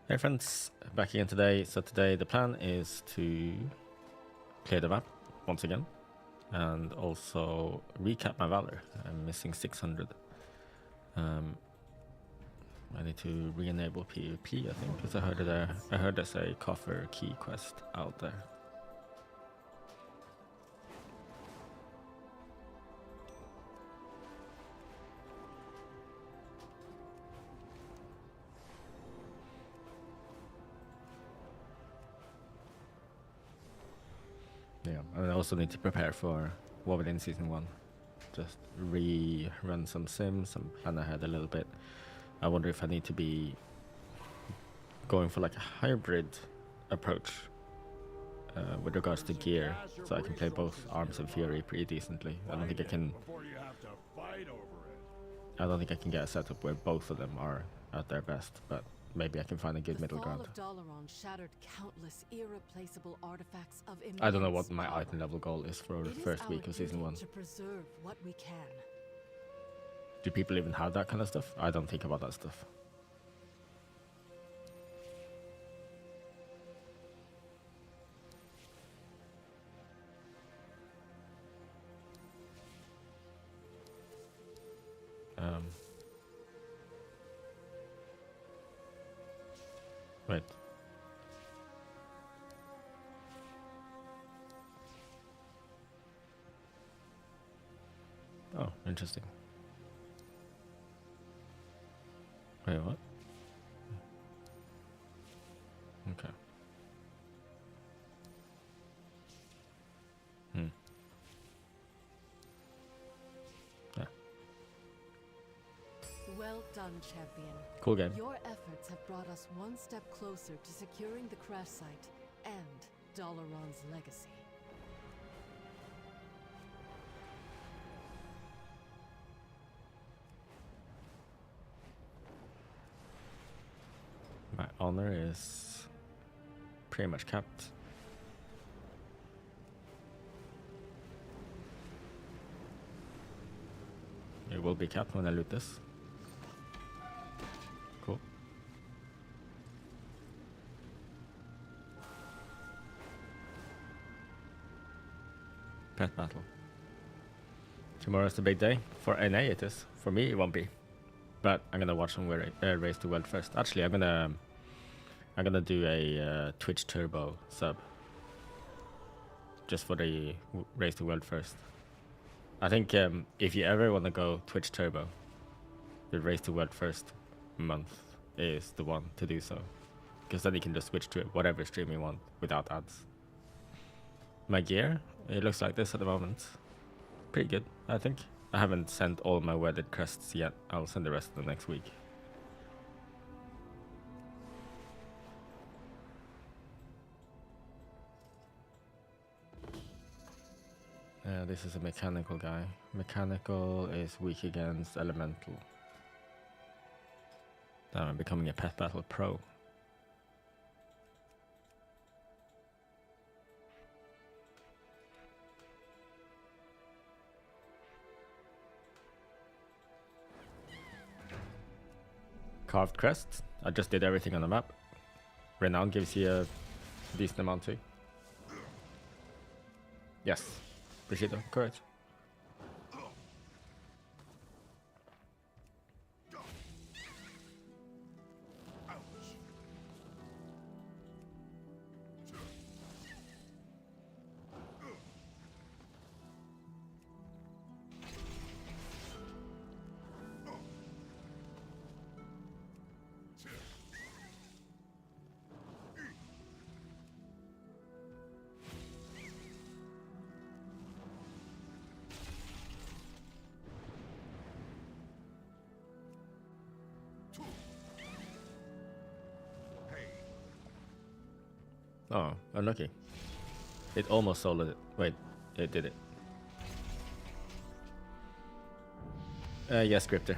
Hey friends, back again today. So today the plan is to clear the map once again and also recap my Valor. I'm missing 600. I need to re-enable PvP, I think, because I heard there's a coffer key quest out there. Yeah, and I also need to prepare for what within Season 1. Just rerun some sims and plan ahead a little bit. I wonder if I need to be going for like a hybrid approach with regards to gear, so I can play both Arms and Fury pretty decently. I don't think I can get a setup where both of them are at their best, but maybe I can find a good middle ground. I don't know what my item level goal is for the first week of Season 1. Do people even have that kind of stuff? I don't think about that stuff. Wait. Oh, interesting. Wait, what? Okay. Yeah. Well done, champion. Cool game. Your efforts have brought us one step closer to securing the crash site and Dalaran's legacy. My honor is pretty much capped. It will be capped when I loot this. Cool. Pet battle. Tomorrow's the big day. For NA it is. For me it won't be. But I'm gonna watch them race to world first. Actually, I'm gonna do a Twitch Turbo sub just for the race to world first. I think if you ever want to go Twitch Turbo, the race to world first month is the one to do so, because then you can just switch to whatever stream you want without ads. My gear, it looks like this at the moment. Pretty good, I think. I haven't sent all my weathered crests yet. I'll send the rest of the next week. This is a mechanical guy. Mechanical is weak against elemental. Now I'm becoming a pet battle pro. Carved crest. I just did everything on the map. Renown gives you a decent amount too. Yes. Bushido, correct. Oh, unlucky. It almost soloed it. Wait, it did it. Yes, Scripter.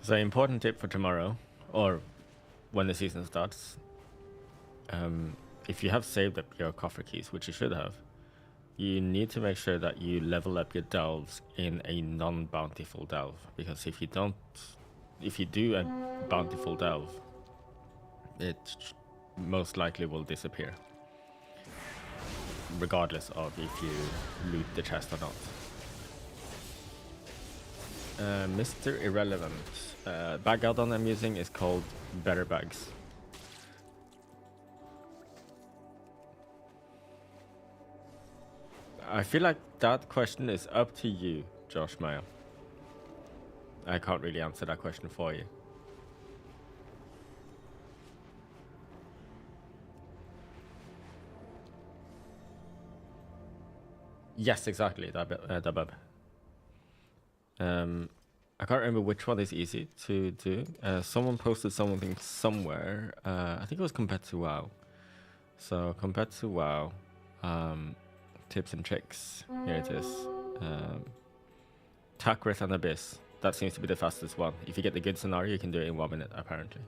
So important tip for tomorrow, or when the season starts, if you have saved up your coffer keys, which you should have, you need to make sure that you level up your delves in a non-bountiful delve, because if you do a bountiful delve, it most likely will disappear, regardless of if you loot the chest or not. Mr. Irrelevant. Bag add-on I'm using is called Better Bags. I feel like that question is up to you, Josh Mayer. I can't really answer that question for you. Yes, exactly, Dabab. I can't remember which one is easy to do. Someone posted something somewhere. I think it was compared to WoW. So compared to WoW, tips and tricks. Here it is. Takrith and Abyss. That seems to be the fastest one. If you get the good scenario, you can do it in 1 minute, apparently.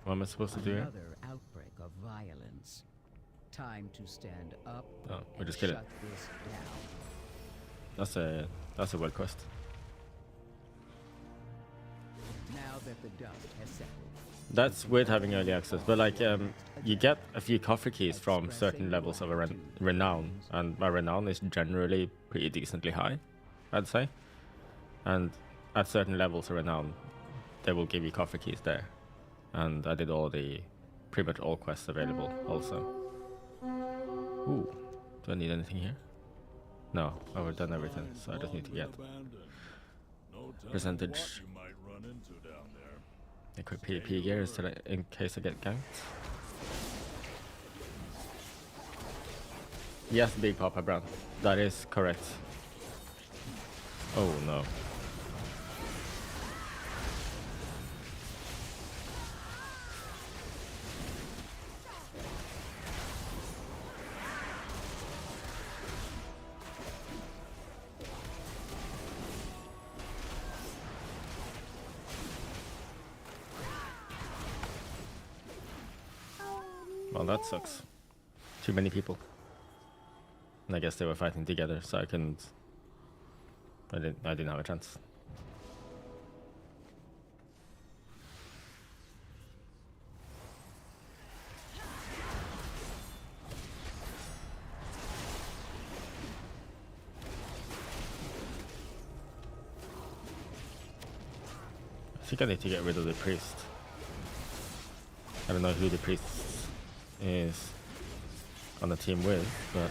What am I supposed to do here? Another outbreak of violence. Time to stand up. Oh, we and just kill it. shut this down. That's a world quest. Now that the dust has settled. That's with having early access, but like you get a few coffer keys from certain levels of renown, and my renown is generally pretty decently high, I'd say. And at certain levels of renown, they will give you coffer keys there. And I did pretty much all quests available also. Ooh, do I need anything here? No, I've done everything, so I just need to get percentage. Equip PvP gear in case I get ganked. Yes, Big Papa Brown. That is correct. Oh no. Well, that sucks. Too many people. And I guess they were fighting together, so I didn't have a chance. I think I need to get rid of the priest. I don't know who the priest is on the team with, but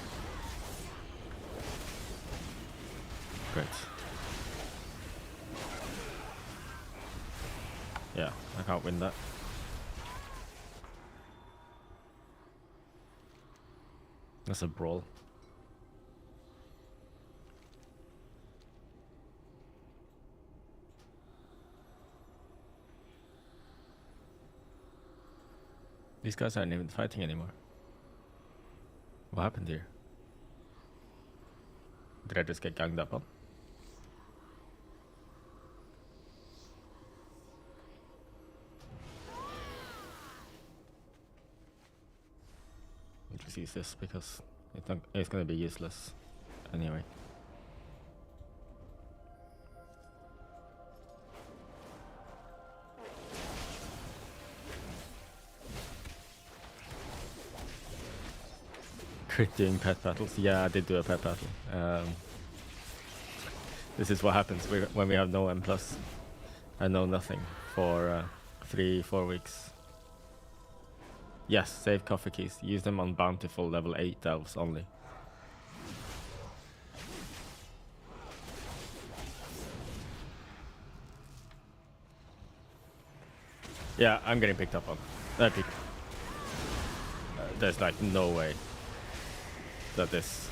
great. Yeah, I can't win that. That's a brawl. These guys aren't even fighting anymore. What happened here? Did I just get ganged up on? I'll just use this because it's going to be useless anyway. Crit doing pet battles. Yeah, I did do a pet battle. This is what happens when we have no M+. I know nothing for 3-4 weeks. Yes, save coffer keys. Use them on bountiful level 8 delves only. Yeah, I'm getting picked up on. There's like no way that this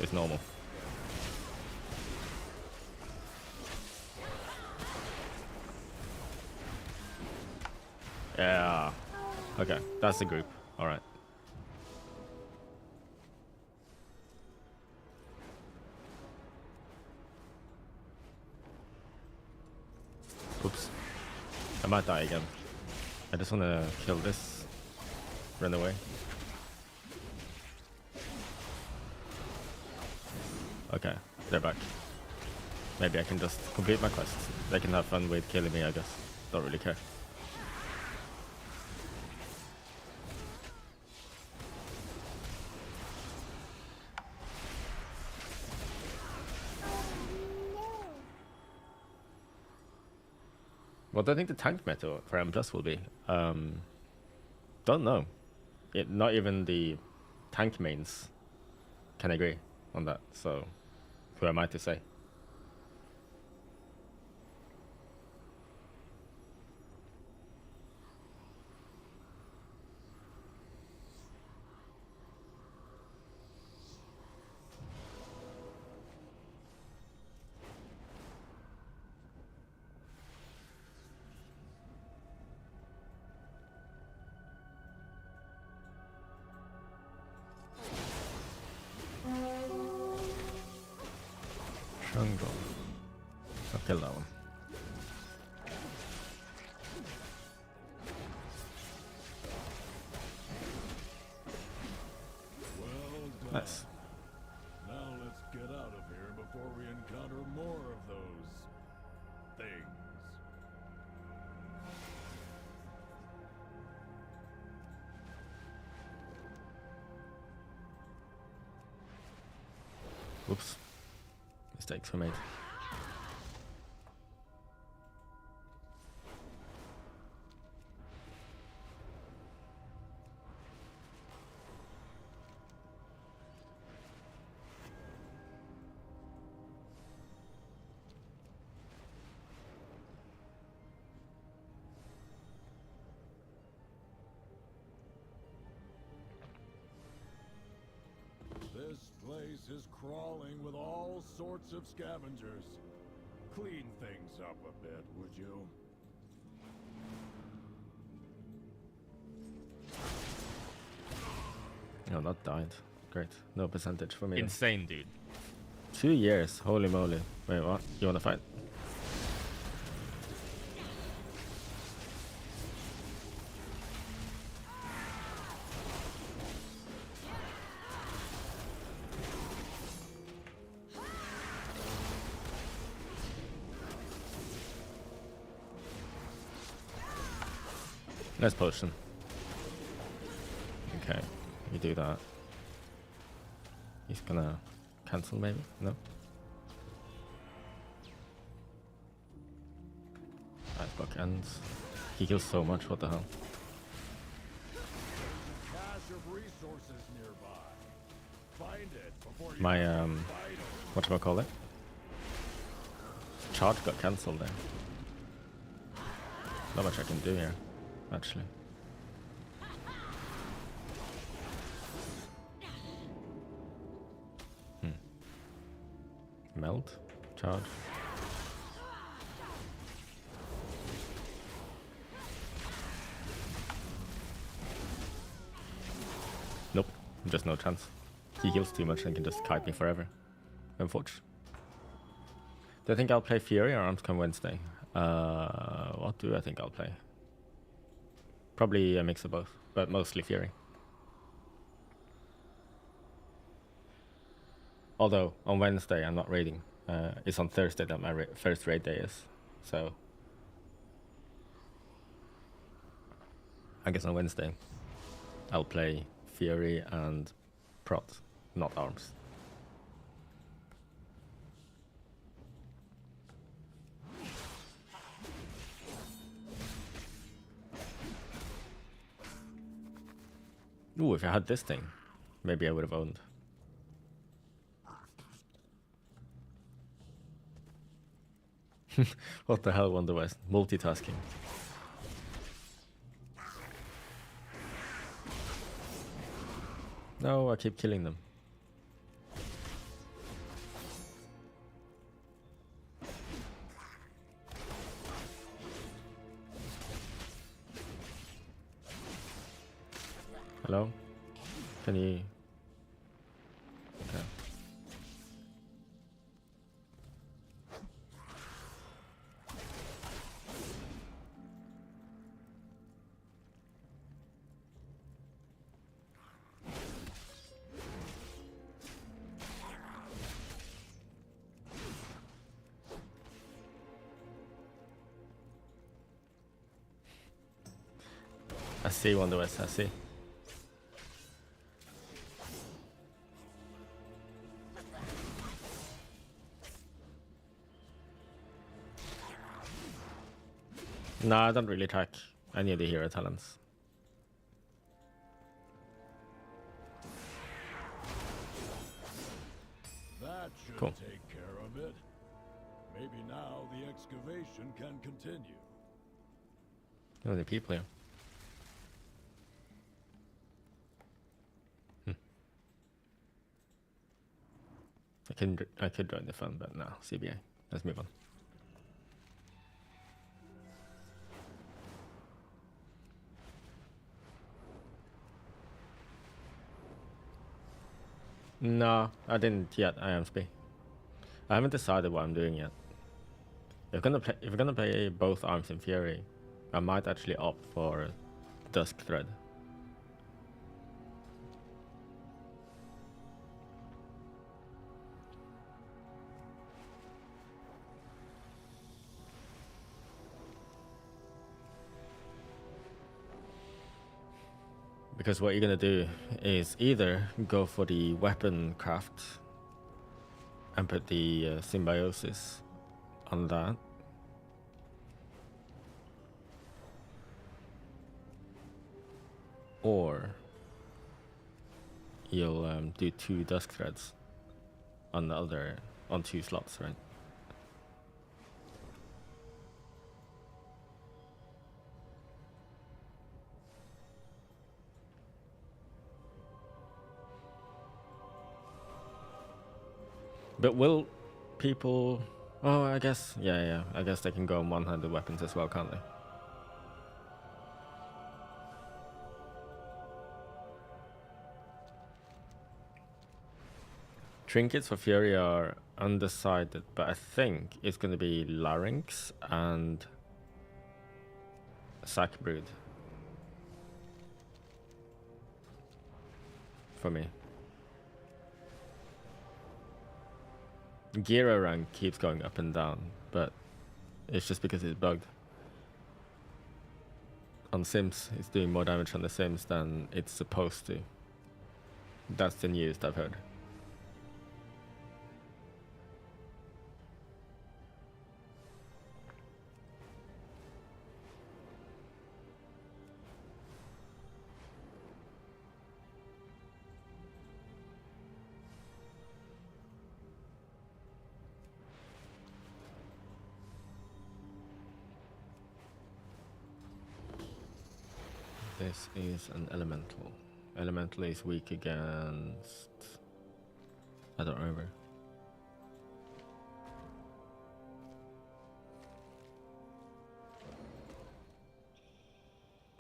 is normal. Yeah. Okay, that's the group. All right. Oops. I might die again. I just want to kill this. Run away. Okay, they're back. Maybe I can just complete my quest. They can have fun with killing me, I guess. Don't really care. What do I think the tank meta for M+ will be? Don't know. Not even the tank mains can agree on that, so who am I to say? Jungle. I'll kill that one. Well done. Nice. Now let's get out of here before we encounter more of those things. Whoops. Mistakes were made. This place is crawling with all sorts of scavengers. Clean things up a bit, would you? No, that died. Great. No percentage for me. Insane, dude. 2 years. Holy moly. Wait, what? You wanna fight? Nice potion. Okay, you do that. He's gonna cancel maybe? No? Nice block ends. He kills so much, what the hell? Cache of resources nearby. Find it before you My, vital. whatchamacallit? Charge got cancelled there. Not much I can do here, actually. Melt? Charge? Nope, just no chance. He heals too much and can just kite me forever. Unfortunate. Do I think I'll play Fury or Armscom Wednesday? What do I think I'll play? Probably a mix of both, but mostly Fury. Although, on Wednesday I'm not raiding. It's on Thursday that my first raid day is. So, I guess on Wednesday I'll play Fury and Prot, not Arms. Ooh, if I had this thing, maybe I would have owned. What the hell, Wonder West? Multitasking. No, I keep killing them. Hello? Can you... Okay. I see Wonder West, I see. No, I don't really track any of the hero talents. That should Cool. take care of it. Maybe now the excavation can continue. How many people here? I could join the fun, but no, CBA. Let's move on. No, I didn't yet. I am sp. I haven't decided what I'm doing yet. If we're gonna play both arms in Fury, I might actually opt for Dusk Thread. Because what you're gonna do is either go for the weapon craft and put the symbiosis on that, or you'll do 2 dusk threads on the other, on 2 slots, right? But will people... Oh, I guess, yeah, I guess they can go on one-handed weapons as well, can't they? Trinkets for Fury are undecided, but I think it's going to be Larynx and Sack Brood for me. Gira rank keeps going up and down, but it's just because it's bugged. On Sims, it's doing more damage on the Sims than it's supposed to. That's the news I've heard. This is an elemental. Elemental is weak against... I don't remember.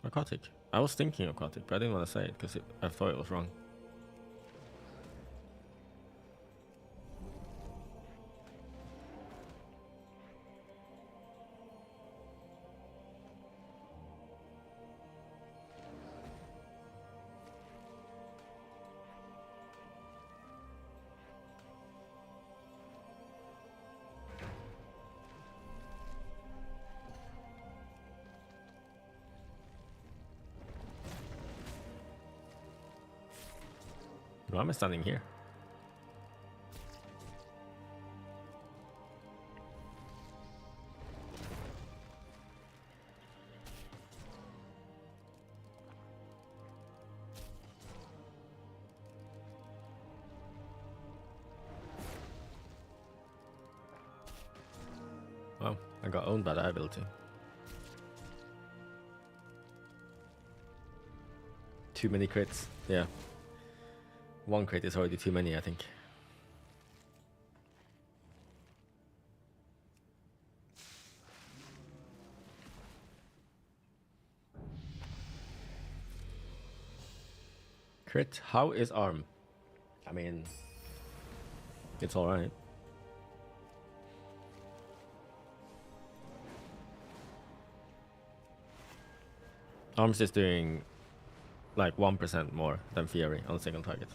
Aquatic. I was thinking aquatic, but I didn't want to say it because I thought it was wrong. Why am I standing here? Oh, I got owned by that ability. Too many crits. Yeah. 1 crit is already too many, I think. Crit, how is arm? I mean, it's alright. Arms is doing like 1% more than Fury on single target.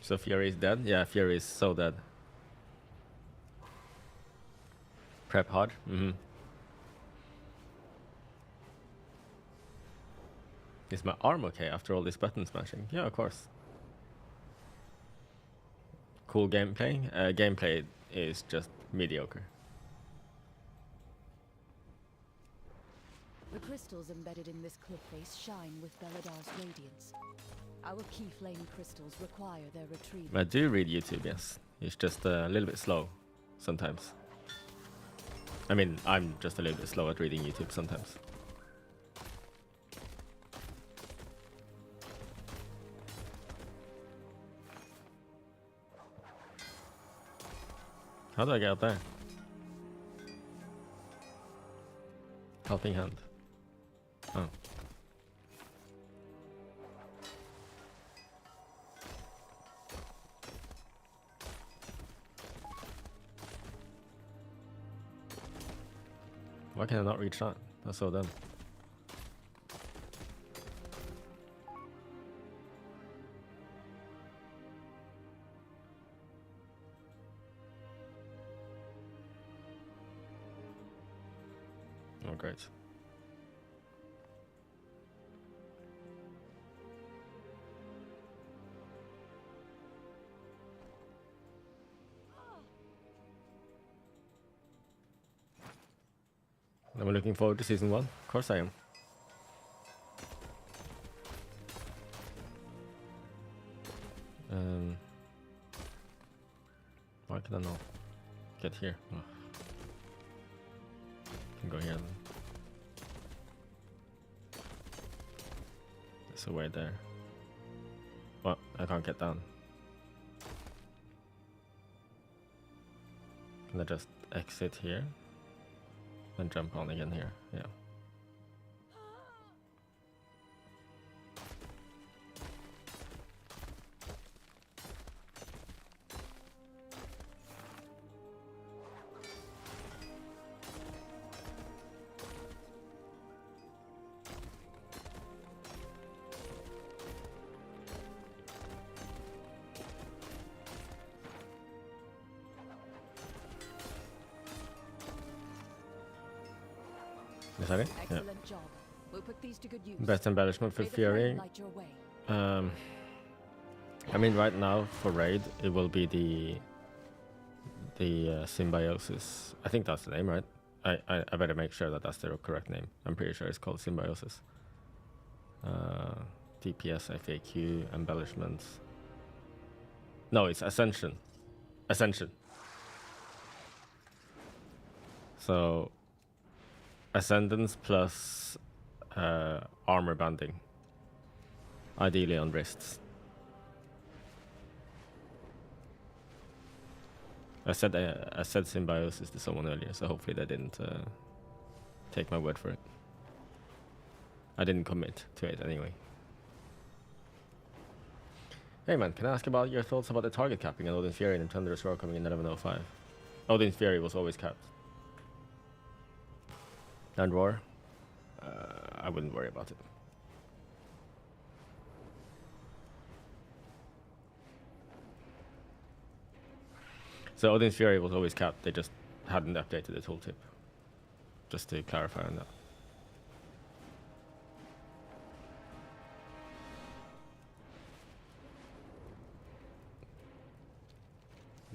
So Fury is dead? Yeah, Fury is so dead. Prep hard? Is my arm okay after all this button smashing? Yeah, of course. Cool gameplay? Gameplay is just mediocre. The crystals embedded in this cliff face shine with Beladar's radiance. Our key flame crystals require their retrieval. I do read YouTube, yes. It's just a little bit slow sometimes. I mean, I'm just a little bit slow at reading YouTube sometimes. How do I get out there? Helping hand. Oh. Why can I not reach that? That's so dumb. Oh, great. Am I looking forward to season 1? Of course I am. Why can I not get here? Oh. Can go here then. There's a way there. Well, I can't get down. Can I just exit here? And jump on again here, yeah. Is that it? Excellent job. We'll put these to good use. Best embellishment for May the Fury. flame light your way. I mean, right now for raid, it will be the symbiosis. I think that's the name, right? I better make sure that that's the correct name. I'm pretty sure it's called symbiosis. DPS, FAQ, embellishments. No, it's ascension. Ascension. So, ascendance plus armor banding. Ideally on wrists. I said symbiosis to someone earlier, so hopefully they didn't take my word for it. I didn't commit to it anyway. Hey man, can I ask about your thoughts about the target capping and Odin's Fury and Thunderous Roar coming in 1105? Odin's Fury was always capped. And Roar? I wouldn't worry about it. So Odin's Fury was always capped, they just hadn't updated the tooltip. Just to clarify on that.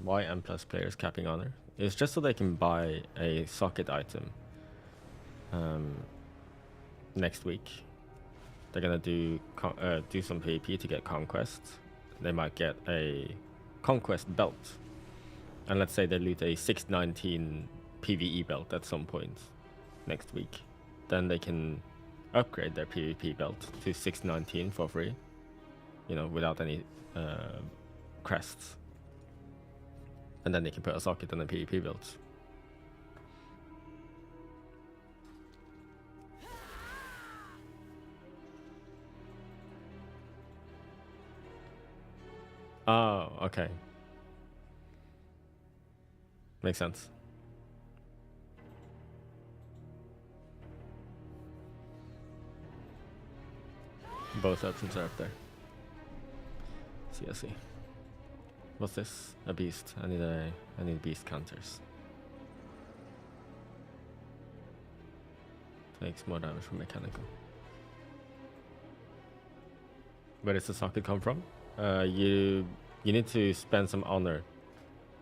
Why M+ players capping honor? It's just so they can buy a socket item next week. They're gonna do some PvP to get conquests. They might get a conquest belt. And let's say they loot a 619 PvE belt at some point next week. Then they can upgrade their PvP belt to 619 for free. you know, without any crests. And then they can put a socket on the PvP builds. Oh, okay. Makes sense. Both options are up there. See. What's this? A beast. I need beast counters. Takes more damage from mechanical. Where does the socket come from? You need to spend some honor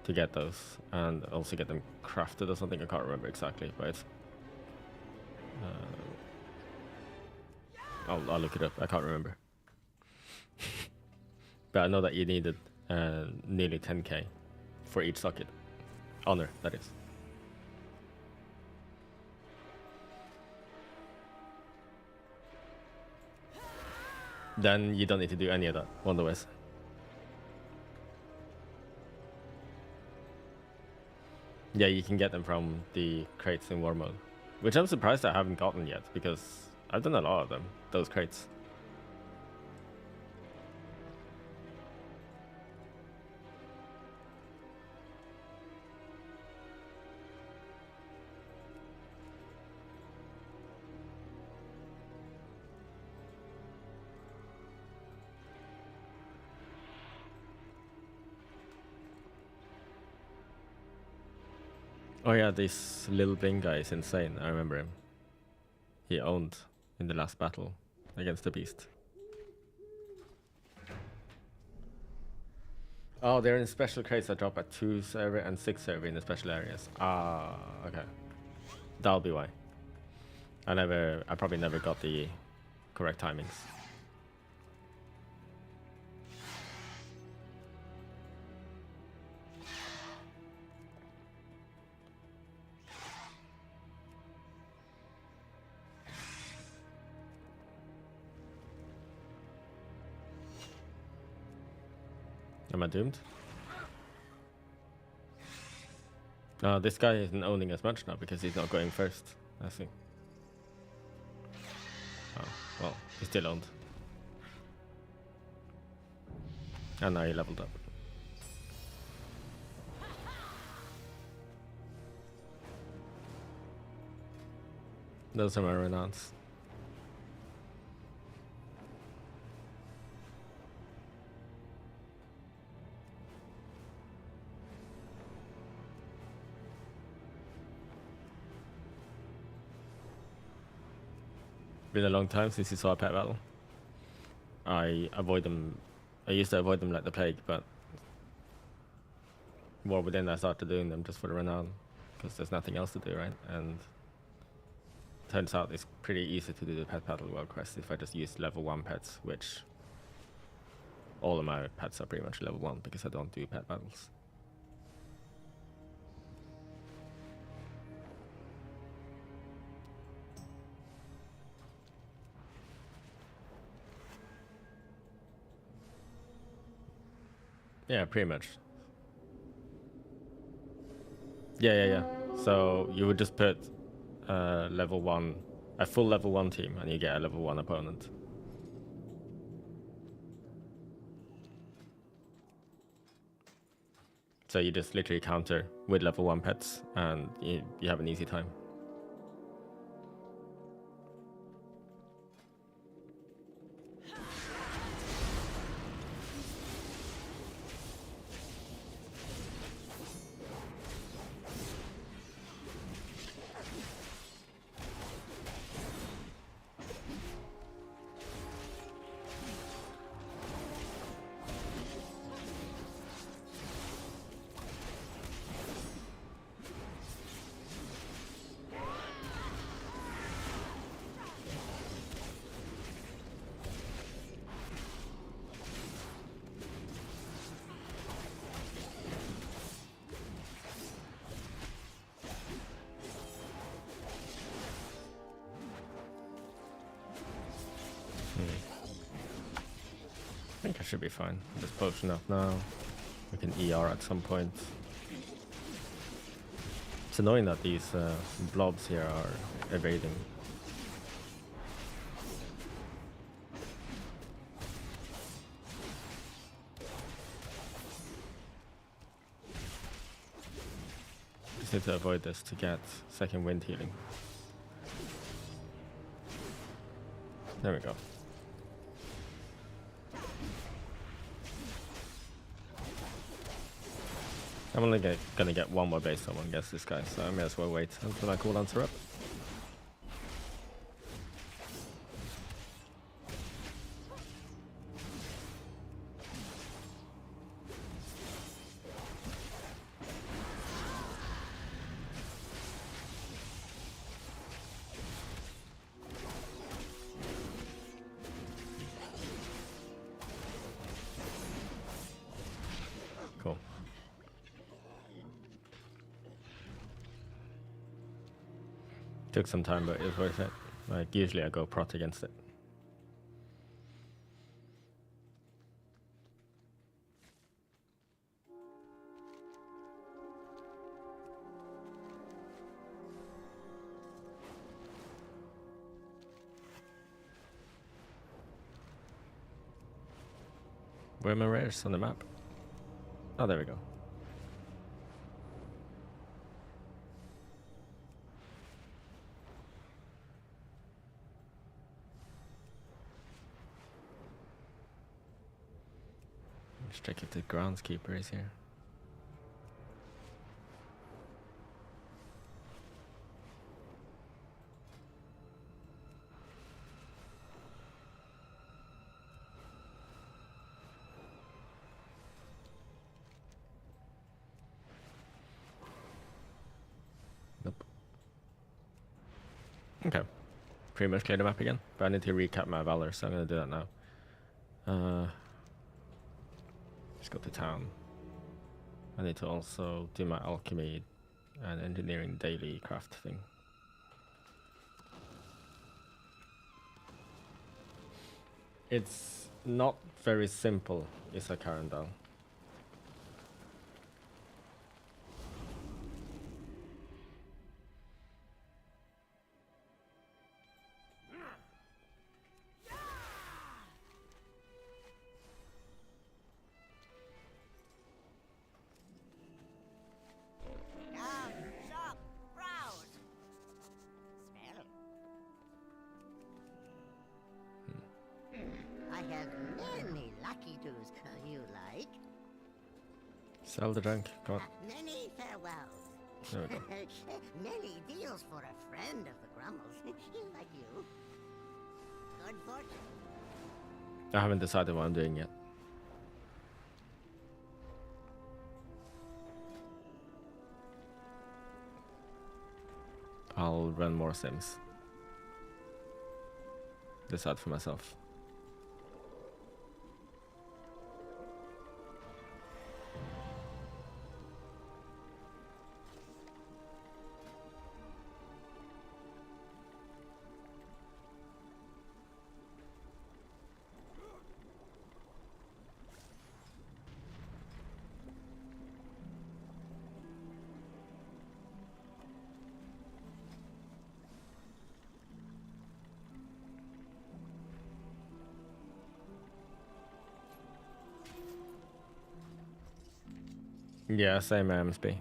to get those, and also get them crafted or something. I can't remember exactly, but it's, I'll look it up. I can't remember. But I know that you needed nearly 10k for each socket. Honor, that is. Then you don't need to do any of that, otherwise. Yeah, you can get them from the crates in war mode, which I'm surprised I haven't gotten yet, because I've done a lot of them, those crates. Oh yeah, this little bling guy is insane. I remember him. He owned in the last battle against the beast. Oh, they're in special crates that drop at 2 server and 6 server in the special areas. Ah, okay. That'll be why. I probably never got the correct timings. Am I doomed? No, this guy isn't owning as much now because he's not going first. I see. Oh, well, he's still owned. And now he leveled up. Those are my renounce. Been a long time since you saw a pet battle. I avoid them. I used to avoid them like the plague, but War Within I started doing them just for the renown, because there's nothing else to do, right? And turns out it's pretty easy to do the pet battle world quest if I just use level 1 pets, which all of my pets are pretty much level 1 because I don't do pet battles. Yeah, pretty much. Yeah. So you would just put level 1, a full level 1 team, and you get a level 1 opponent. So you just literally counter with level 1 pets, and you have an easy time. think I should be fine. This potion up now. We can ER at some point. It's annoying that these blobs here are evading. Just need to avoid this to get second wind healing. There we go. I'm only gonna get one more base summon against this guy, so I may as well wait until my cooldowns are up. Cool. Took some time, but it was worth it. Like, usually I go prot against it. Where are my rares on the map? Oh, there we go. Let's check if the groundskeeper is here. Nope. Okay. Pretty much clear the map again, but I need to recap my Valor, so I'm gonna do that now. Let's go to town. I need to also do my alchemy and engineering daily craft thing. It's not very simple, Isa Karandal. Sell the drink, come on. Many farewells. There we go. Many deals for a friend of the Grummles, like you. Good fortune. I haven't decided what I'm doing yet. I'll run more sims. Decide for myself. Yeah, same MSB.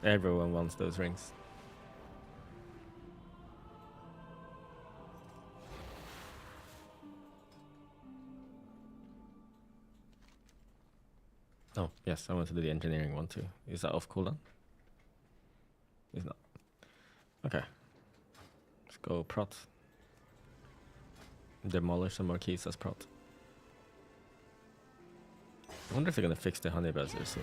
Everyone wants those rings. Oh, yes, I want to do the engineering one too. Is that off cooldown? It's not. Okay. Let's go prot. Demolish some more keys as prot. I wonder if they're gonna fix the honey buzzer soon.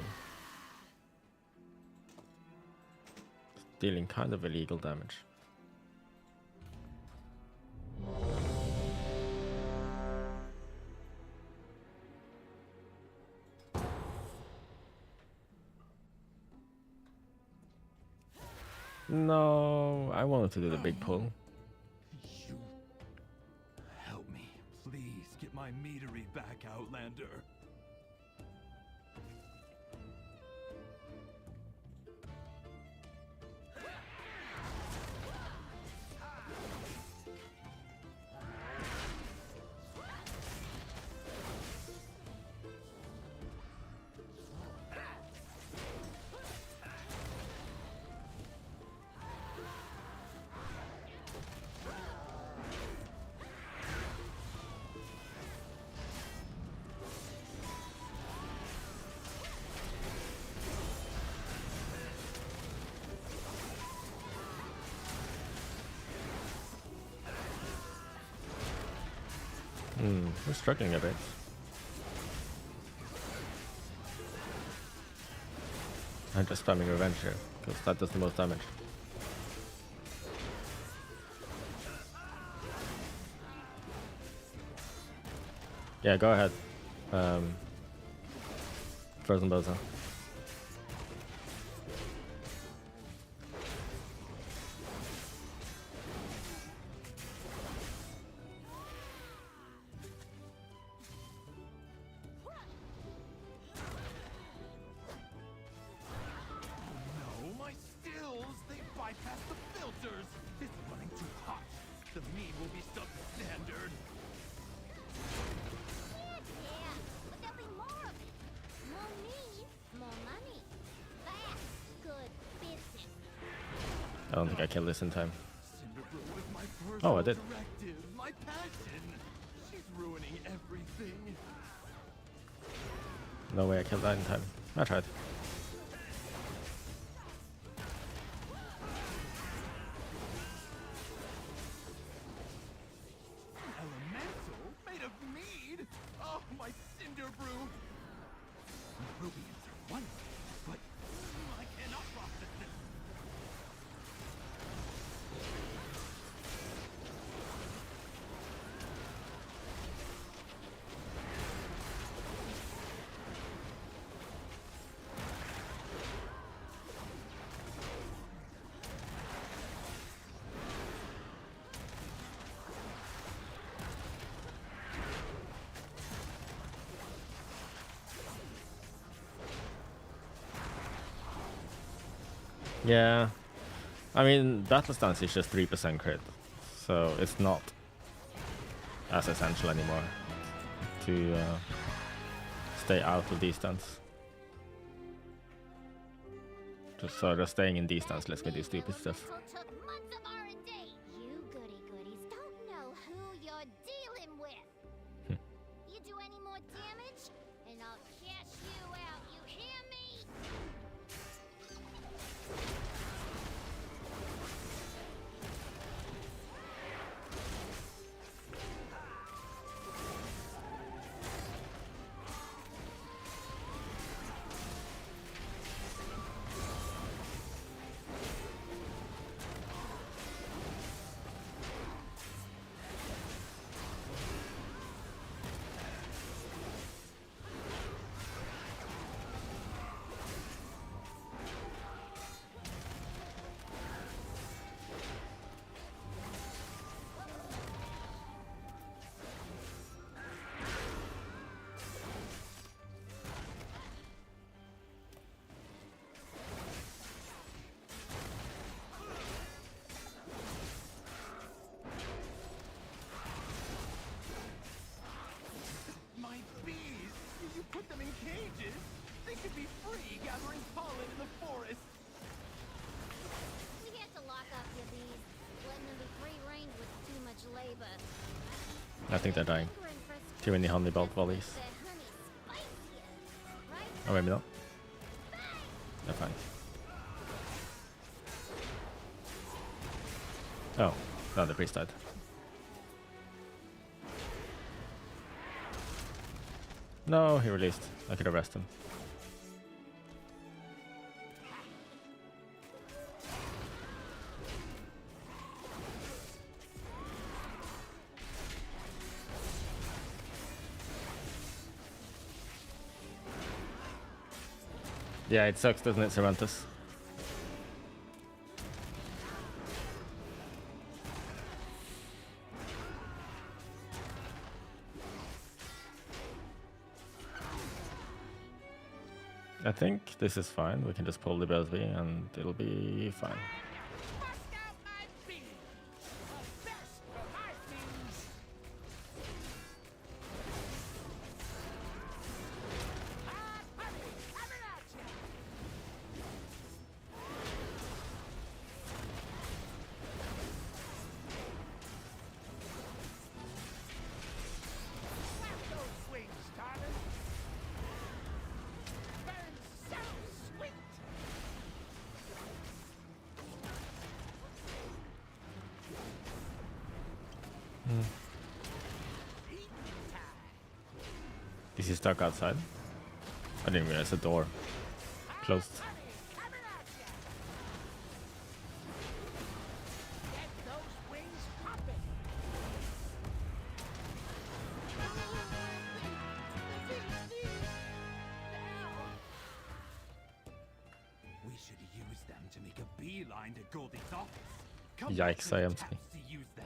Dealing kind of illegal damage. No, I wanted to do the big pull. You help me, my meadery back, Outlander. We're struggling a bit. I'm just spamming revenge here, because that does the most damage. Yeah, go ahead. Frozen Bozo. I don't think I killed this in time. Oh, I did. My passion. She's ruining everything. No way I killed that in time. I tried. Elemental made of mead? Oh, my cinder brew. Rubians are one thing, but I cannot process this. Yeah. I mean, Battle Stance is just 3% crit, so it's not as essential anymore to stay out of distance. Just staying in distance lets me do stupid stuff. Took months of R&D. You goody-goodies don't know who you're dealing with. You do any more damage, and I'll cash you out. You hear me? My bees! You put them in cages? They could be free gathering pollen in the forest. We had to lock up your bees. Letting them be free range was too much labor. I think they're dying. Too many honey bolt volleys. Their honey spicier, right? Oh, maybe not. They're fine. Oh, no, the priest died. No, he released. I could arrest him. Yeah, it sucks, doesn't it, Cervantes? I think this is fine. We can just pull the ability and it'll be fine. Bust out my beam. A best for my things. Hot honey, coming at ya. Slap those wings, darling. Burn so sweet. Eating time. Is he stuck outside? I didn't realize the door closed. Honey, coming at ya. Get those wings popping. We should use them to make a beeline to Goldie's office. Come back Yikes, with I a am chance to use them.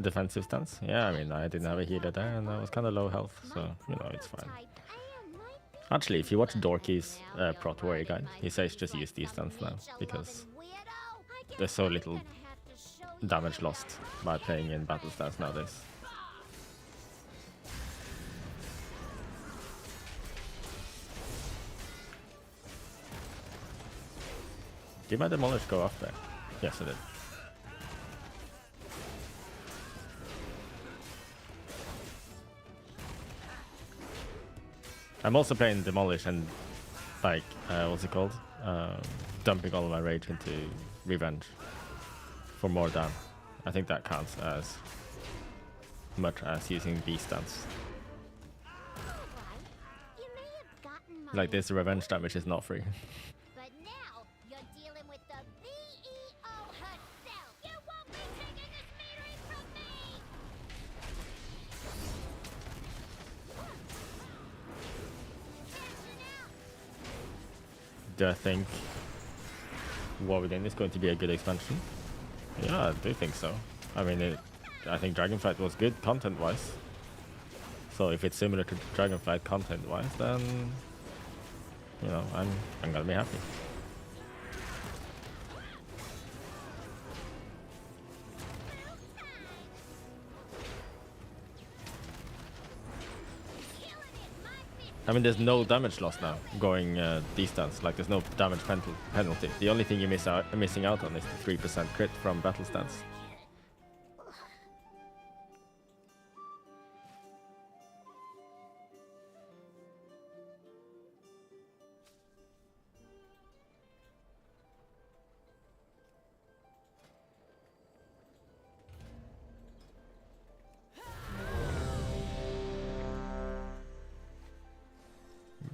Defensive stance? Yeah, I mean, I didn't have a healer there and I was kind of low health, so, you know, it's fine. Actually, if you watch Dorky's Pro Warrior guide, he says just use these stance now, because there's so little damage lost by playing in battle stance nowadays. Did my demolish go off there? Yes, it did. I'm also playing demolish and like what's it called? Dumping all of my rage into revenge for more damn. I think that counts as much as using B stance. Like this revenge damage is not free. But now you're dealing with the CEO herself. You won't be taking this metering from me. Cashing out. Do I think War Within is going to be a good expansion? Yeah, I do think so. I mean, I think Dragonflight was good content-wise. So if it's similar to Dragonflight content-wise, then you know, I'm gonna be happy. I mean, there's no damage loss now going D-stance. Like, there's no damage penalty. The only thing you're missing out on is the 3% crit from battle stance.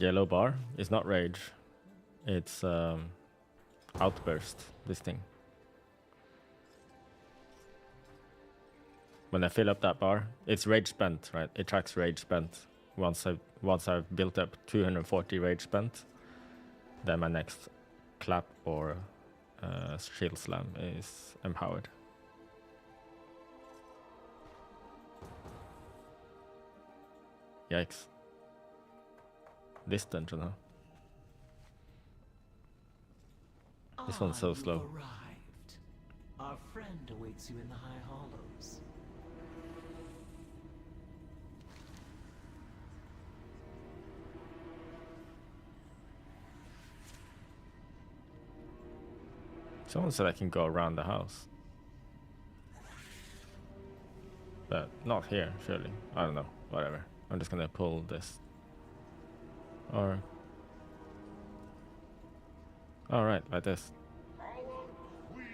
Yellow bar is not rage, it's outburst, this thing. When I fill up that bar, it's rage spent, right? It tracks rage spent. Once I've built up 240 rage spent, then my next clap or shield slam is empowered. Yikes. This dungeon, huh? This one's so slow. You've arrived. Our friend awaits you in the High Hollows. Someone said I can go around the house. But not here, surely. I don't know. Whatever. I'm just gonna pull this. Or... Alright, like this. Our queen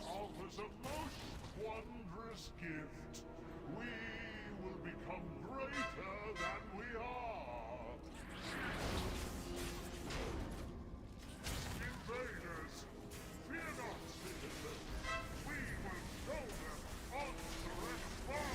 offers a most wondrous gift. We will become greater than we are. Invaders, fear not, citizens. We will show them Onslaught Bar.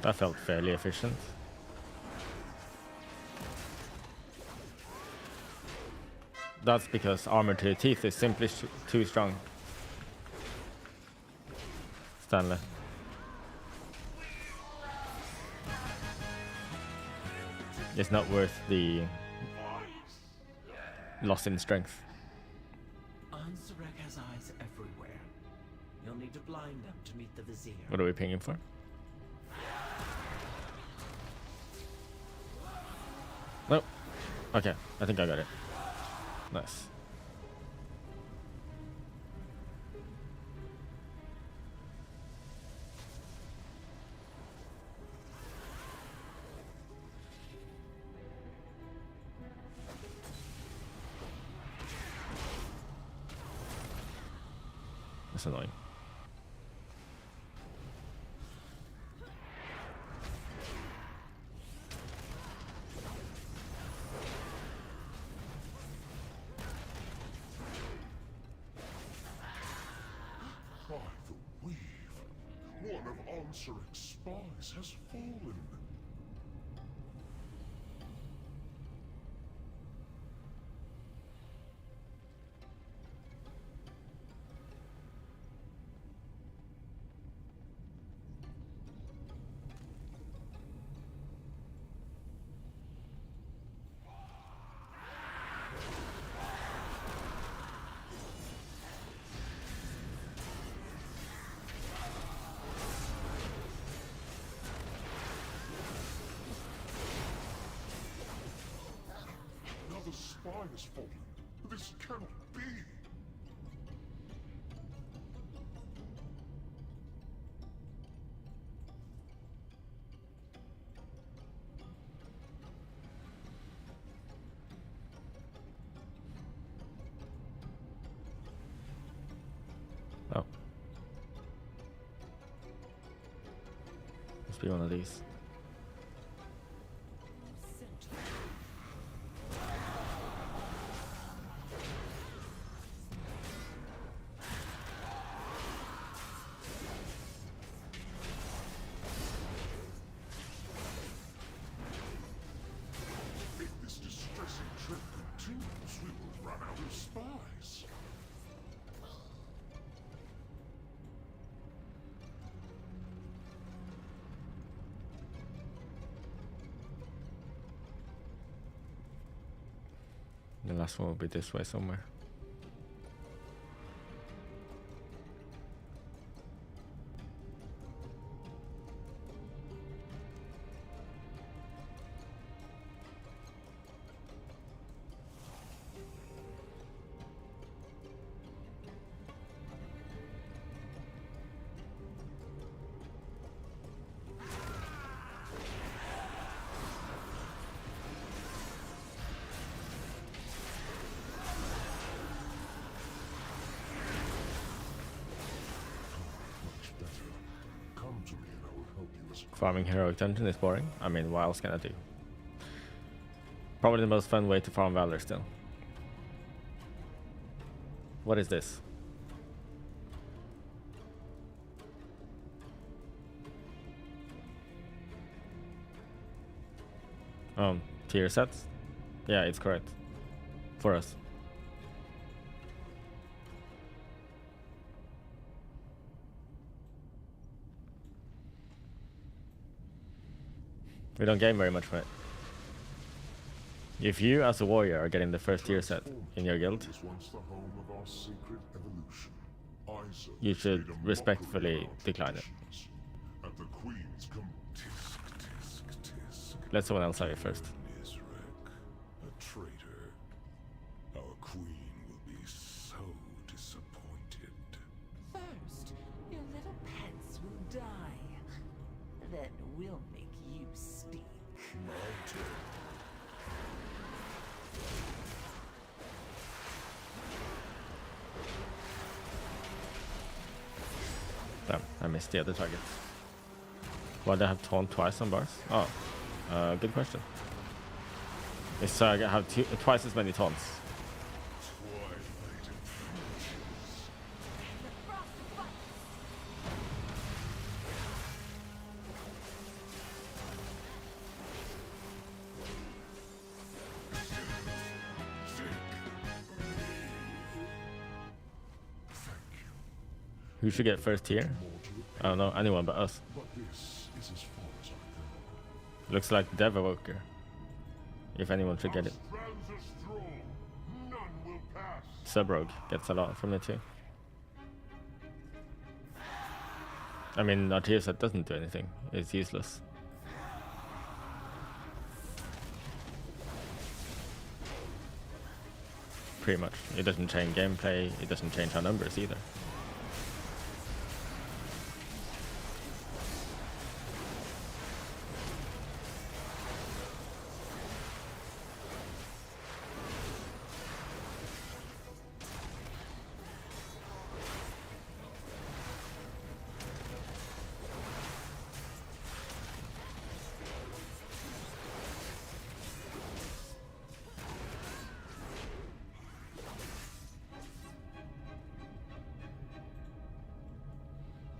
That felt fairly efficient. That's because armor to the teeth is simply too strong. Stanley. It's not worth the loss in strength. Ansurek has eyes everywhere. You'll need to blind them to meet the Vizier. What are we pinging for? Nope. Okay, I think I got it. Nice. That's annoying. By the weave, one of Ansurek's spies has fallen. The spy has fallen. This cannot be. Oh. Must be one of these. If this distressing trend continues, we will run out of spies. The last one will be this way somewhere. Much better. Come to me and I will help you as Farming heroic dungeon is boring. I mean, what else can I do? Probably the most fun way to farm Valor still. What is this? Tier sets? Yeah, it's correct. For us. We don't gain very much from it. If you, as a warrior, are getting the first tier set in your guild, was once the home of our sacred evolution. Isaac you should made a mockery respectfully of our decline it. traditions. At the Queen's tisk, tisk, tisk. Let someone else have it first. Nisrek, a traitor. Our queen will be so disappointed. First, your little pets will die. Then we'll make you stink. My turn. Damn, I missed the other target. Why do I have taunt twice on bars? Oh, good question. It's I have twice as many taunts. Twilight approaches. Who should get first tier? I don't know, anyone but us. But this is as far as I Looks like Dev Evoker. If anyone should go. get it. Our strands are strong. None will pass. Subrogue gets a lot from it too. I mean, Arteoset doesn't do anything. It's useless. Pretty much. It doesn't change gameplay. It doesn't change our numbers either.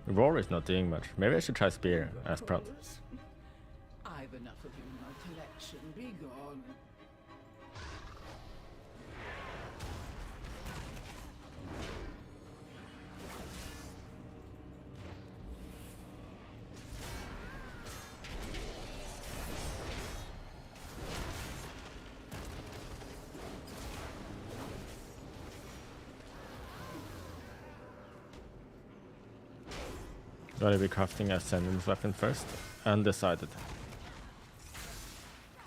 Roar is not doing much. Maybe I should try Spear as prot. I've enough of you in my collection. Be gone. Gotta be crafting Ascendant's weapon first. Undecided.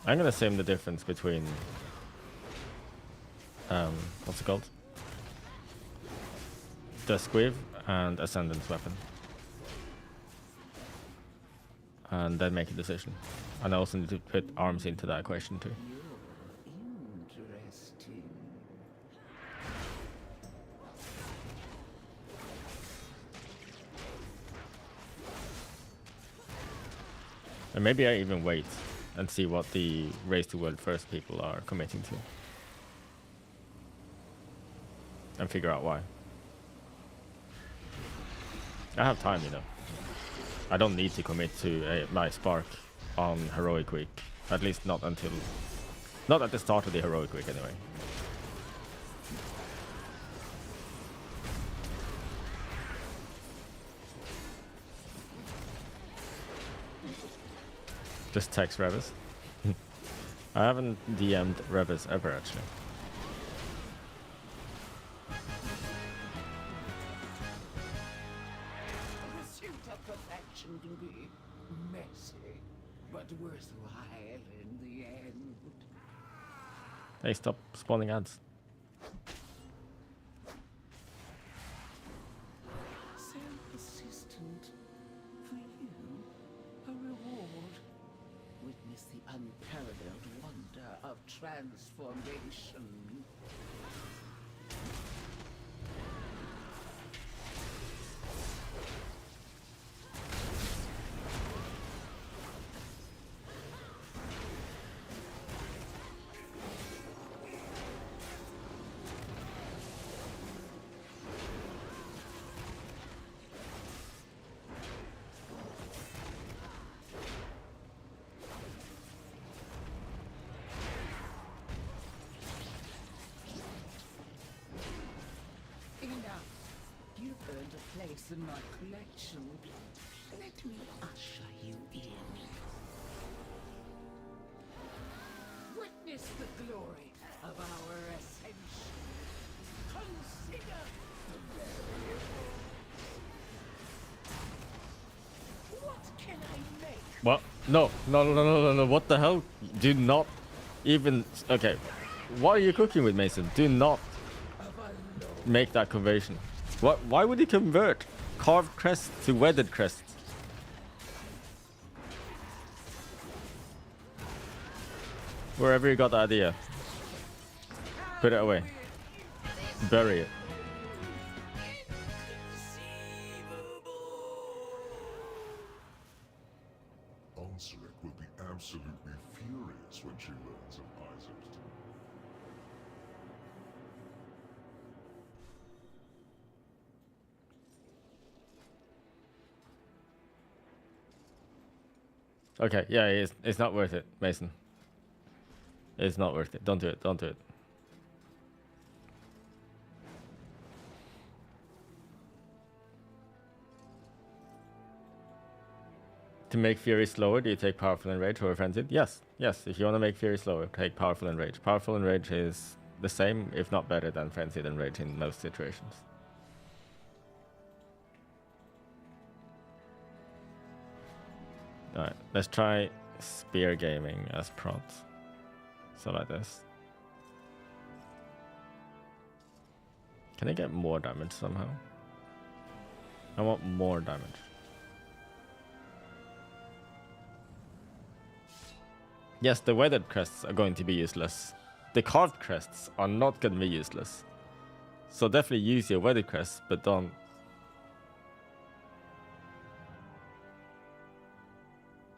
I'm gonna sim the difference between what's it called? The Squiv and Ascendant's weapon. And then make a decision. And I also need to put arms into that equation too. Interesting. And maybe I even wait and see what the Race to World First people are committing to. And figure out why. I have time, you know. I don't need to commit to my Spark on Heroic Week. At least not until... Not at the start of the Heroic Week, anyway. Just text Revis. I haven't DM'd Revis ever, actually. The pursuit of perfection can be messy, but worthwhile in the end. Hey, stop spawning ads. So persistent. For you, a reward. Witness the unparalleled wonder of transformation. Enough. You've earned a place in my collection. Let me usher you in. Witness the glory of our ascension. Consider the variables. What can I make? What? No. What the hell? Do not even... Okay. What are you cooking with, Mason? Do not make that conversion. What? Why would he convert carved crest to weathered crest? Wherever you got the idea, put it away. Bury it. Anseric will be absolutely furious when she learns of Isaac's doom. Okay, yeah, it's not worth it, Mason. It's not worth it. Don't do it. Don't do it. To make Fury slower, do you take Powerful and Rage or Frenzied? Yes, yes. If you want to make Fury slower, take Powerful and Rage. Powerful and Rage is the same, if not better, than Frenzied and Rage in most situations. Alright, let's try Spear Gaming as prompt. So like this. Can I get more damage somehow? I want more damage. Yes, the weathered crests are going to be useless. The carved crests are not going to be useless. So definitely use your weathered crests, but don't.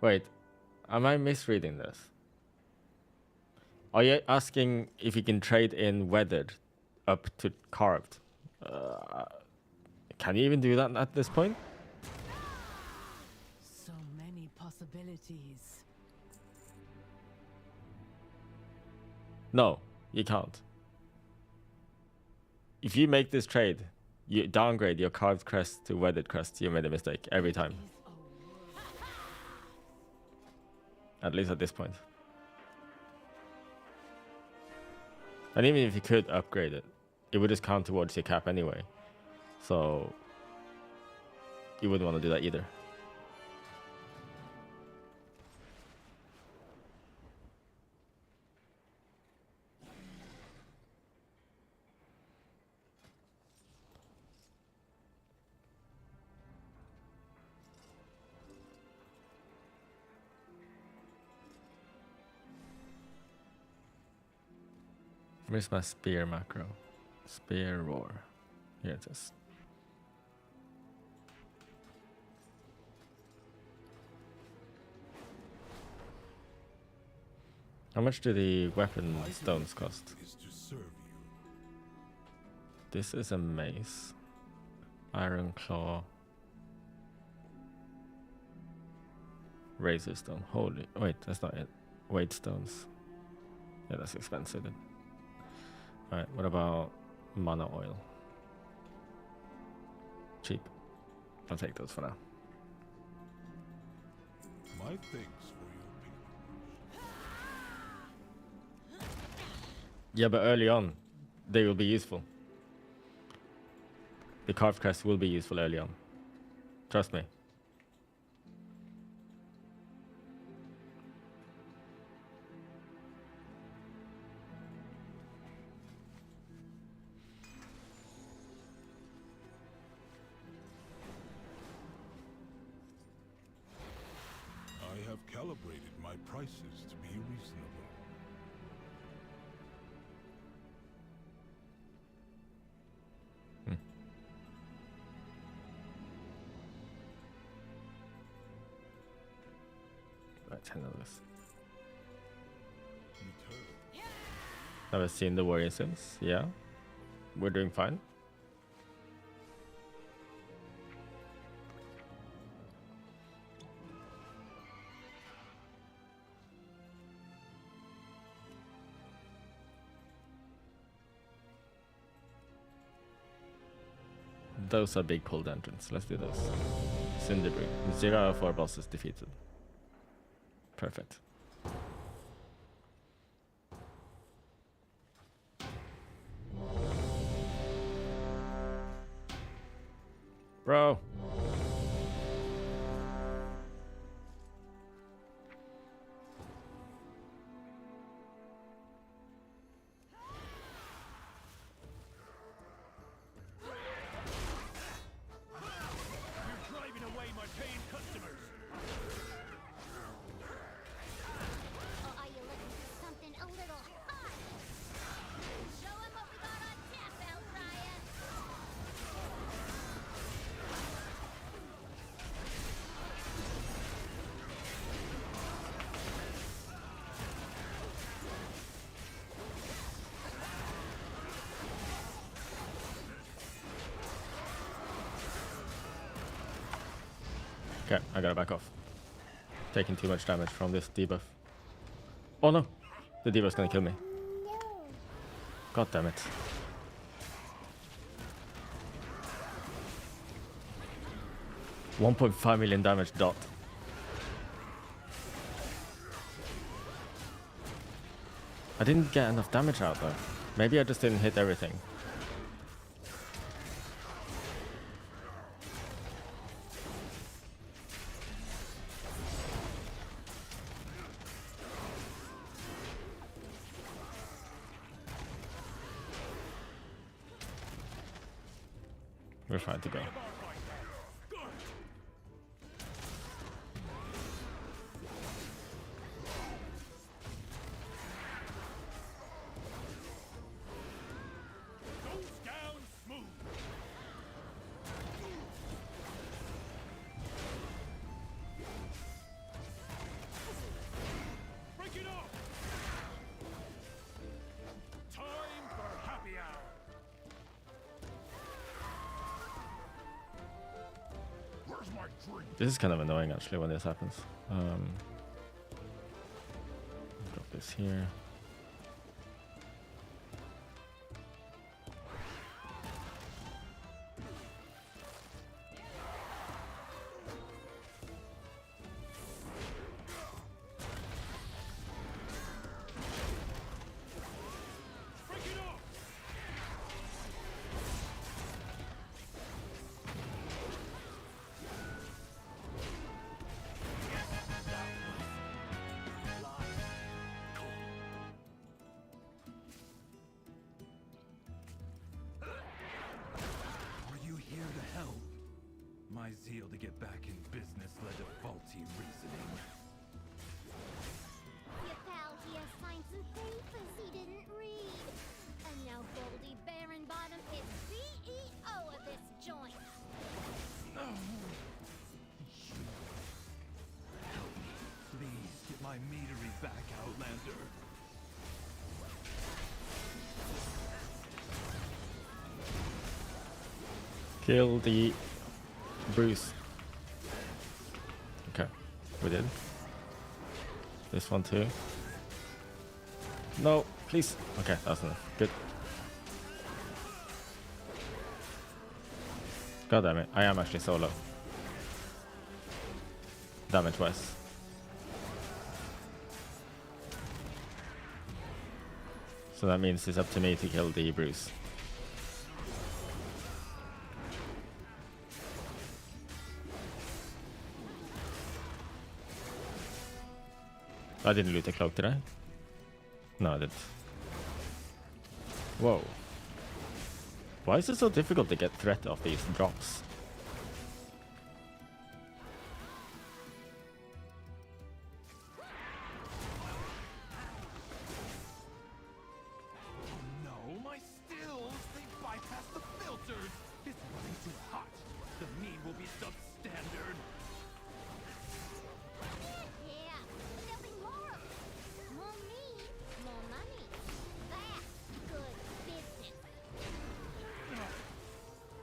Wait, am I misreading this? Are you asking if you can trade in weathered up to carved? Can you even do that at this point? So many possibilities. No, you can't. If you make this trade, you downgrade your carved crest to weathered crest, you made a mistake every time. At least at this point. And even if you could upgrade it, it would just count towards your cap anyway. So you wouldn't want to do that either. Where's my spear macro? Spear roar. Here it is. How much do the weapon stones cost? This is a mace. Iron claw. Razor stone. Holy. Wait, that's not it. Weight stones. Yeah, that's expensive then. Alright, what about mana oil? Cheap. I'll take those for now. My thanks for your patronage. Yeah, but early on, they will be useful. The carved crest will be useful early on. Trust me. I have calibrated my prices to be reasonable. Let's handle this. Return. Never seen the warrior sims? Yeah. We're doing fine. Those are big pull dungeons. Let's do those. Cinderbrew. 0 out of 4 bosses defeated. Perfect. Bro. You're driving away my paying customers. Or are you looking for something a little hot? Show 'em what we got on tap, Ryan. Okay, I gotta back off. Taking too much damage from this debuff. Oh no! The debuff's gonna kill me. God damn it. $1.5 million damage dot. I didn't get enough damage out though. Maybe I just didn't hit everything. We're fine to go. Goes down smooth. Break it off. Time for happy hour. Where's my drink? This is kind of annoying actually when this happens. Drop this here. Break it off. Are you here to help? My zeal to get back in business led to faulty reasoning. Your pal here signed some papers he didn't read. And now Goldie Baronbottom is CEO of this joint. Help me, please get my meadery back, Outlander. Kill the Bruce. Okay, we did. This one too. No, please. Okay, that's enough. Good. God damn it, I am actually solo. Damage wise. So that means it's up to me to kill the Bruce. I didn't loot the cloak, did I? No, I didn't. Whoa. Why is it so difficult to get threat off these drops? No, my stills! They bypass the filters! It's running too hot! The mean will be substandard! Yeah, but there'll be more of it. More meat, more money. That's good business.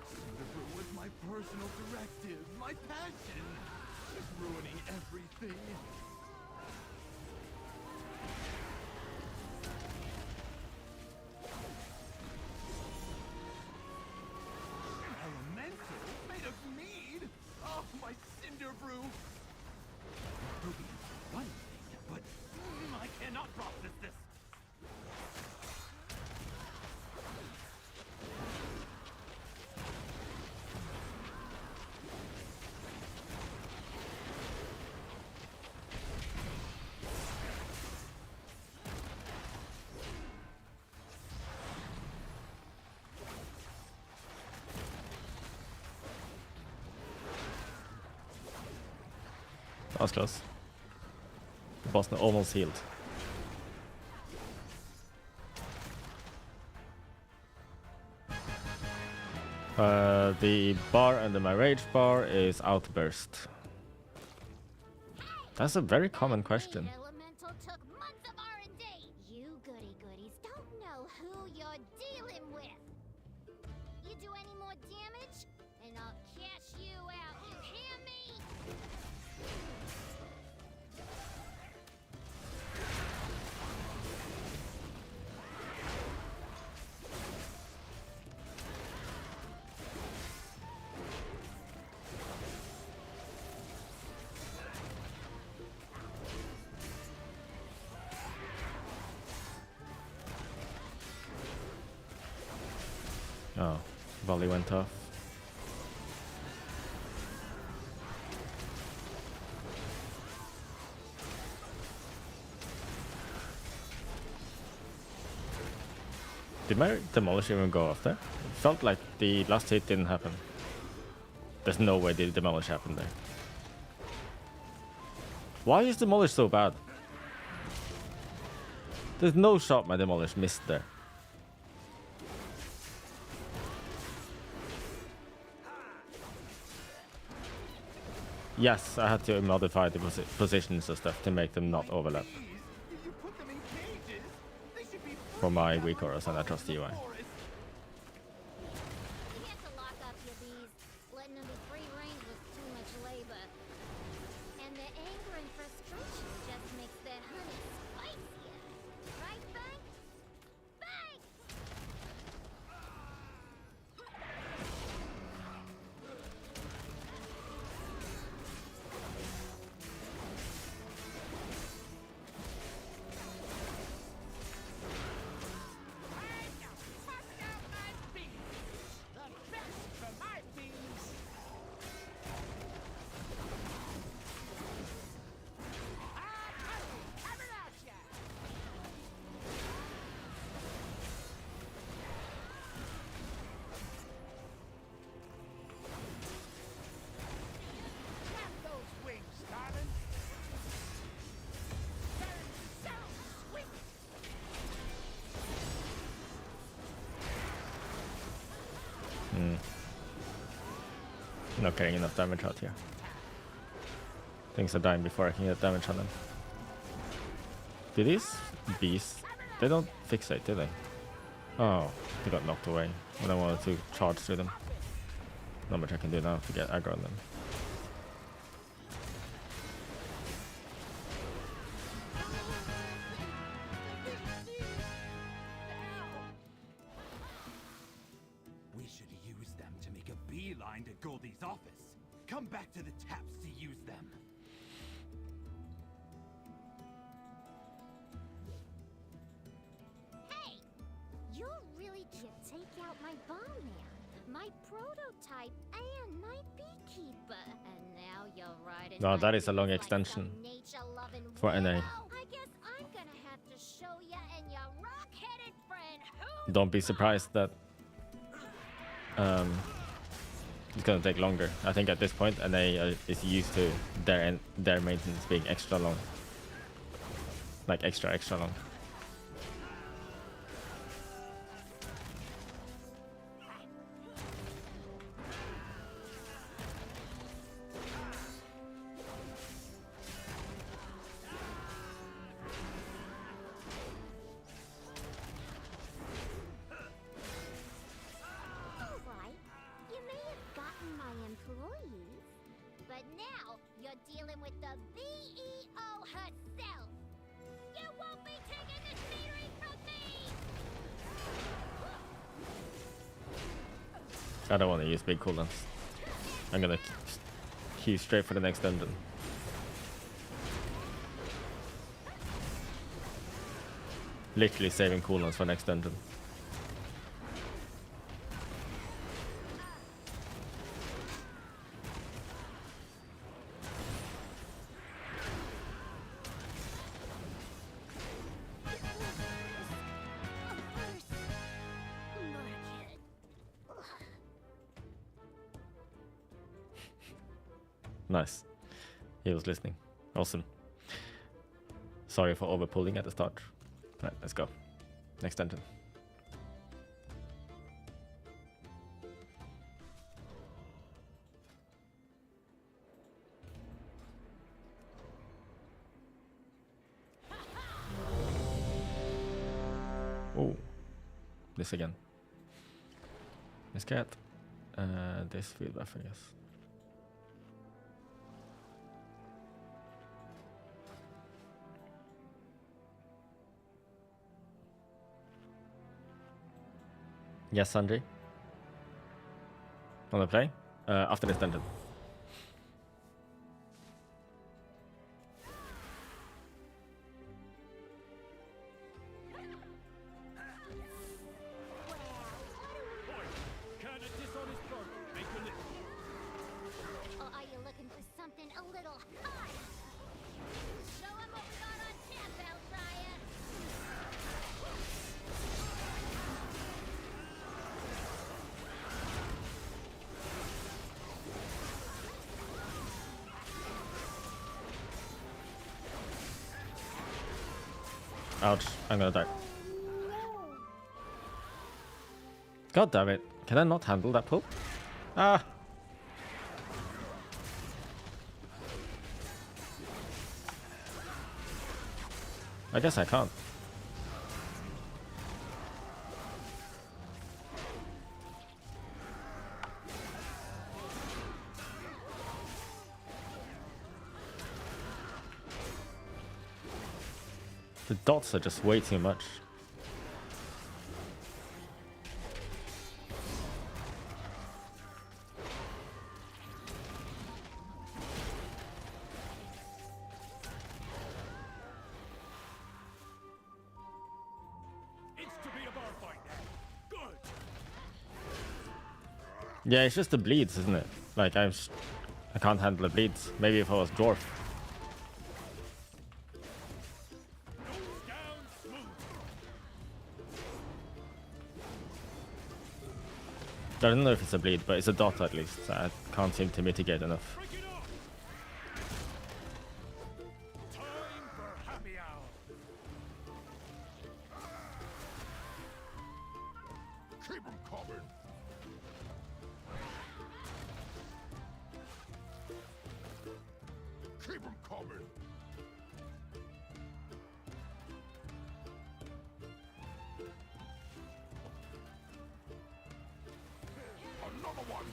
Cinderbrew was my personal directive, my passion! It's ruining everything! Elemental made of mead? Oh, my cinder brew. Rubians are one thing, but I cannot process this. That was close. The boss almost healed. The bar under my rage bar is outburst. That's a very common question. Elemental took months of R&D. You goody goodies don't know who you're dealing with. You do any more damage, and I'll cash you out. You hear me? Oh, volley went off. Did my demolish even go off there? It felt like the last hit didn't happen. There's no way the demolish happened there. Why is demolish so bad? There's no shot my demolish missed there. Yes, I had to modify the positions and stuff to make them not overlap. You put them in cages. They should be For my weak auras, and I trust the UI. You have to lock up your bees. Letting them be free range was too much labor. And their anger and frustration just makes their honey spicier. Right, Bank? Bank! Not getting enough damage out here. Things are dying before I can get damage on them. Do these beasts, they don't fixate, do they? Oh, they got knocked away when I wanted to charge through them. Not much I can do now to get aggro on them. We should use them to make a beeline to Goldie's office. Come back to the taps to use them. Hey! You really did take out my bomb man, my prototype, and my beekeeper. And now you're riding. No, that is a long extension for NA. I guess I'm gonna have to show ya and your rock-headed friend who. Don't be surprised that it's gonna take longer. I think at this point NA is used to their maintenance being extra long. Like extra long. Alright, you may have gotten my employees, but now you're dealing with the VEO herself. You won't be taking the scenery from me! I don't want to use big cooldowns. I'm gonna queue straight for the next dungeon. Literally saving cooldowns for next dungeon. Nice. He was listening. Awesome. Sorry for overpulling at the start. Right, let's go. Next dungeon. Oh, this again. Miss Cat. This field buff, I guess. Yes, Sanjay. Wanna play? After this dungeon. Ouch, I'm gonna die. God damn it. Can I not handle that pull? Ah! I guess I can't. The dots are just way too much. It's to be a bar fight now. Good. Yeah, it's just the bleeds, isn't it? Like, I can't handle the bleeds. Maybe if I was dwarf. Goes down smooth. I don't know if it's a bleed, but it's a dot at least. So I can't seem to mitigate enough. Break it off. Time for happy hour. Keep 'em coming. Keep 'em coming. Another one.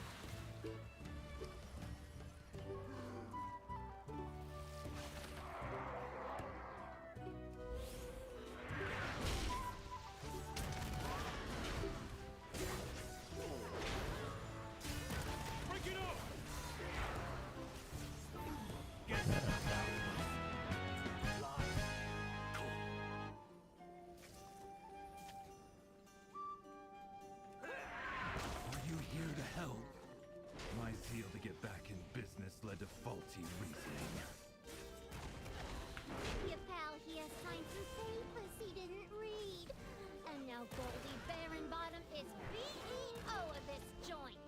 Break it off. Are you here to help? My zeal to get back in business led to faulty reasoning. Your pal here signed some papers he didn't read. And now Goldie Baronbottom is CEO of this joint.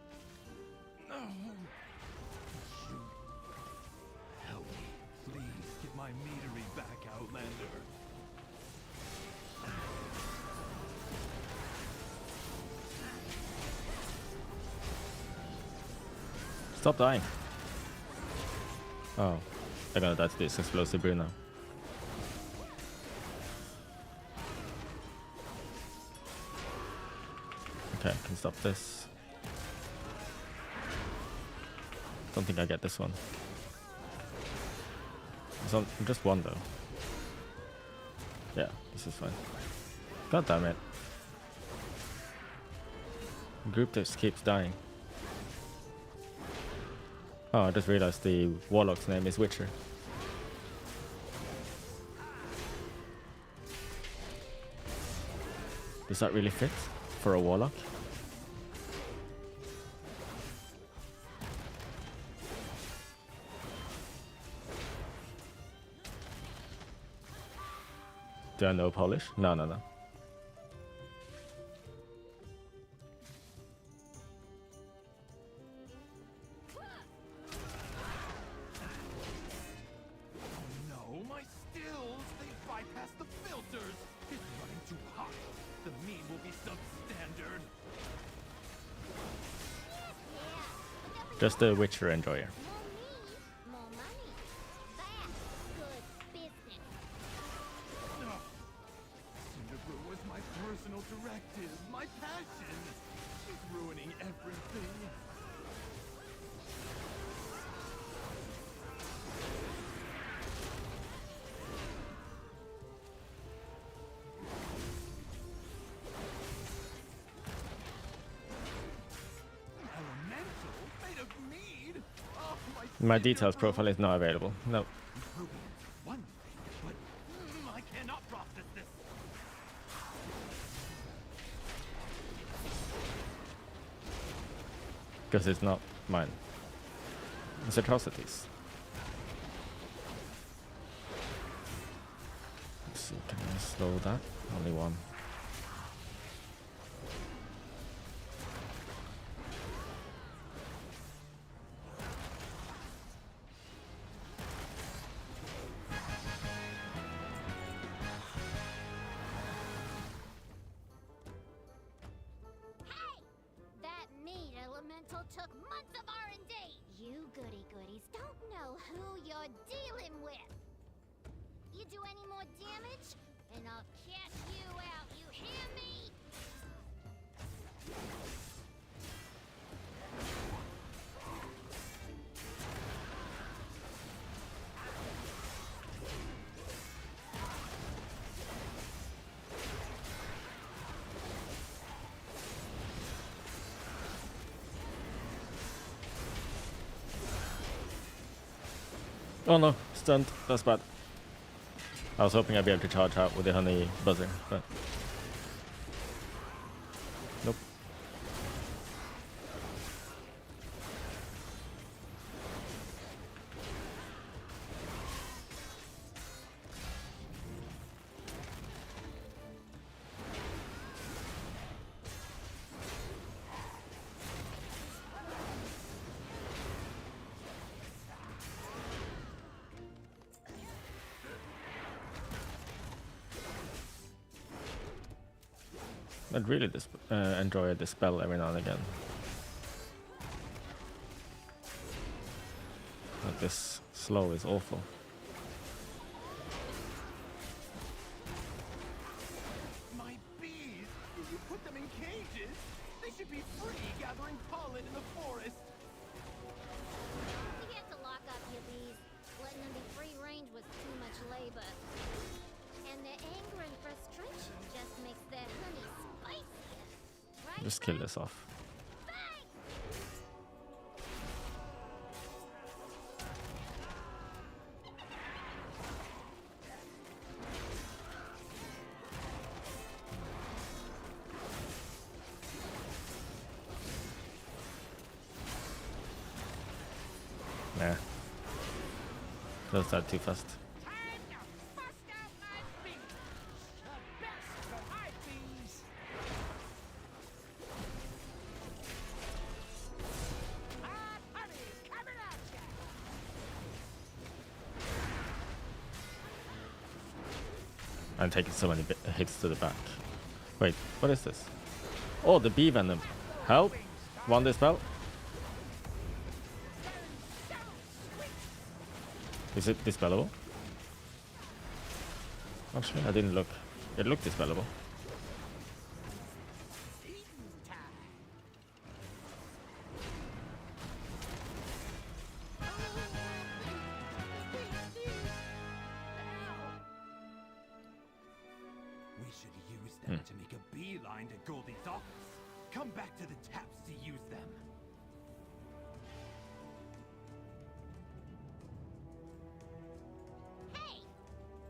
Shoot. Help me. Please get my meadery back, Outlander. Stop dying. Oh, they're gonna die to this explosive brew now. Okay, can stop this. Don't think I get this one. It's on just one though. Yeah, this is fine. God damn it. Group just keeps dying. Oh, I just realized the warlock's name is Witcher. Does that really fit for a warlock? Do I know Polish? No, no, no. No, my stills, they bypass the filters. It's running too hot. The mean will be substandard. Just a Witcher enjoyer. More meat, more money. That's good business. Cinderbrew was my personal directive, my passion. She's ruining everything. Elemental made of mead. Oh, My details profile is not available. No. Rubians, one, but I cannot process this. Because it's not mine. It's atrocities. Let's see, can I slow that? Only one. you're dealing with. You do any more damage, and I'll cash you out, you hear me? Oh no, stunned. That's bad. I was hoping I'd be able to charge out with the honey buzzer, but nope. I'd really enjoy a dispel every now and again. But this slow is awful. My bees! You put them in cages? They should be free gathering pollen in the forest. You have to lock up your bees. Letting them be free range was too much labor. And their anger and frustration just makes their honey spicier. Right? Just kill this off. Nah. Close that too fast. I'm taking so many hits to the back. Wait, what is this? Oh, the bee venom. Help! One dispel. Is it dispellable? Actually, I didn't look. It looked dispellable. We should use them to make a beeline to Goldie's office. Come back to the taps to use them. Hey!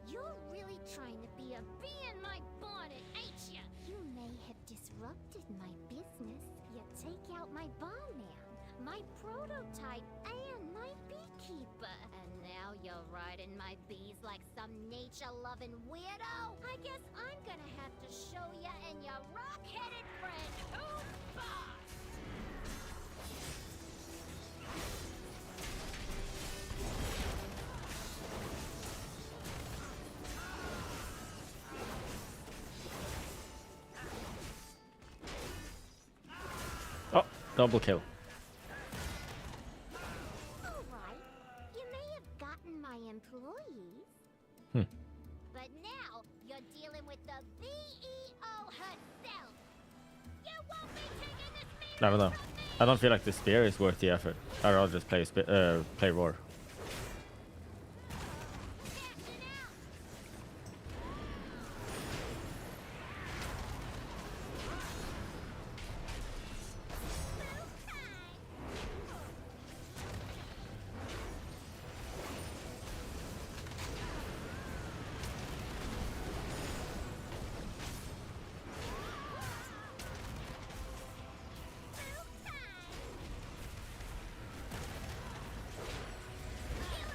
You're really trying to be a bee in my bonnet, ain't ya? You may have disrupted my business. You take out my barman, my prototype, and my beekeeper. And now you're riding my bees like some nature-loving weirdo? I guess I'm gonna have to show ya and your rock-headed friend who's boss! Oh, double kill. Alright, you may have gotten my employees. But now you're dealing with the VEO herself. You won't be taking this meeting I don't know. from me! I don't feel like the spear is worth the effort. I'd rather just play roar. Action out!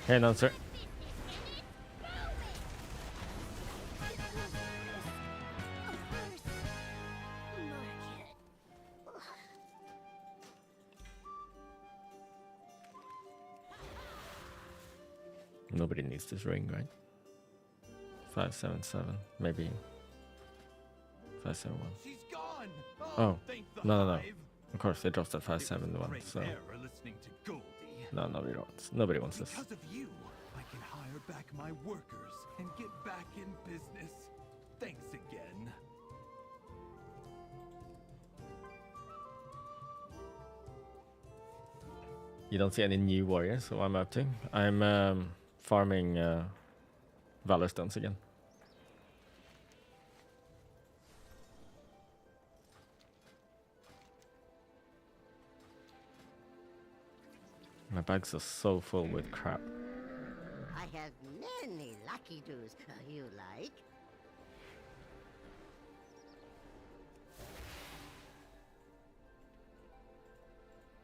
Hey, announcer. Nobody needs this ring, right? 577, maybe 571. She's gone! Oh, thank the no. hive. Of course, they dropped that It was 571, great so error listening to Goldie. no, nobody wants this. Because of you, I back my workers and get back in business. Thanks again. You don't see any new warriors, so I'm up to. I'm farming Valor stones again. My bags are so full with crap. I have many lucky do's you like.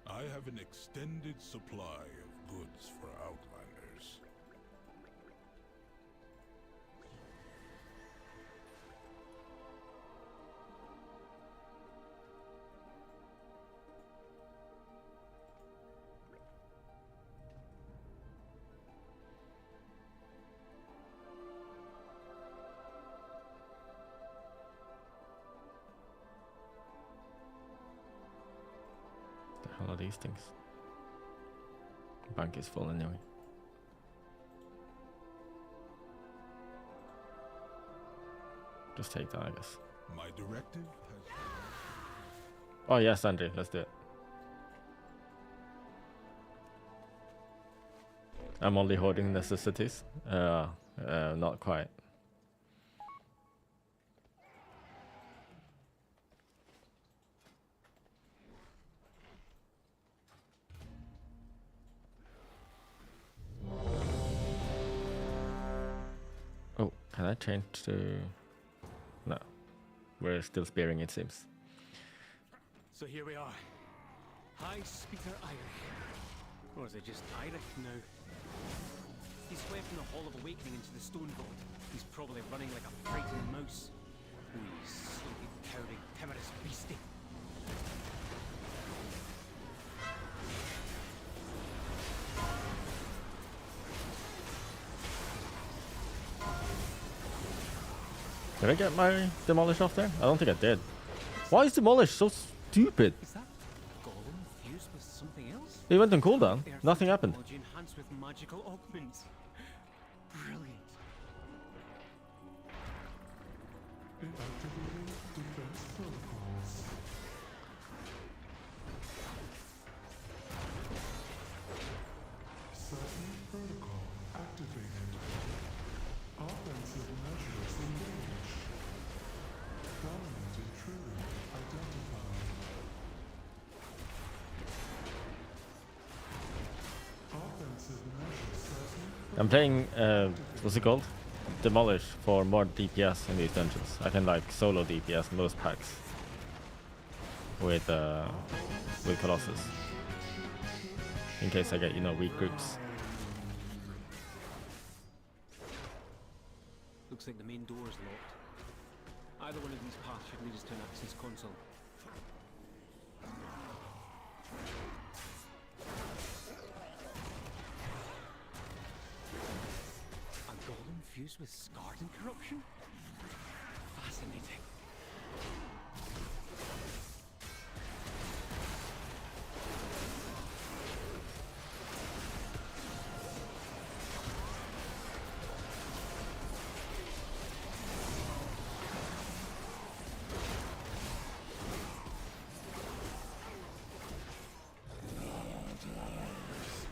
I have an extended supply of goods for Outlanders. The hell are these things? Bank is full anyway. Just take that, I guess. My directive has... Oh yes, Andrew, let's do it. I'm only hoarding necessities. Not quite. Oh, can I change to... No. We're still spearing, it seems. So here we are. High Speaker Irish. Or is it just Irish now? He's fled from the Hall of Awakening into the Stone Vault. He's probably running like a frightened mouse. Wee, sleepy, cowering, timorous beastie. Did I get my Demolish off there? I don't think I did. Why is Demolish so stupid? Is that Golem fused with something else? He went on cooldown. Nothing happened. Technology enhanced with magical augments. Brilliant. Activating defense protocols. Certain protocol activated. Offensive measures engaged. Dominant intruder identified. Offensive measures certain. I'm playing, what's it called? Demolish for more DPS in these dungeons. I can like solo DPS most packs with Colossus. In case I get, you know, weak groups. Looks like the main door is locked. Either one of these paths should lead us to an access console. A golem fused with scarred and corruption? Fascinating.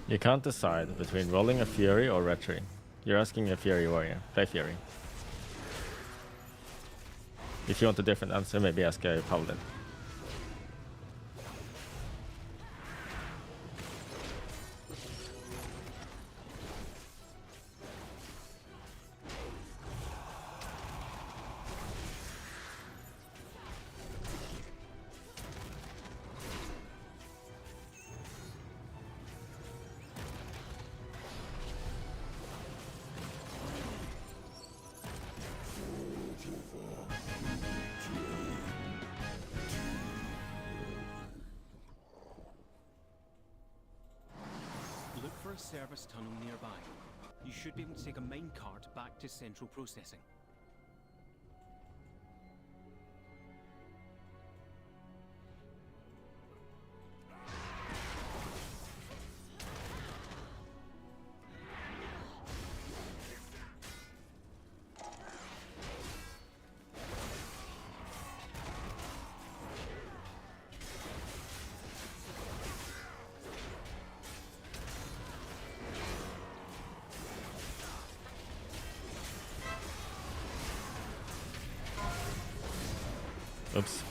You can't decide between rolling a Fury or Retry. You're asking a Fury warrior. Play Fury. If you want a different answer, maybe ask a Paladin. Service tunnel nearby. You should be able to take a minecart back to central processing. Oops.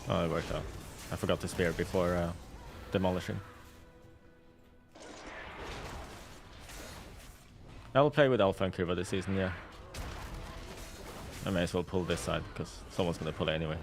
Oh, it worked out. I forgot to spear before demolishing. I'll play with Alpha and Curva this season, yeah. I may as well pull this side, because someone's gonna pull it anyway.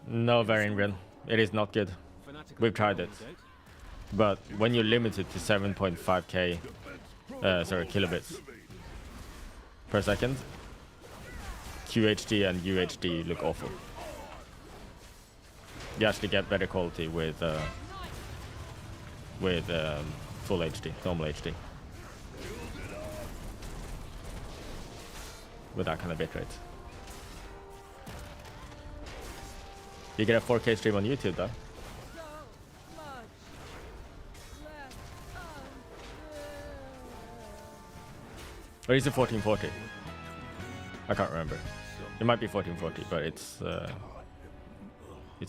No variant run. It is not good. We've tried it. But when you're limited to 7.5k kilobits per second, QHD and UHD look awful. You actually get better quality with full HD, normal HD. With that kind of bitrate. You get a 4K stream on YouTube though. Or is it 1440? I can't remember. It might be 1440, but it's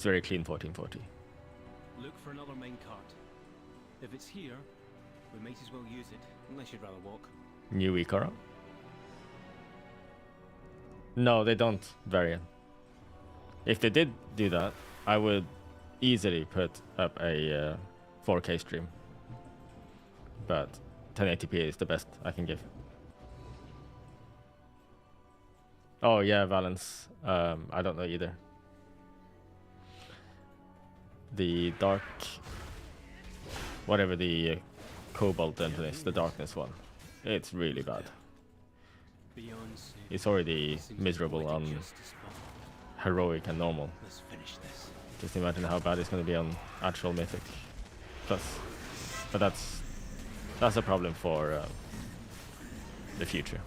very clean 1440. Look for another minecart. If it's here, we might as well use it, unless you'd rather walk. New Ikara? No, they don't vary. If they did do that, I would easily put up a 4K stream. But 1080p is the best I can give. Oh yeah, Valence. I don't know either. The dark... whatever the Cobalt engine is, the darkness one. It's really bad. It's already miserable on heroic and normal. Just imagine how bad it's going to be on actual mythic. Plus, but that's a problem for the future.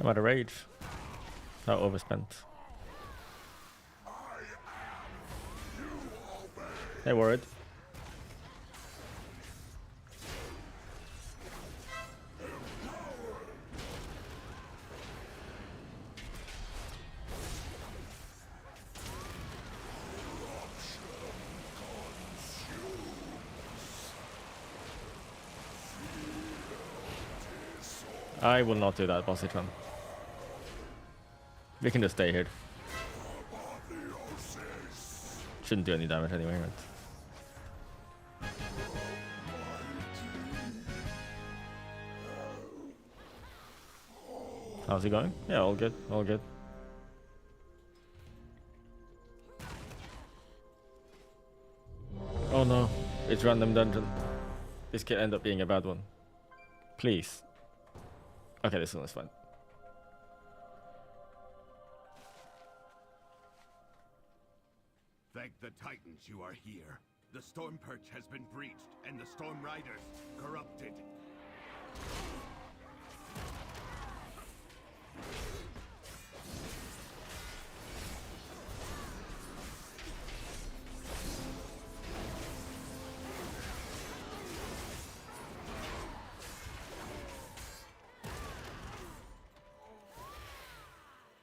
I'm out of rage. Not overspent. Hey, Warred. I will not do that, Bossitron. We can just stay here. Shouldn't do any damage anyway, right? How's it going? Yeah, all good, all good. Oh no, it's random dungeon. This could end up being a bad one. Please. Okay, this one is fine. Thank the Titans you are here. The Storm Perch has been breached, and the Storm Riders corrupted.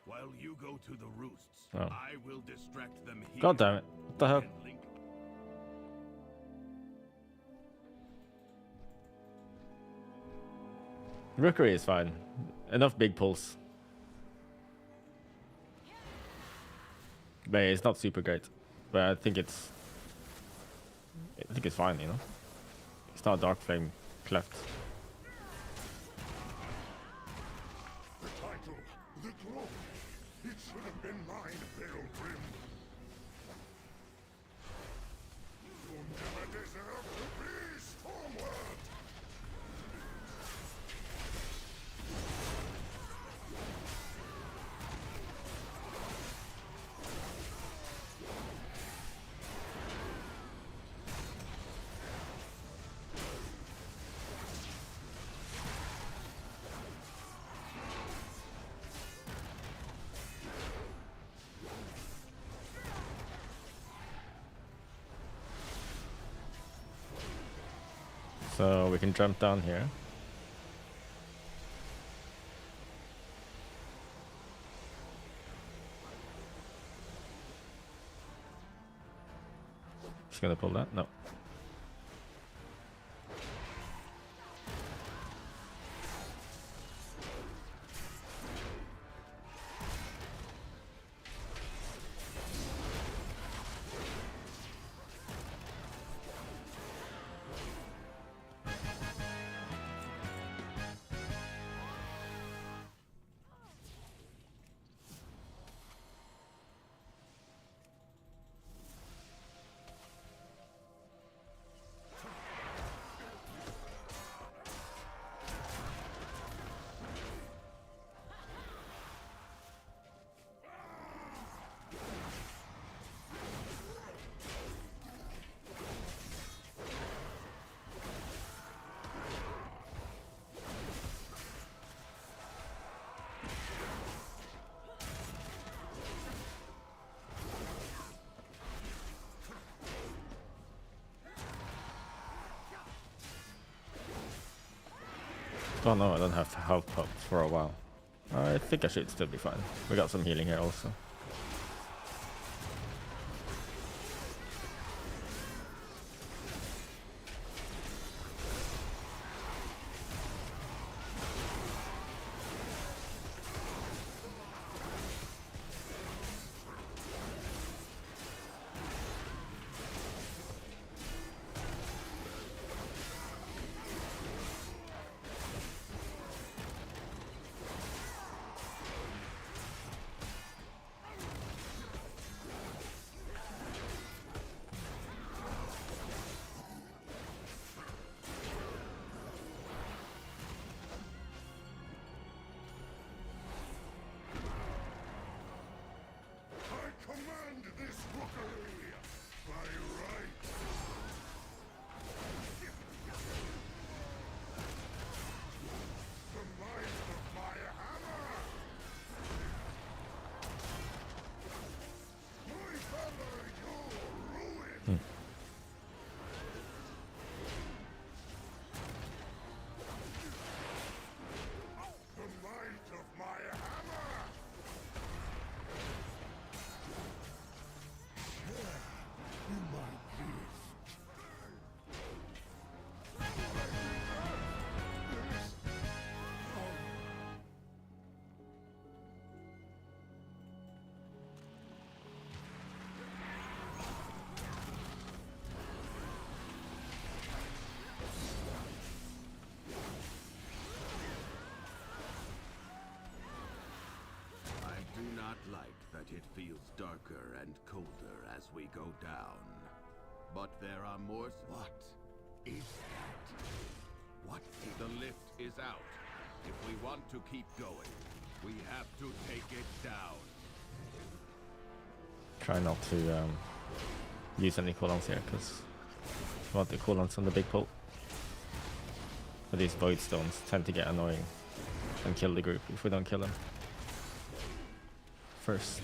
While you go to the roosts, I will distract them here. God damn it. What the hell? Rookery is fine. Enough big pulls. But it's not super great. But I think it's fine, you know? It's not Dark Flame cleft. The title, the glory, it should have been mine, Pilgrim. You never deserve to be Stormward. So we can jump down here. Just gonna pull that? No. Oh no, I don't have health pop for a while. I think I should still be fine. We got some healing here also. Command this rookery by right. The might of my hammer. My Valor, your ruin. The might of my hammer. In my gift. I do not like that it feels darker and colder as we go down. But there are more. What is that? What? The lift is out. If we want to keep going, we have to take it down. Try not to use any cooldowns here, because I want the cooldowns on the big pull. But these void stones tend to get annoying and kill the group if we don't kill them first.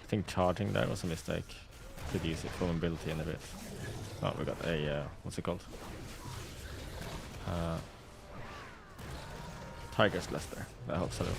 I think charging there was a mistake. Could use it for mobility in a bit. Oh, we got a what's it called? Tiger's Lester. That helps a lot.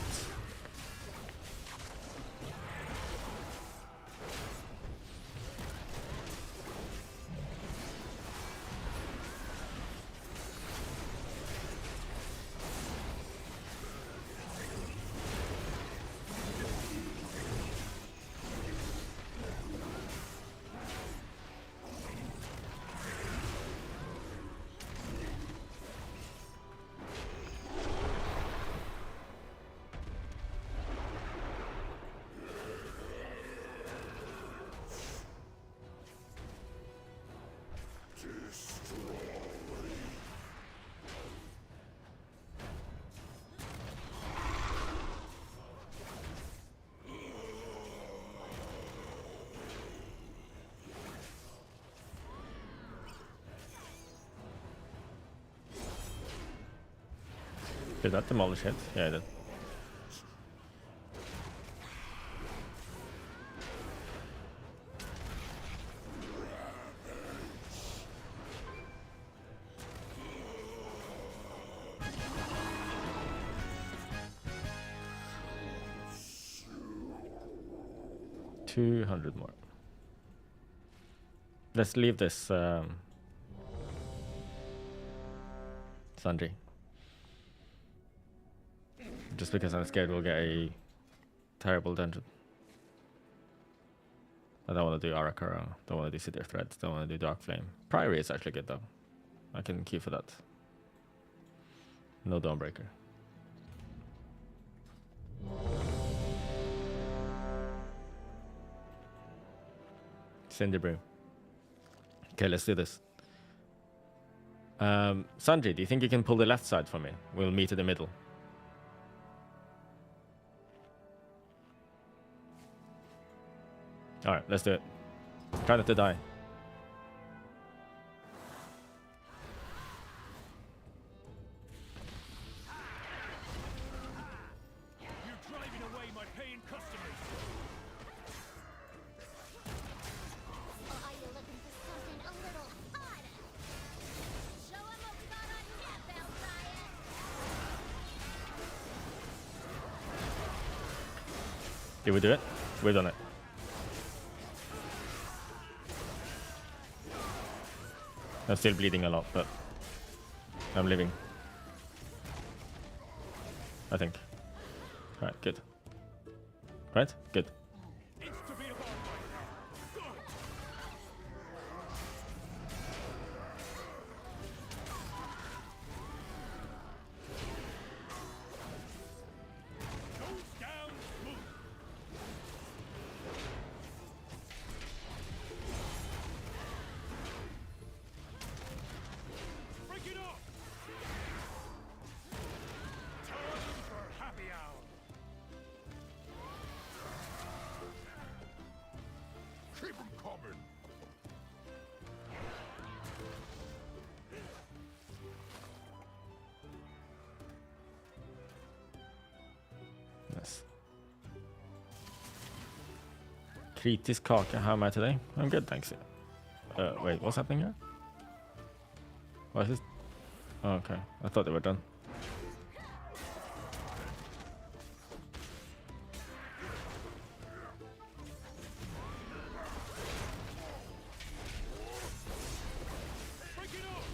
Did that demolish it? Yeah, it did. $200 more. Let's leave this Sundry. Just because I'm scared we'll get a terrible dungeon. I don't want to do Arakara, don't want to do City of Threads, don't want to do Dark Flame. Priory is actually good though. I can queue for that. No Dawnbreaker. Cinder Brew. Okay, let's do this. Sanjay, do you think you can pull the left side for me? We'll meet in the middle. Alright, let's do it. Try not to die. You're driving away my paying customers. Or are you looking for something a little harder? Show 'em what we got on tap, Valkyrie. Did we do it? We've done it. I'm still bleeding a lot, but I'm living. I think. Alright, good. Right? Good. It's to be about right now. Goes down smooth. Break it off. Time for happy hour. Keep 'em coming. Nice. Kritisk kaka, how am I today? I'm good, thanks. Wait, what's happening here? What is this? Oh, okay, I thought they were done. Break it off.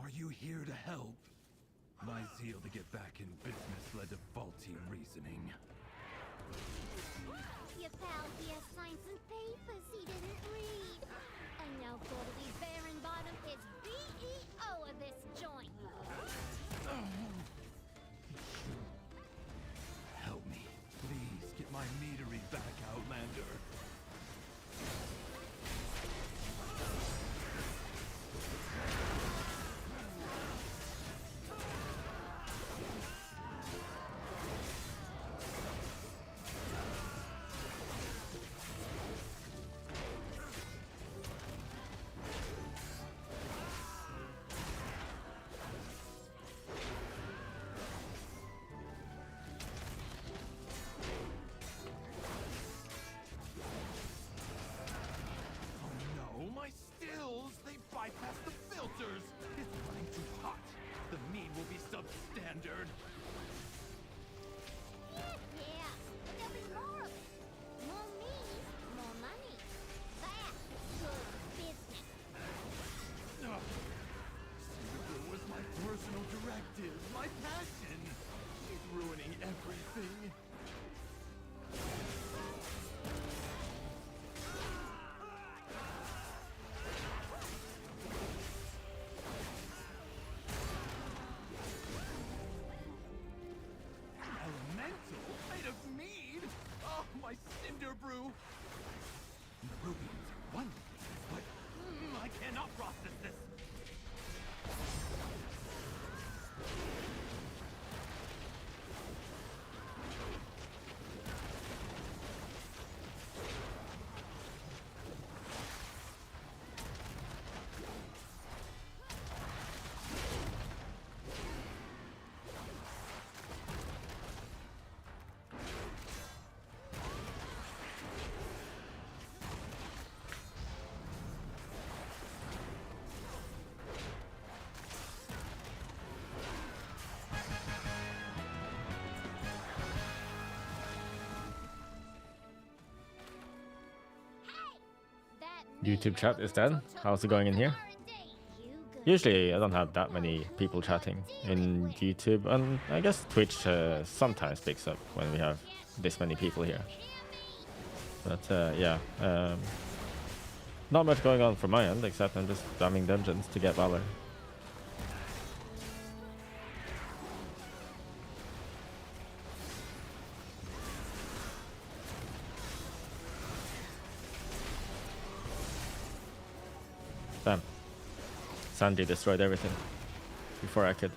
Are you here to help? My zeal to get back in business led to faulty reasoning. Your pal here signed some papers he didn't read. And now Goldie Baron-Bottom is BEO of this joint. Help me. Please get my meadery back, Outlander. YouTube chat is dead. How's it going in here? Usually I don't have that many people chatting in YouTube, and I guess Twitch sometimes picks up when we have this many people here. But yeah, not much going on from my end, except I'm just spamming dungeons to get Valor. Damn. Sandy destroyed everything before I could.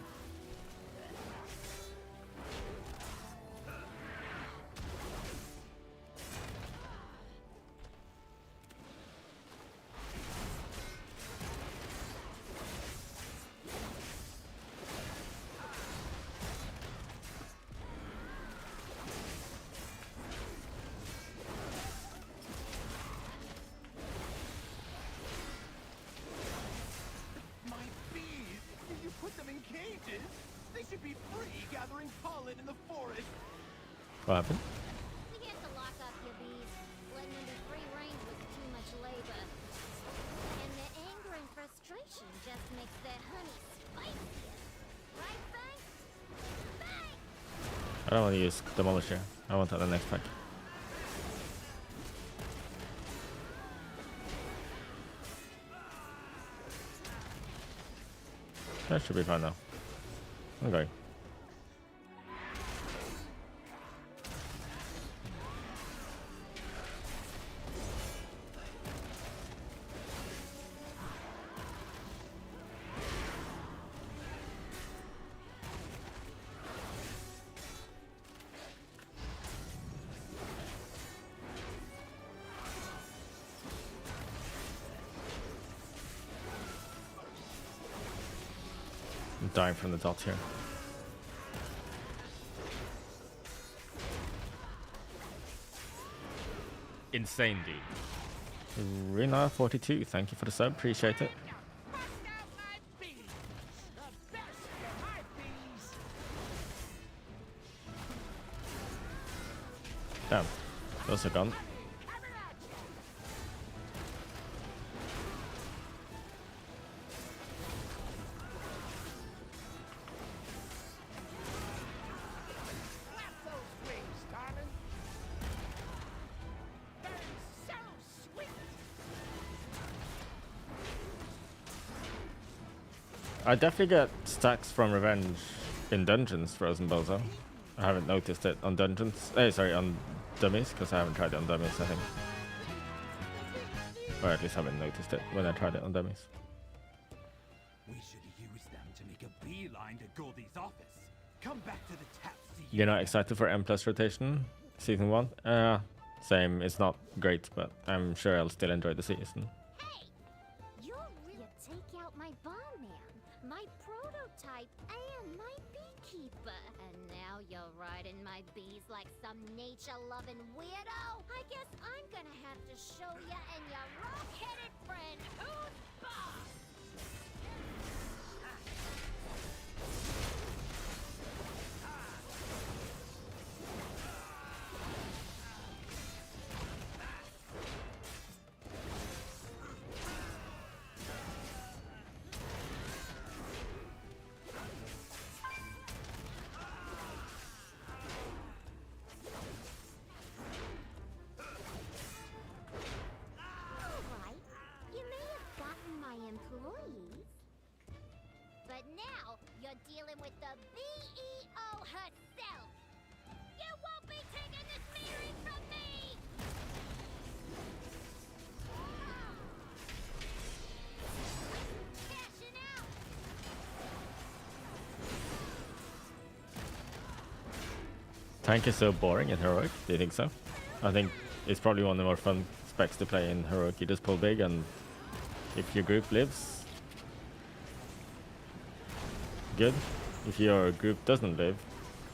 What happened? We had to lock up your bees. Letting them be free range was too much labor. And their anger and frustration just makes their honey spicier. Right, Bang? Bang! I don't want to use Demolisher. I want that in the next pack. That should be fine now. I'm going. I'm dying from the dots here. Insane, dude. Rina 42, thank you for the sub, appreciate it. Damn, those are gone. I definitely get stacks from revenge in dungeons, Frozen Bozo. I haven't noticed it on dungeons. Sorry, on dummies, because I haven't tried it on dummies, I think. Or at least haven't noticed it when I tried it on dummies. We should use them to make a beeline to Goldie's office. Come back to the tap. You're not excited for M+ rotation? Season 1? Same, it's not great, but I'm sure I'll still enjoy the season. Hey! You take out my barman, my prototype, and my beekeeper. And now you're riding my bees like some nature-loving weirdo? I guess I'm gonna have to show ya and your rock-headed friend who's boss! But now, you're dealing with the BEO herself! You won't be taking this meeting from me! Cashing out! Tank is so boring in Heroic, do you think so? I think it's probably one of the more fun specs to play in Heroic. You just pull big, and if your group lives, good. If your group doesn't live,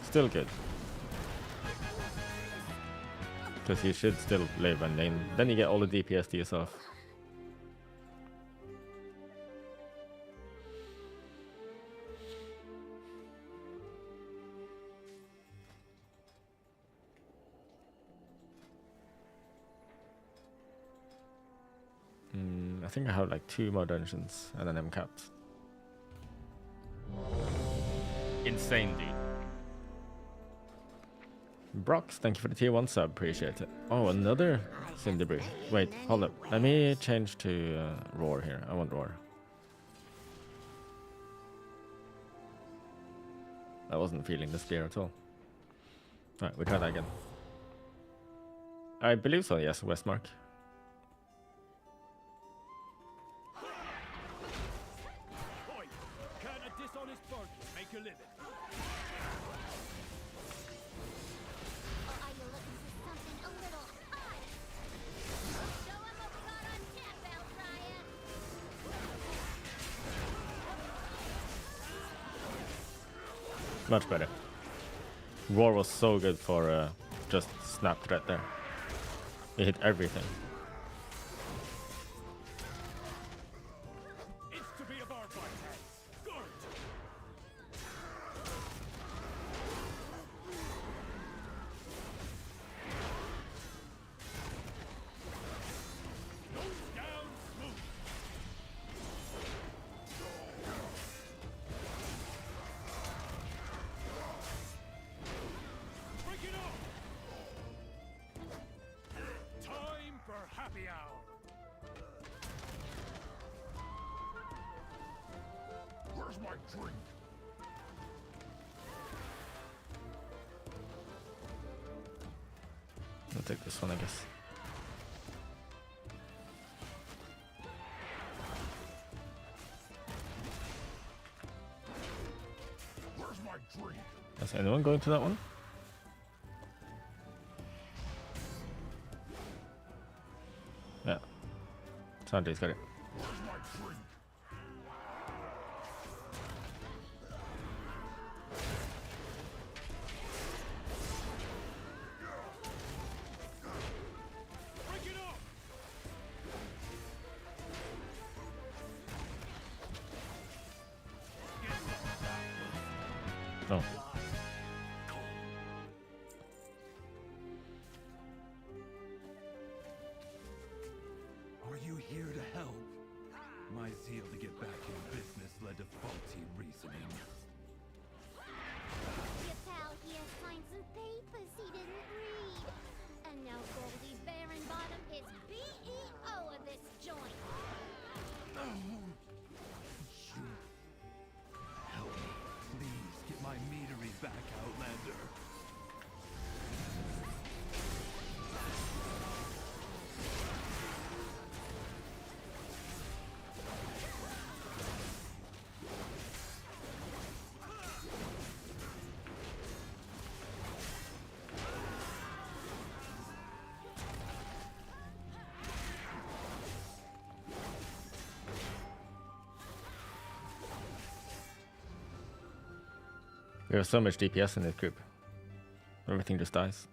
still good. Because you should still live, and then you get all the DPS to yourself. I think I have like 2 more dungeons and then I'm capped. Insane, dude. Brox, thank you for the tier 1 sub, appreciate it. Oh, another Cinder Brew. Wait, hold up. Let me change to Roar here. I want Roar. I wasn't feeling the spear at all. Alright, we try that again. I believe so, yes, Westmark. Oi, can a dishonest bargain make a living? Or are you looking for something a little hot? Show 'em what we got on tap, Valkyria. Much better. Roar was so good for just snap threat there. It hit everything. It's to be a Barbite. Good. Goes down smooth. Break it up. Time for happy hour. Where's my drink? I'll take this one, I guess. Where's my drink? Is anyone going to that one? Yeah. Sanjay's got it. Where's my drink? Break it up. Oh. Are you here to help? My zeal to get back in business led to faulty reasoning. Your pal here signed some papers he didn't read. And now Goldie Baronbottom is BEO of this joint. You help me, please. Get my meadery back, Outlander. We have so much DPS in this group. Everything just dies.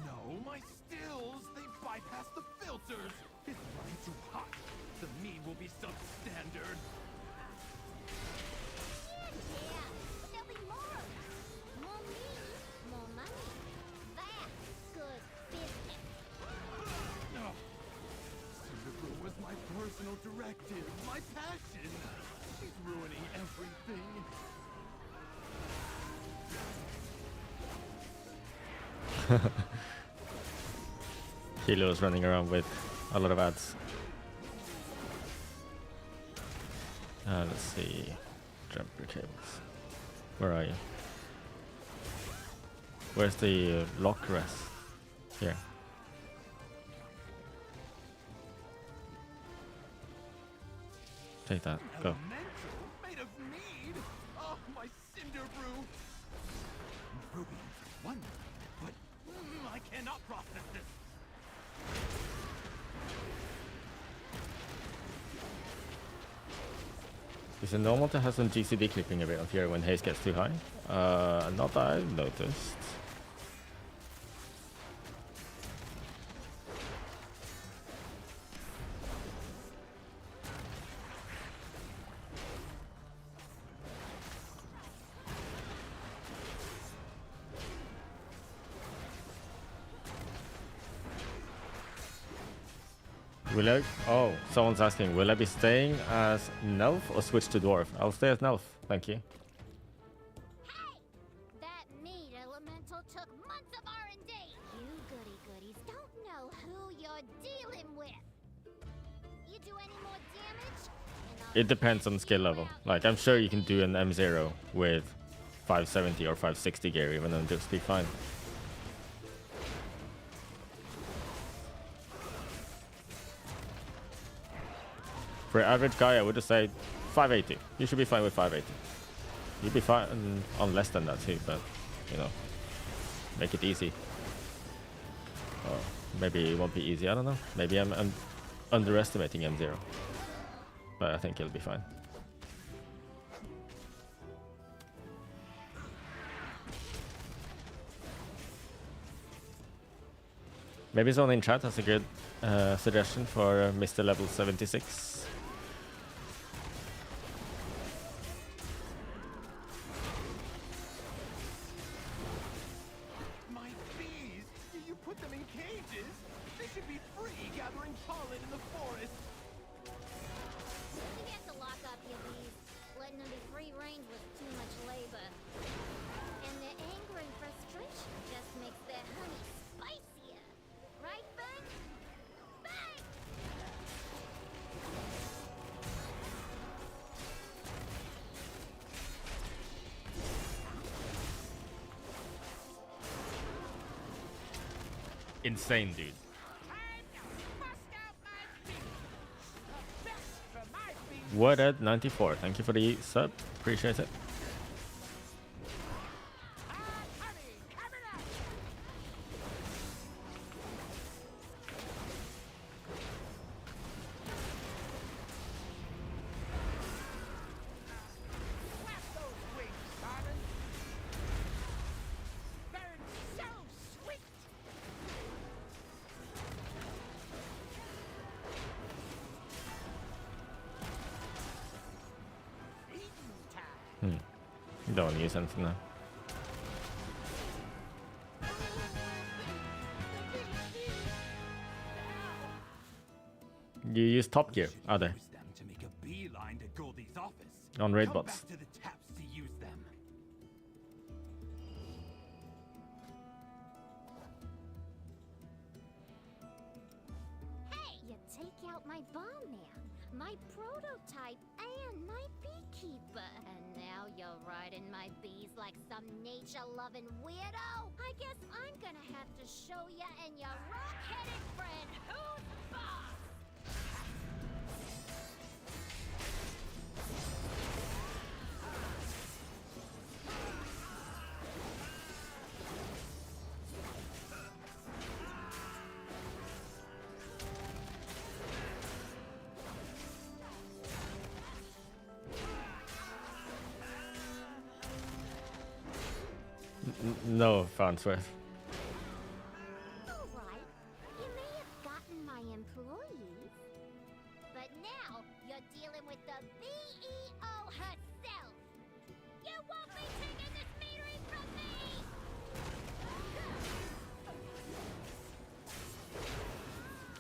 No, my stills! They bypass the filters! It's running too hot. The mead will be substandard. Yeah, but there'll be more. More meat, more money. That's good business. No. Cinderbrew was my personal directive, my passion. She's ruining everything. Hilo is running around with a lot of ads. Let's see. Jumper cables. Where are you? Where's the lock rest? Here. Take that. Go. Elemental made of mead. Oh, my cinder brew. Rubians are one, but I cannot process this. Is it normal to have some GCD clipping a bit on here when haze gets too high? Not that I've noticed. Will I? Oh, someone's asking, will I be staying as Nelf or switch to Dwarf? I'll stay as Nelf, thank you. Hey! That meat elemental took months of R&D! You goody-goodies don't know who you're dealing with! You do any more damage? It depends on skill level. Like, I'm sure you can do an M0 with 570 or 560 gear even and just be fine. For an average guy, I would just say 580. You should be fine with 580. You'd be fine on less than that too, but, you know, make it easy. Or maybe it won't be easy, I don't know. Maybe I'm underestimating M0. But I think it'll be fine. Maybe someone in chat has a good suggestion for Mr. Level 76. My bees! You put them in cages? They should be free gathering pollen in the forest. You have to lock up your bees. Letting them be free range was too much labor. And their anger and frustration just makes their honey spicier. Right, Bang? Bang! Insane, dude. What at 94? Thank you for the sub. Appreciate it. Don't use anything now. You use top gear, are they? Use them to make a beeline to Goldie's office. On raid Come bots. back to the taps to use them. Hey, you take out my barman, my prototype, and my beekeeper. And now you're riding my bees like some nature-loving weirdo? I guess I'm gonna have to show ya and your rock-headed friend who's boss! No, Farnsworth. Alright, you may have gotten my employees, but now you're dealing with the BEO herself. You won't be taking this metering from me!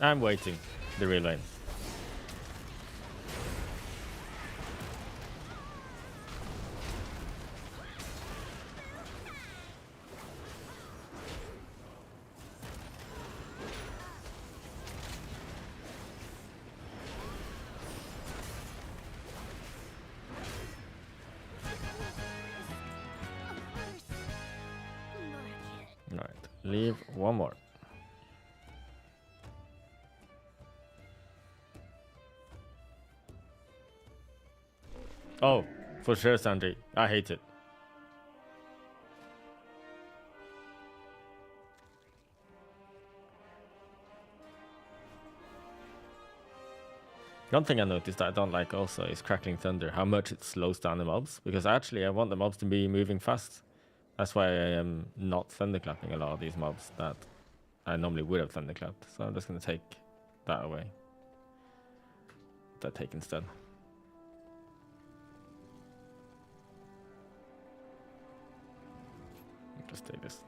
I'm waiting. The relay. Alright, leave one more. Oh, for sure, Sanjay. I hate it. One thing I noticed that I don't like also is Crackling Thunder, how much it slows down the mobs. Because actually I want the mobs to be moving fast. That's why I am not thunderclapping a lot of these mobs that I normally would have thunderclapped. So I'm just going to take that away. That take instead. Just take this.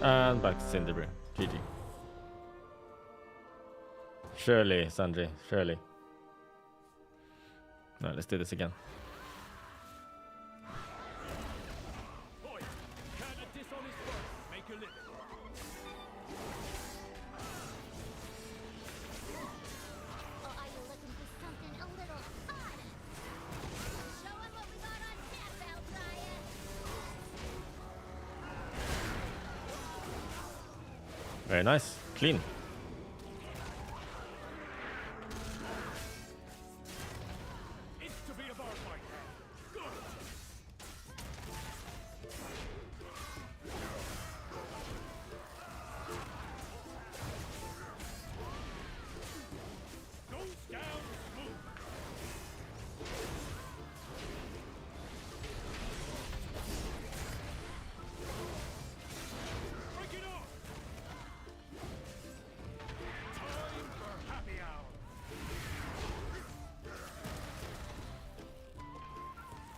And back to Cinderbrew. GG. Surely, Sanjay, surely. No, let's do this again. Boy, can't a dishonest work make a living? Or are you looking for something a little fun? Show 'em what we got on tap, Valkyria. Very nice. Clean. It's to be a bar fight. Good. Goes down smooth. Break it off. Time for happy hour.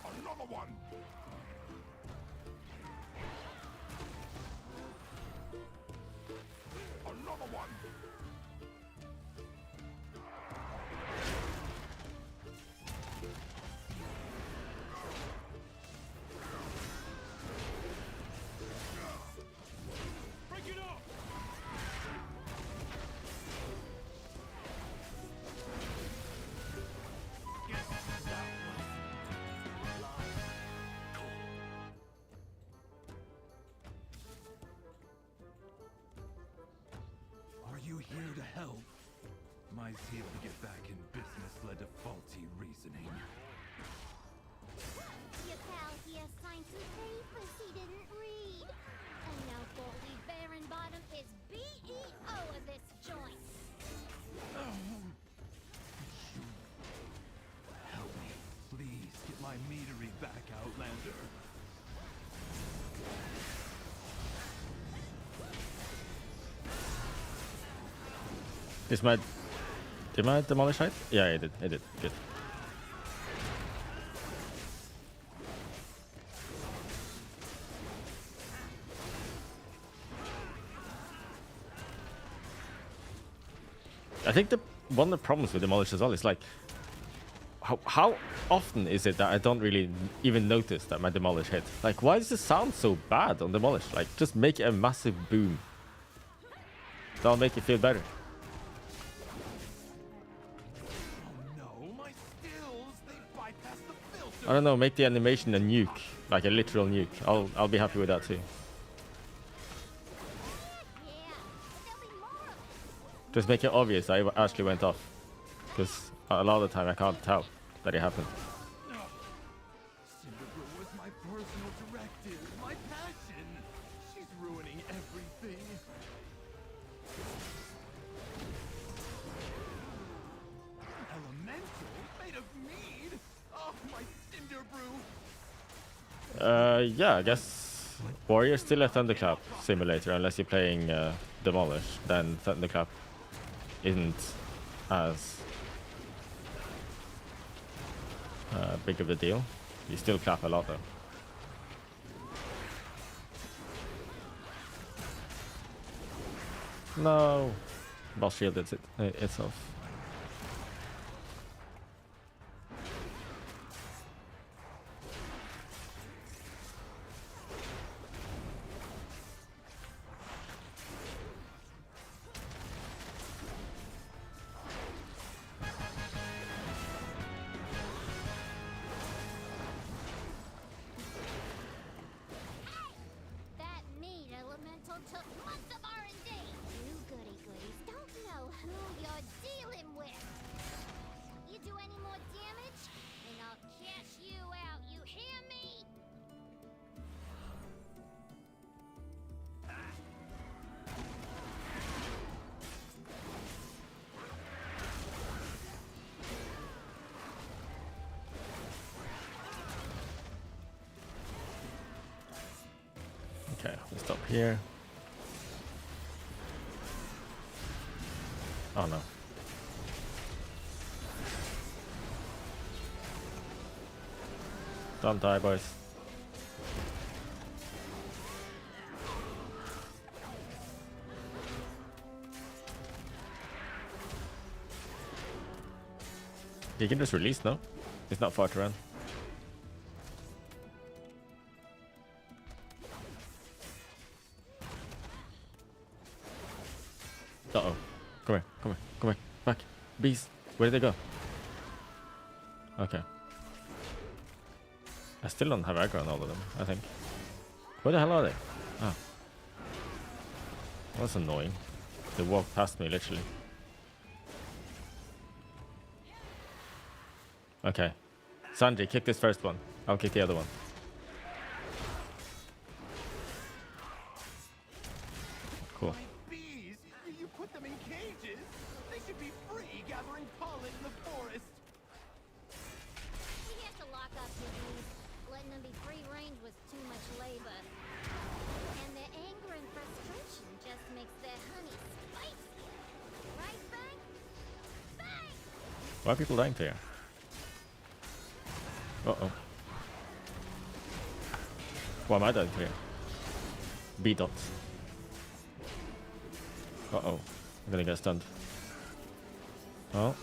Another one! Another one! Break it off. Get that Are you here to help? My zeal to get back in business led to faulty reasoning. Your pal here signed some papers he didn't read. And now Baldy Baron Bottom is BEO of this joint. Help me, please get my meadery back, Outlander. Is my... Did my demolish hit? Yeah, it did. It did. Good. I think one of the problems with demolish as well is like how often is it that I don't really even notice that my demolish hit? Like, why does it sound so bad on demolish? Like, just make it a massive boom. That'll make it feel better. I don't know, make the animation a nuke, like a literal nuke. I'll be happy with that too. Just make it obvious I actually went off, because a lot of the time I can't tell that it happened. Cinderbrew was my personal directive, my passion. She's ruining everything. Elemental made of mead. Oh, my Cinderbrew. Yeah, I guess Warrior's still a Thunderclap simulator unless you're playing Demolish. Then Thunderclap isn't as big of a deal. You still clap a lot though. No, boss shielded itself. That meat elemental took months of R&D. You goody goodies don't know who you're dealing with. You do any more damage, and I'll cash you out. You hear me? Okay, let's stop here. Oh no. Don't die, boys. He can just release, no? It's not far to run. Uh-oh. Come here, come here, come here. Back. Bees. Where did they go? Okay. I still don't have aggro on all of them, I think. Where the hell are they? Ah. That's annoying. They walked past me, literally. Okay. Sanji, kick this first one. I'll kick the other one. Cool. Bees! You put them in cages? They should be free gathering pollen in the forest. We have to lock up the bees. Letting them be free range was too much labor. And their anger and frustration just makes their honey spicier. Right, Bang? Bang! Why are people dying here? Uh-oh. Why am I dying here? B dots. Uh-oh. I'm gonna get stunned. Oh.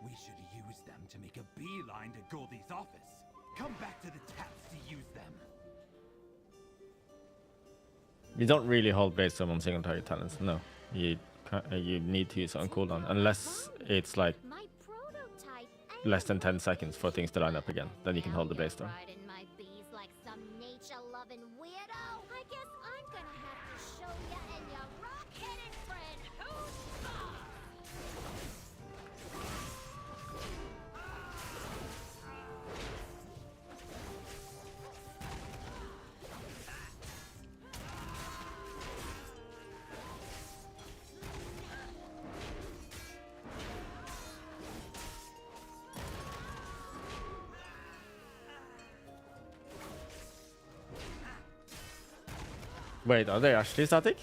We should use them to make a beeline to Goldie's office. Come back to the taps to use them. You don't really hold base on single target talents, no. You need to use it on cooldown, unless it's like less than 10 seconds for things to line up again. Then you can hold the blaze down. Riding my bees like some nature-loving weirdo. I guess I'm gonna have to show you and your rock-headed friend who's boss. Wait, are they actually static?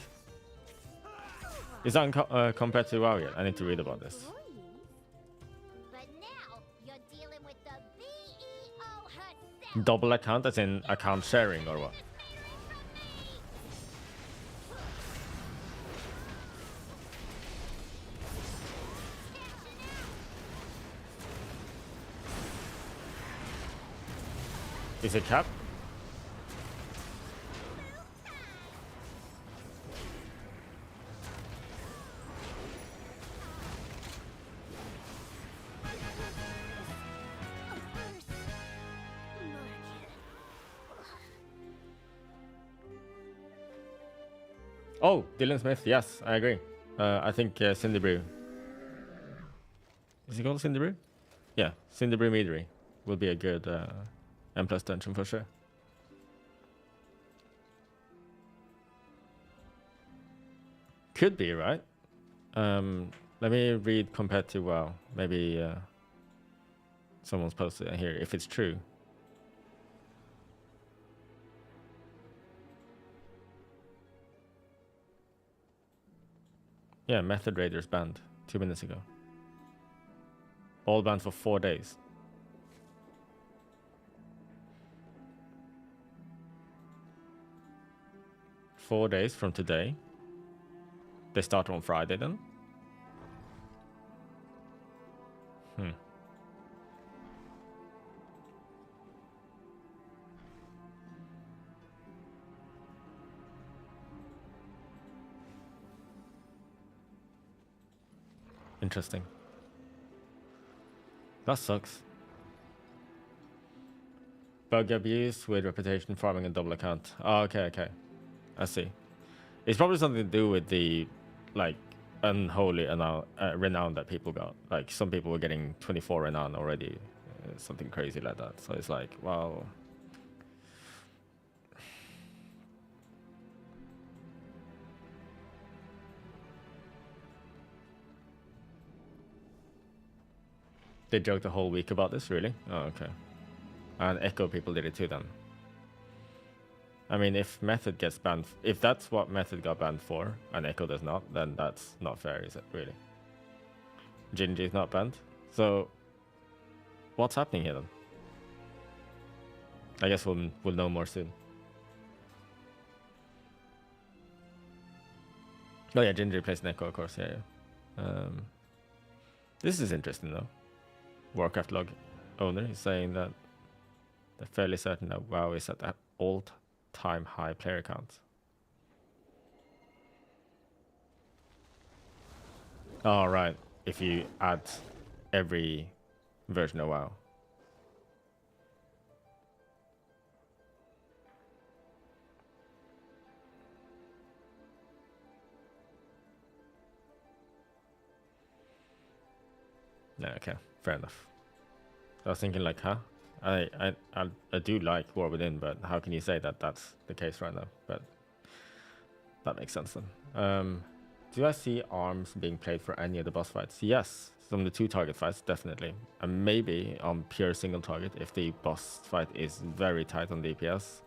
Is that compared to WoW yet? I need to read about this. But now you're dealing with the BEO herself. Double account as in account sharing or what? Is it cap? Oh, Dylan Smith. Yes, I agree. I think Cindy Brew. Is it called Cindy Brew? Yeah, Cindy Brew Meadery will be a good M+ dungeon for sure. Could be, right? Let me read compared to WoW. Maybe someone's posted it here if it's true. Yeah, Method Raiders banned 2 minutes ago. All banned for 4 days. Four days from today. They start on Friday then? Interesting. That sucks. Bug abuse with reputation farming and double account. Oh, okay, okay. I see. It's probably something to do with the, like, unholy renown that people got. Like, some people were getting 24 renown already. Something crazy like that. So it's like, well... They joked the whole week about this, really? Oh, okay. And Echo people did it too then. I mean, if Method gets banned, if that's what Method got banned for, and Echo does not, then that's not fair, is it, really? Gingy is not banned? So, what's happening here then? I guess we'll know more soon. Oh yeah, Ginger plays an Echo, of course, yeah, yeah. This is interesting though. Warcraft log owner is saying that they're fairly certain that WoW is at an all-time high player count. Oh, right. If you add every version of WoW. No, okay, fair enough. I was thinking like, huh? I do like War Within, but how can you say that that's the case right now? But that makes sense then. Do I see arms being played for any of the boss fights? Yes, from the 2 target fights, definitely. And maybe on pure single target if the boss fight is very tight on DPS.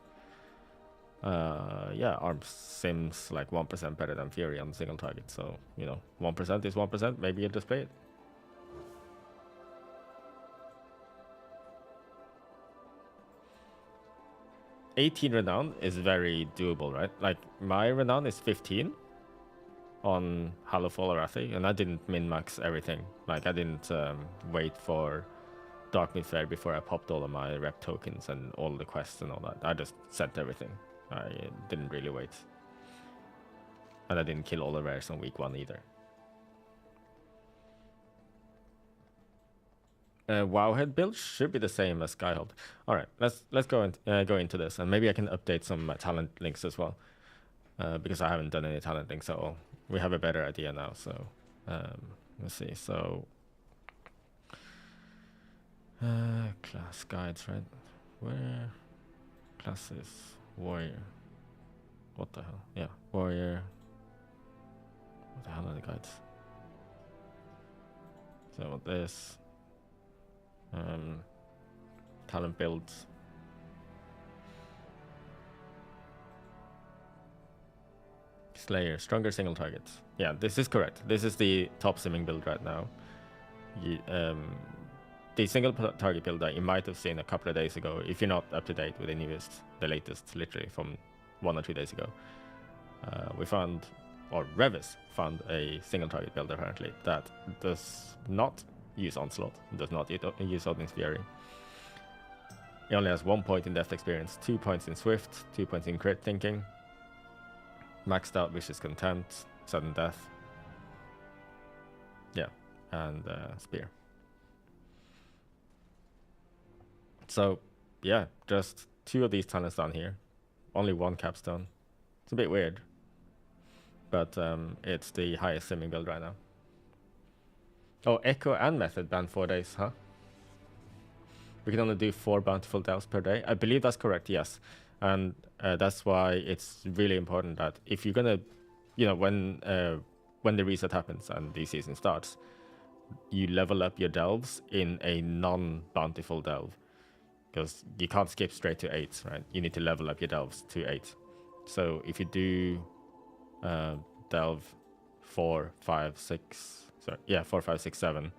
Yeah, arms seems like 1% better than Fury on single target. So, you know, 1% is 1%. Maybe you'll just play it. $18 renown is very doable, right? Like, my renown is 15 on Hallowfall or Arathi, and I didn't min-max everything. Like, I didn't wait for Dark Midfair before I popped all of my rep tokens and all the quests and all that. I just sent everything. I didn't really wait. And I didn't kill all the rares on week 1 either. Wowhead build should be the same as Skyhold. All right, let's go into this, and maybe I can update some talent links as well, because I haven't done any talent links at all. We have a better idea now, so let's see. So class guides, right? Where classes warrior? What the hell? Yeah, warrior. What the hell are the guides? So this. Talent builds. Slayer, stronger single targets. Yeah, this is correct. This is the top simming build right now. The single target build that you might have seen a couple of days ago, if you're not up to date with the latest, literally from 1 or 2 days ago, we found, or Revis found a single target build apparently that does not use Onslaught, does not use Odin's Fury. He only has 1 point in Death Experience, 2 points in Swift, 2 points in Crit Thinking, maxed out Vicious Contempt, Sudden Death, yeah, and Spear. So, yeah, just 2 of these talents down here, only 1 capstone. It's a bit weird, but it's the highest simming build right now. Oh, Echo and Method banned 4 days, huh? We can only do 4 bountiful delves per day. I believe that's correct, yes. And that's why it's really important that if you're gonna, you know, when the reset happens and the season starts, you level up your delves in a non-bountiful delve. Because you can't skip straight to 8, right? You need to level up your delves to 8. So if you do delve 4, 5, 6... Sorry, yeah, 4, 5, 6, 7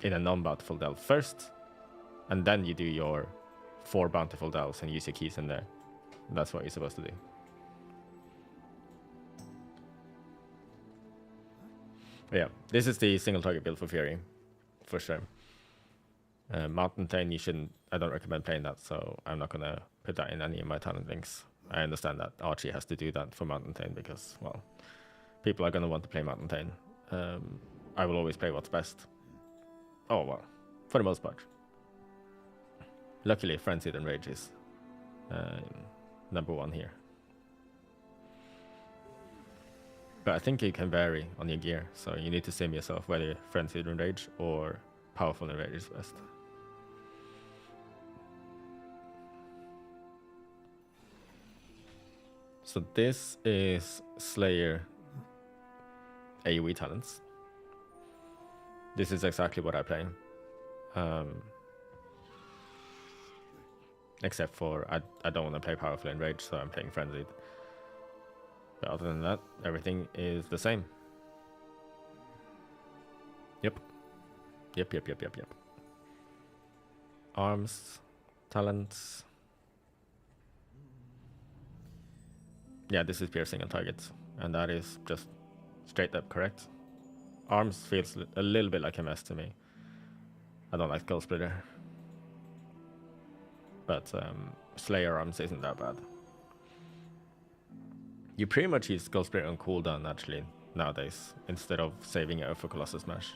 in a non-bountiful delve first, and then you do your 4 bountiful delves and use your keys in there. That's what you're supposed to do. But yeah, this is the single target build for Fury, for sure. Mountain Thane, I don't recommend playing that, so I'm not gonna put that in any of my talent links. I understand that Archie has to do that for Mountain Thane because, well, people are gonna want to play Mountain Thane. I will always play what's best. Oh, well, for the most part. Luckily, Frenzied and Rage is number 1 here. But I think it can vary on your gear, so you need to sim yourself whether Frenzied and Rage or Powerful and Rage is best. So this is Slayer AoE talents. This is exactly what I play. Except for I don't want to play Powerful and Rage, so I'm playing Frenzied. But other than that, everything is the same. Yep. Arms, talents. Yeah, this is piercing on targets, and that is just straight up correct. Arms feels a little bit like a mess to me. I don't like Skull Splitter. But Slayer arms isn't that bad. You pretty much use Skull Splitter on cooldown actually nowadays, instead of saving it for Colossus Smash.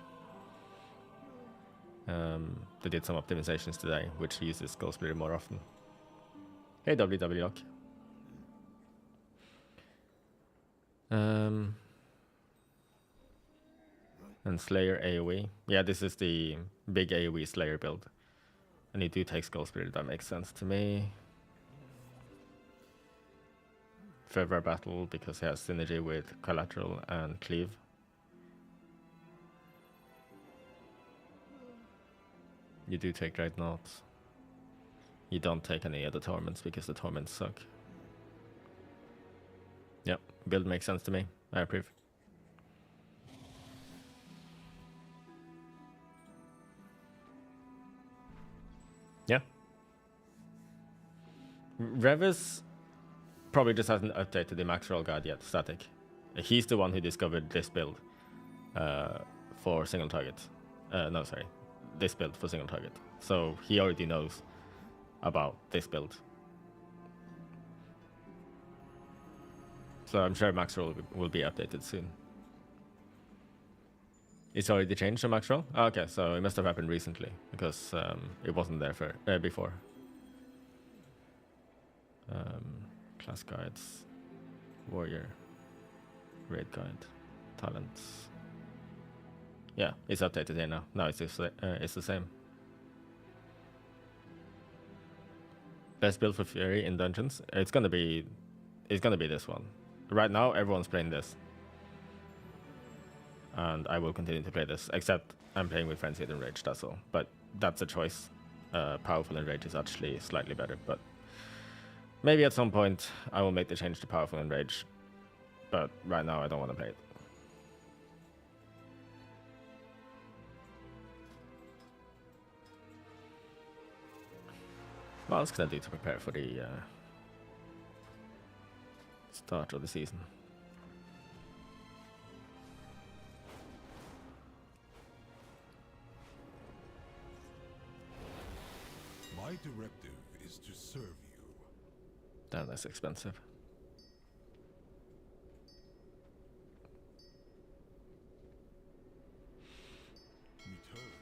They did some optimizations today, which uses Skull Splitter more often. Hey WW Lock. And Slayer AoE. Yeah, this is the big AoE Slayer build. And you do take Skull Spirit, that makes sense to me. Forever Battle, because it has synergy with Collateral and Cleave. You do take Dreadnought. You don't take any other Torments, because the Torments suck. Yep, build makes sense to me. I approve. Yeah. Revis probably just hasn't updated the max roll guide yet, static. He's the one who discovered this build for single target. No, sorry. This build for single target. So he already knows about this build. So I'm sure max roll will be updated soon. It's already changed to max roll? Oh, okay, so it must have happened recently, because it wasn't there for before. Class guides, warrior, raid guide, talents. Yeah, it's updated here now. Now it's the same. Best build for Fury in dungeons? It's gonna be this one. Right now, everyone's playing this. And I will continue to play this, except I'm playing with Frenzied and Rage, that's all. But that's a choice. Powerful and Rage is actually slightly better, but maybe at some point I will make the change to Powerful and Rage. But right now I don't want to play it. What else can I do to prepare for the start of the season? My directive is to serve you. Damn, that's expensive. Return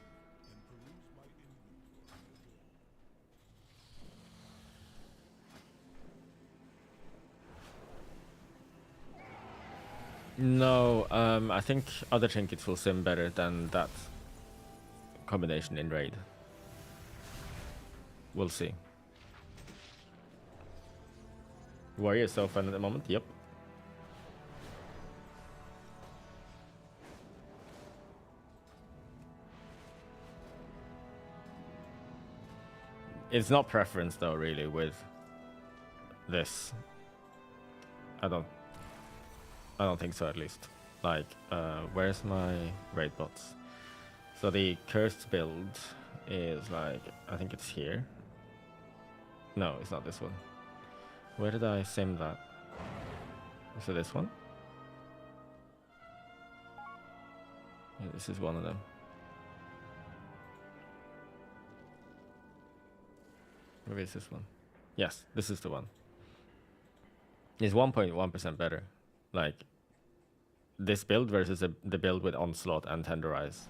and peruse my inventory. No, I think other trinkets will sim better than that combination in raid. We'll see. Warrior is so fun at the moment, yep. It's not preference though, really, with this. I don't think so, at least. Like, where's my raid bots? So the cursed build is like, I think it's here. No, it's not this one. Where did I sim that? Is it this one? Yeah, this is one of them. Where is this one? Yes, this is the one. It's 1.1% better. Like, this build versus the build with Onslaught and Tenderize.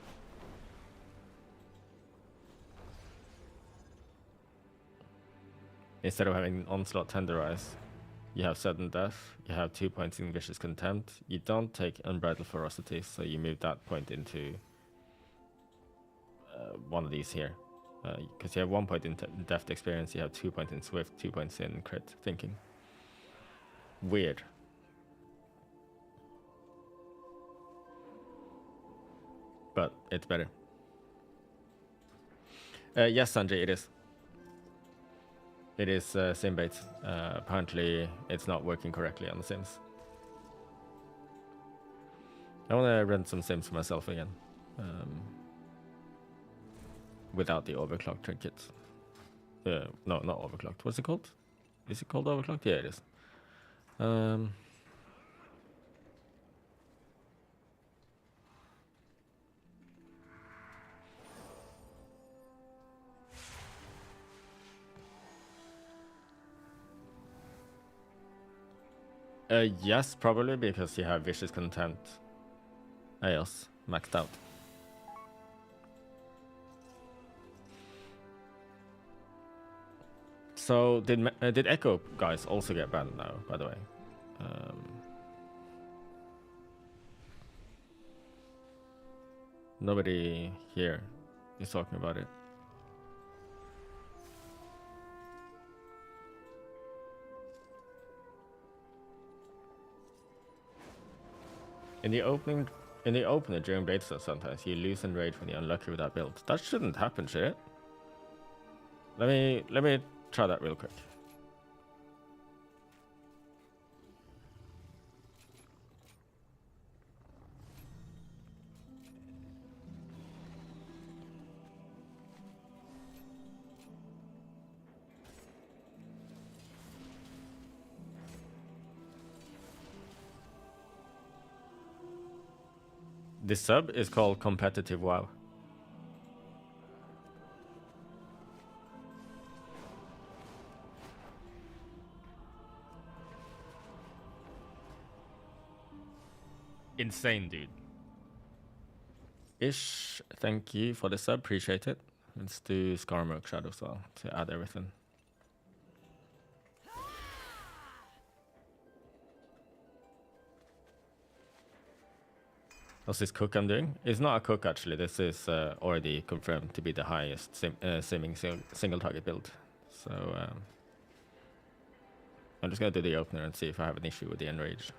instead of having Onslaught Tenderize, you have Sudden Death, you have 2 points in Vicious Contempt, you don't take Unbridled Ferocity, so you move that point into one of these here. Because you have 1 point in Deft Experience, you have 2 points in Swift, 2 points in Crit Thinking. Weird. But it's better. Yes, Sanjay, it is. It is Simbait. Apparently, it's not working correctly on the Sims. I want to run some Sims for myself again. Without the overclock trinket. No, not overclocked. What's it called? Is it called overclocked? Yeah, it is. Yes, probably because you have Vicious Contempt. Yes, maxed out. So did Echo guys also get banned now? By the way, nobody here is talking about it. In the opener during Blade Stuff, sometimes you lose Enrage when you're unlucky with that build. That shouldn't happen, should it? Let me try that real quick. This sub is called Competitive WoW. Insane, dude. Ish, thank you for the sub, appreciate it. Let's do Skarmook Shadow as well to add everything. What's this cook I'm doing? It's not a cook actually, this is already confirmed to be the highest simming single target build. So I'm just gonna do the opener and see if I have an issue with the Enrage.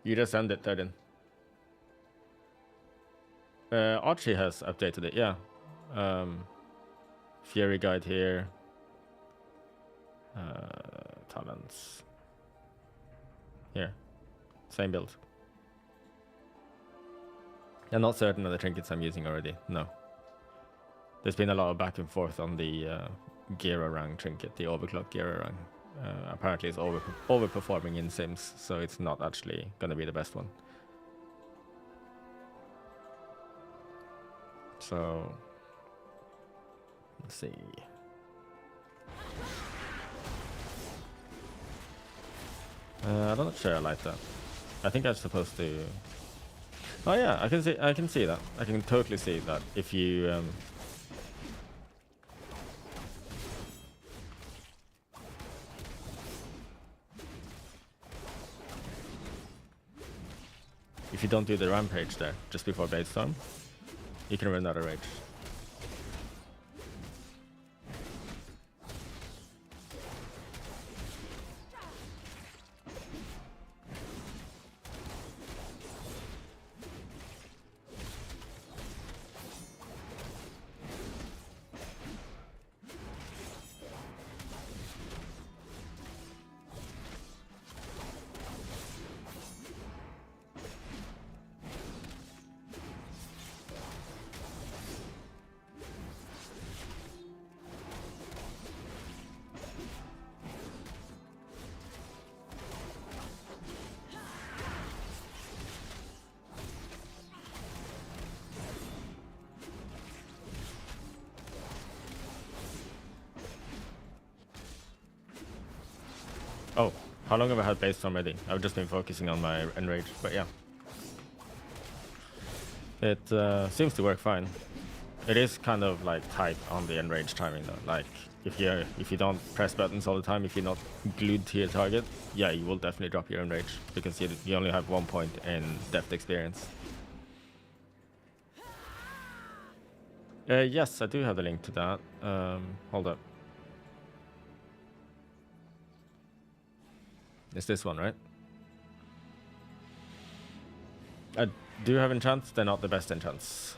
You just ended, Thirdin. Archie has updated it, yeah. Fury guide here. Talents. Here. Same build. I'm not certain of the trinkets I'm using already, no. There's been a lot of back and forth on the Gira-Rang trinket, the overclock Gira-Rang. Apparently it's overperforming in Sims, so it's not actually gonna be the best one. So let's see. I'm not sure I like that. I think I'm supposed to. Oh yeah, I can see that. I can totally see that if you if you don't do the rampage there just before Blade Storm, you can run out of rage. Oh, How long have I had base storm ready? I've just been focusing on my enrage, but yeah. It seems to work fine. It is kind of like tight on the enrage timing though. Like if you don't press buttons all the time, if you're not glued to your target, yeah, you will definitely drop your enrage because you only have 1 point in depth experience. Yes, I do have the link to that. Hold up. It's this one, right? I do have enchants. They're not the best enchants.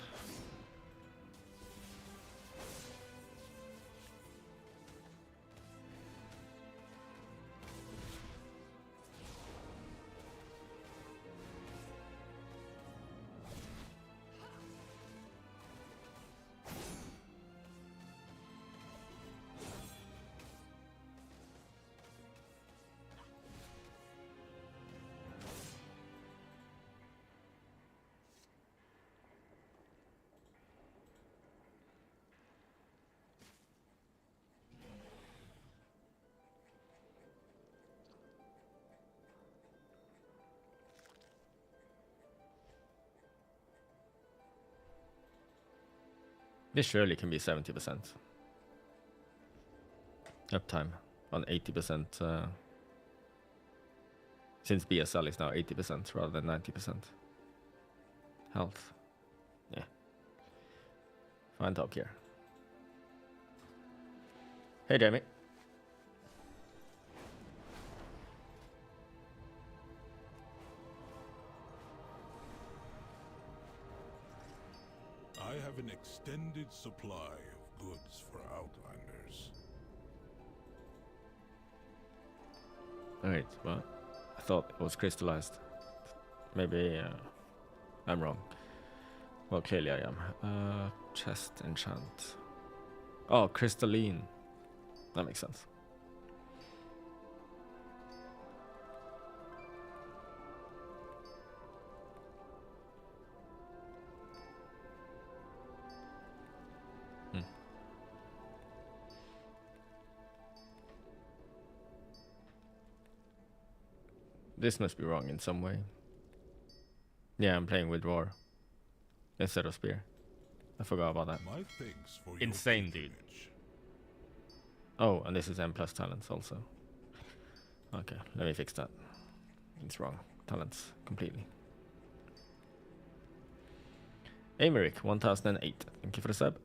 This surely can be 70% uptime on 80%, since BSL is now 80% rather than 90% health. Yeah, fine top here. Hey Jamie. I have an extended supply of goods for Outlanders. Alright, well, I thought it was crystallized. Maybe I'm wrong. Well, clearly I am. Chest enchant. Oh, crystalline. That makes sense. This must be wrong in some way. Yeah, I'm playing with roar instead of spear. I forgot about that. My thanks for Insane, dude. Oh, and this is M plus talents also. Okay, let me fix that. It's wrong. Talents completely. Americ 1008. Thank you for the sub.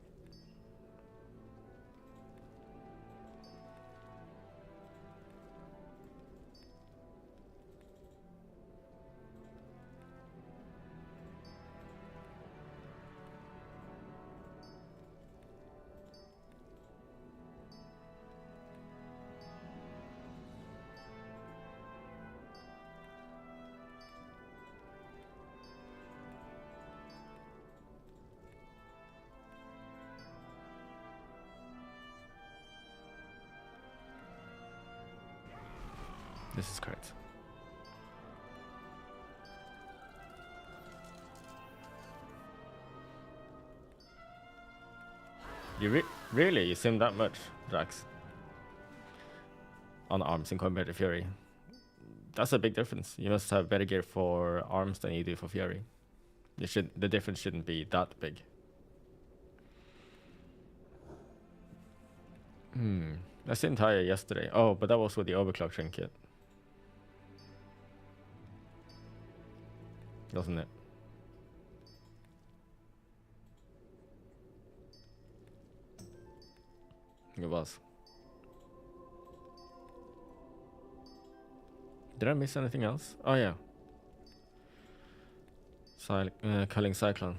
This is correct. You really? You sim that much, Drax? On arms in compared to Fury? That's a big difference. You must have better gear for arms than you do for Fury. The difference shouldn't be that big. I simmed higher yesterday. Oh, but that was with the overclock trinket. Wasn't it? It was. Did I miss anything else? Oh yeah. Culling Cyclone.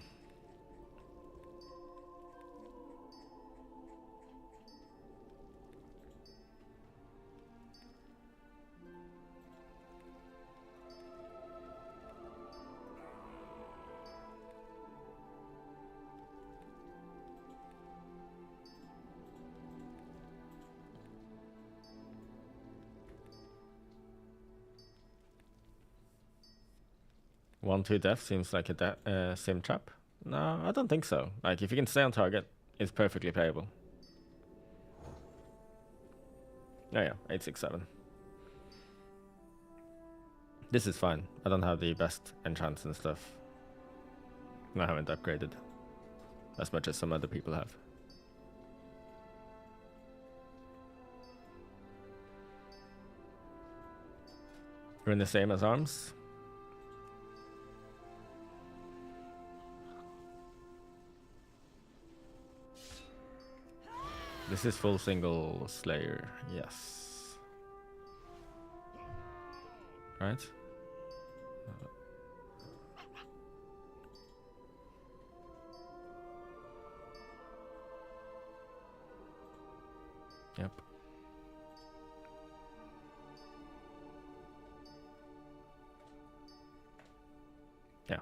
One, two death seems like a sim trap. No, I don't think so. Like, if you can stay on target, it's perfectly playable. Oh yeah, 867. This is fine. I don't have the best enchants and stuff. I haven't upgraded as much as some other people have. We're in the same as arms. This is full single slayer, yes. Right? Yep. Yeah.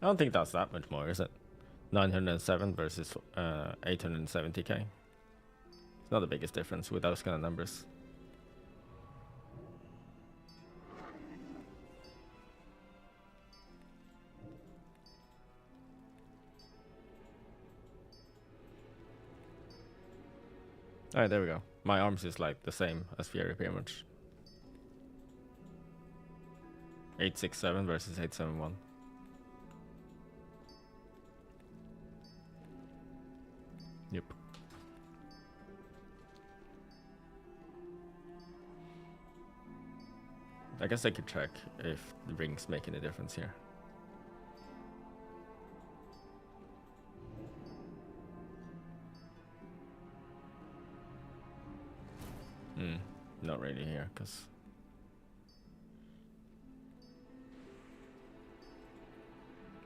I don't think that's that much more, is it? 907 versus 870k. It's not the biggest difference with those kind of numbers. Alright, there we go. My arms is like the same as Fury pretty much. 867 versus 871. Yep. I guess I could check if the rings make any difference here. Not really here, because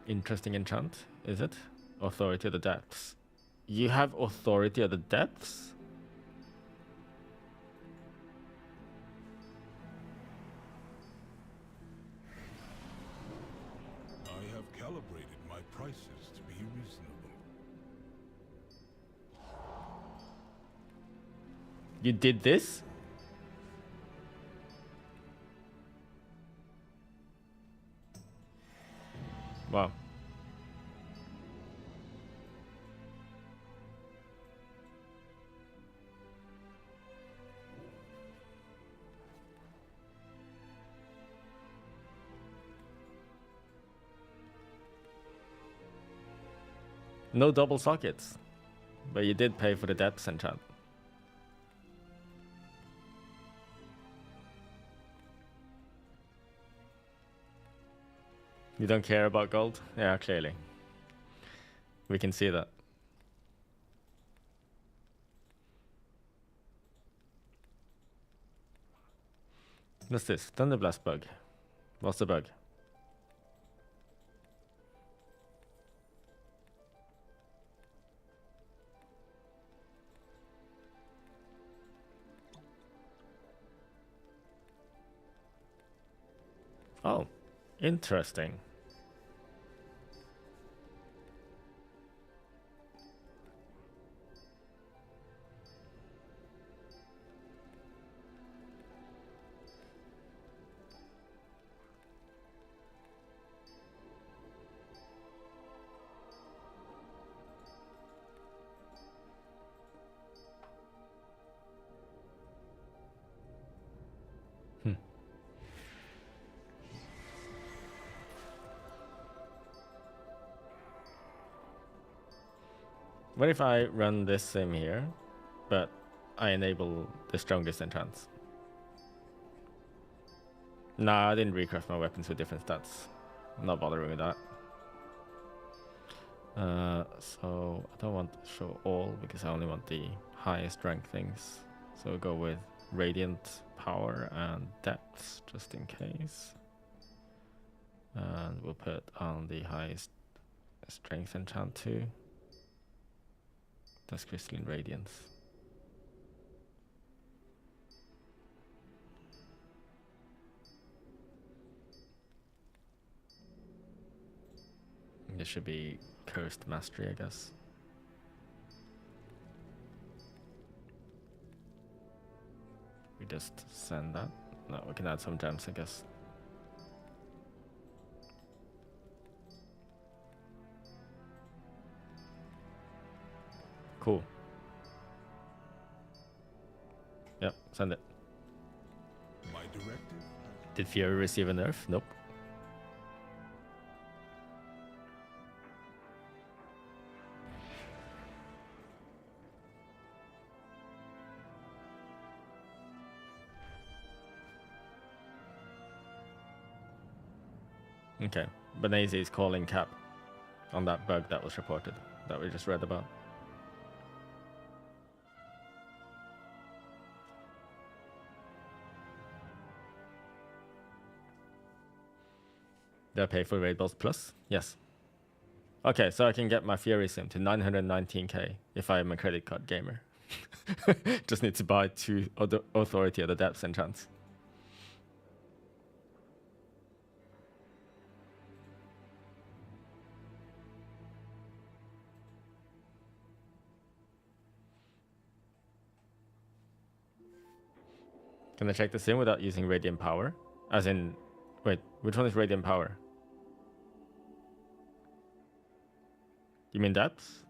interesting enchant, is it? Authority of the Depths. You have Authority of the Depths? I have calibrated my prices to be reasonable. You did this? Wow. No double sockets, but you did pay for the depths enchant. You don't care about gold? Yeah, clearly. We can see that. What's this? Thunderblast bug. What's the bug? Oh, interesting. What if I run this sim here, but I enable the strongest enchants? Nah, I didn't recraft my weapons with different stats. I'm not bothering with that. So I don't want to show all because I only want the highest rank things. So we'll go with Radiant Power and Depths just in case. And we'll put on the highest strength enchant too. That's crystalline radiance. This should be cursed mastery, I guess. We just send that. No, we can add some gems, I guess. Cool. Yep, send it. My directive? Did Fury receive a nerf? Nope. Okay, Benazi is calling cap on that bug that was reported, that we just read about. Did I pay for Raid Balls Plus? Yes. Okay, so I can get my Fury Sim to 919k if I'm a credit card gamer. Just need to buy 2 Authority of the Depths enchants. Can I check the sim without using Radiant Power? As in, wait, which one is Radiant Power? You mean depths?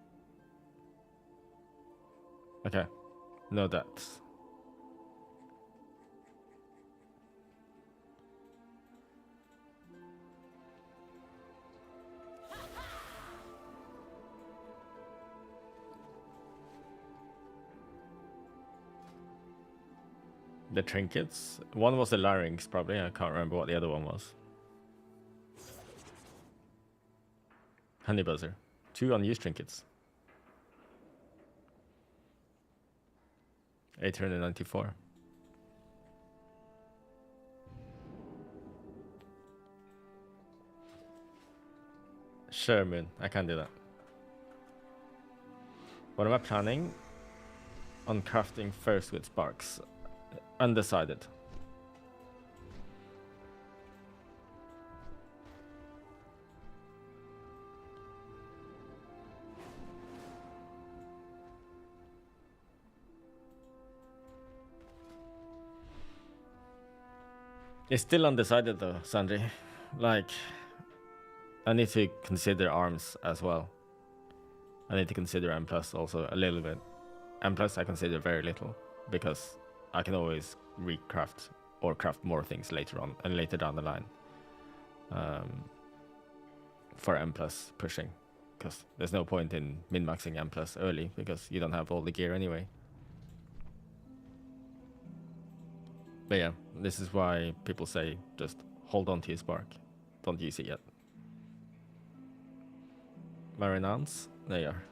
Okay, no depths. The trinkets? One was the larynx, probably. I can't remember what the other one was. Honey buzzer. 2 unused trinkets. 894. Sure, Moon. I can do that. What am I planning on crafting first with sparks? Undecided. It's still undecided though, Sandri. Like, I need to consider arms as well. I need to consider M plus also a little bit. M plus I consider very little because I can always recraft or craft more things later on and later down the line. For M plus pushing, because there's no point in min-maxing M plus early because you don't have all the gear anyway. But yeah, this is why people say just hold on to your spark. Don't use it yet. Marinans, there you are.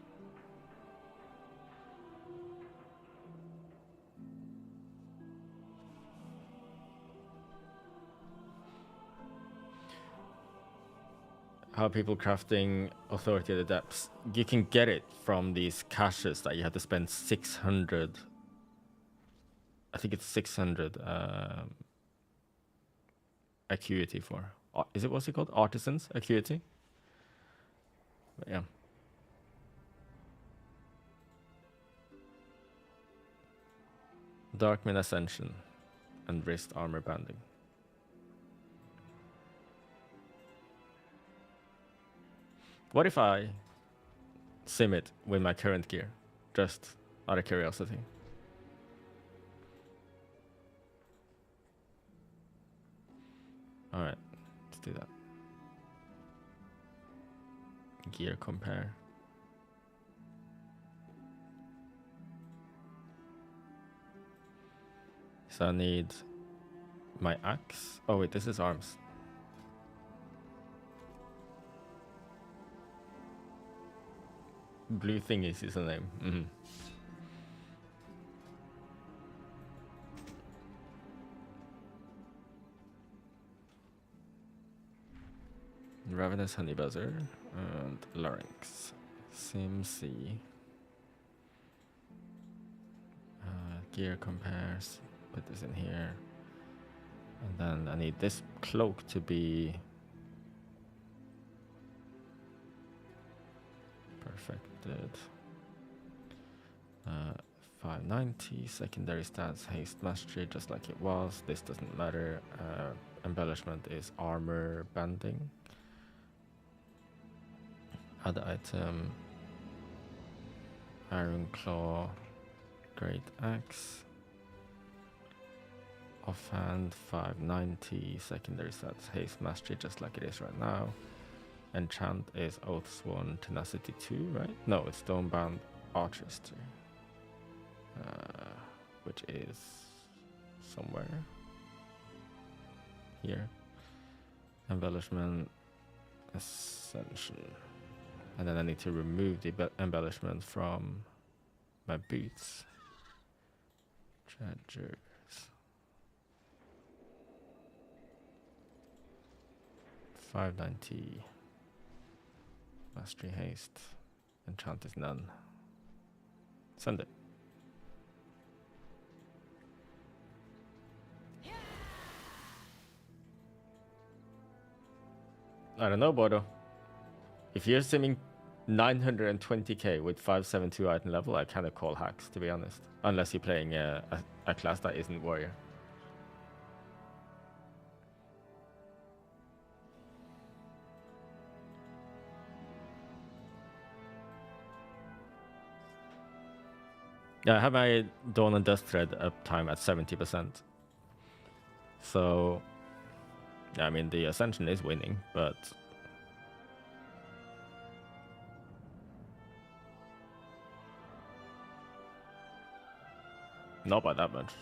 How are people crafting Authority of the Depths? You can get it from these caches that you have to spend 600. I think it's 600 acuity for. Is it, what's it called? Artisans acuity? But yeah. Darkman Ascension and wrist armor banding. What if I sim it with my current gear? Just out of curiosity. Alright, let's do that. Gear compare. So I need my axe. Oh wait, this is arms. Blue thingies is the name. Mm-hmm. Ravenous Honey Buzzer and Larynx. Sim C. Gear compares. Put this in here. And then I need this cloak to be perfected. 590, secondary stats, haste mastery, just like it was. This doesn't matter. Embellishment is armor banding. Other item, Iron Claw, Great Axe. Offhand, 590, secondary stats, haste mastery, just like it is right now. Enchant is Oathsworn Tenacity 2, right? No, it's Stonebound Artistry. Which is somewhere here. Embellishment Ascension. And then I need to remove the embellishment from my boots. Treasures. $590. Mastery haste. Enchant is none. Send it. I don't know, Bodo. If you're simming 920k with 572 item level, I kind of call hacks, to be honest. Unless you're playing a class that isn't warrior. Yeah, I have my Dawn and Dust thread uptime at 70%. So, yeah, I mean, the Ascension is winning, but not by that much.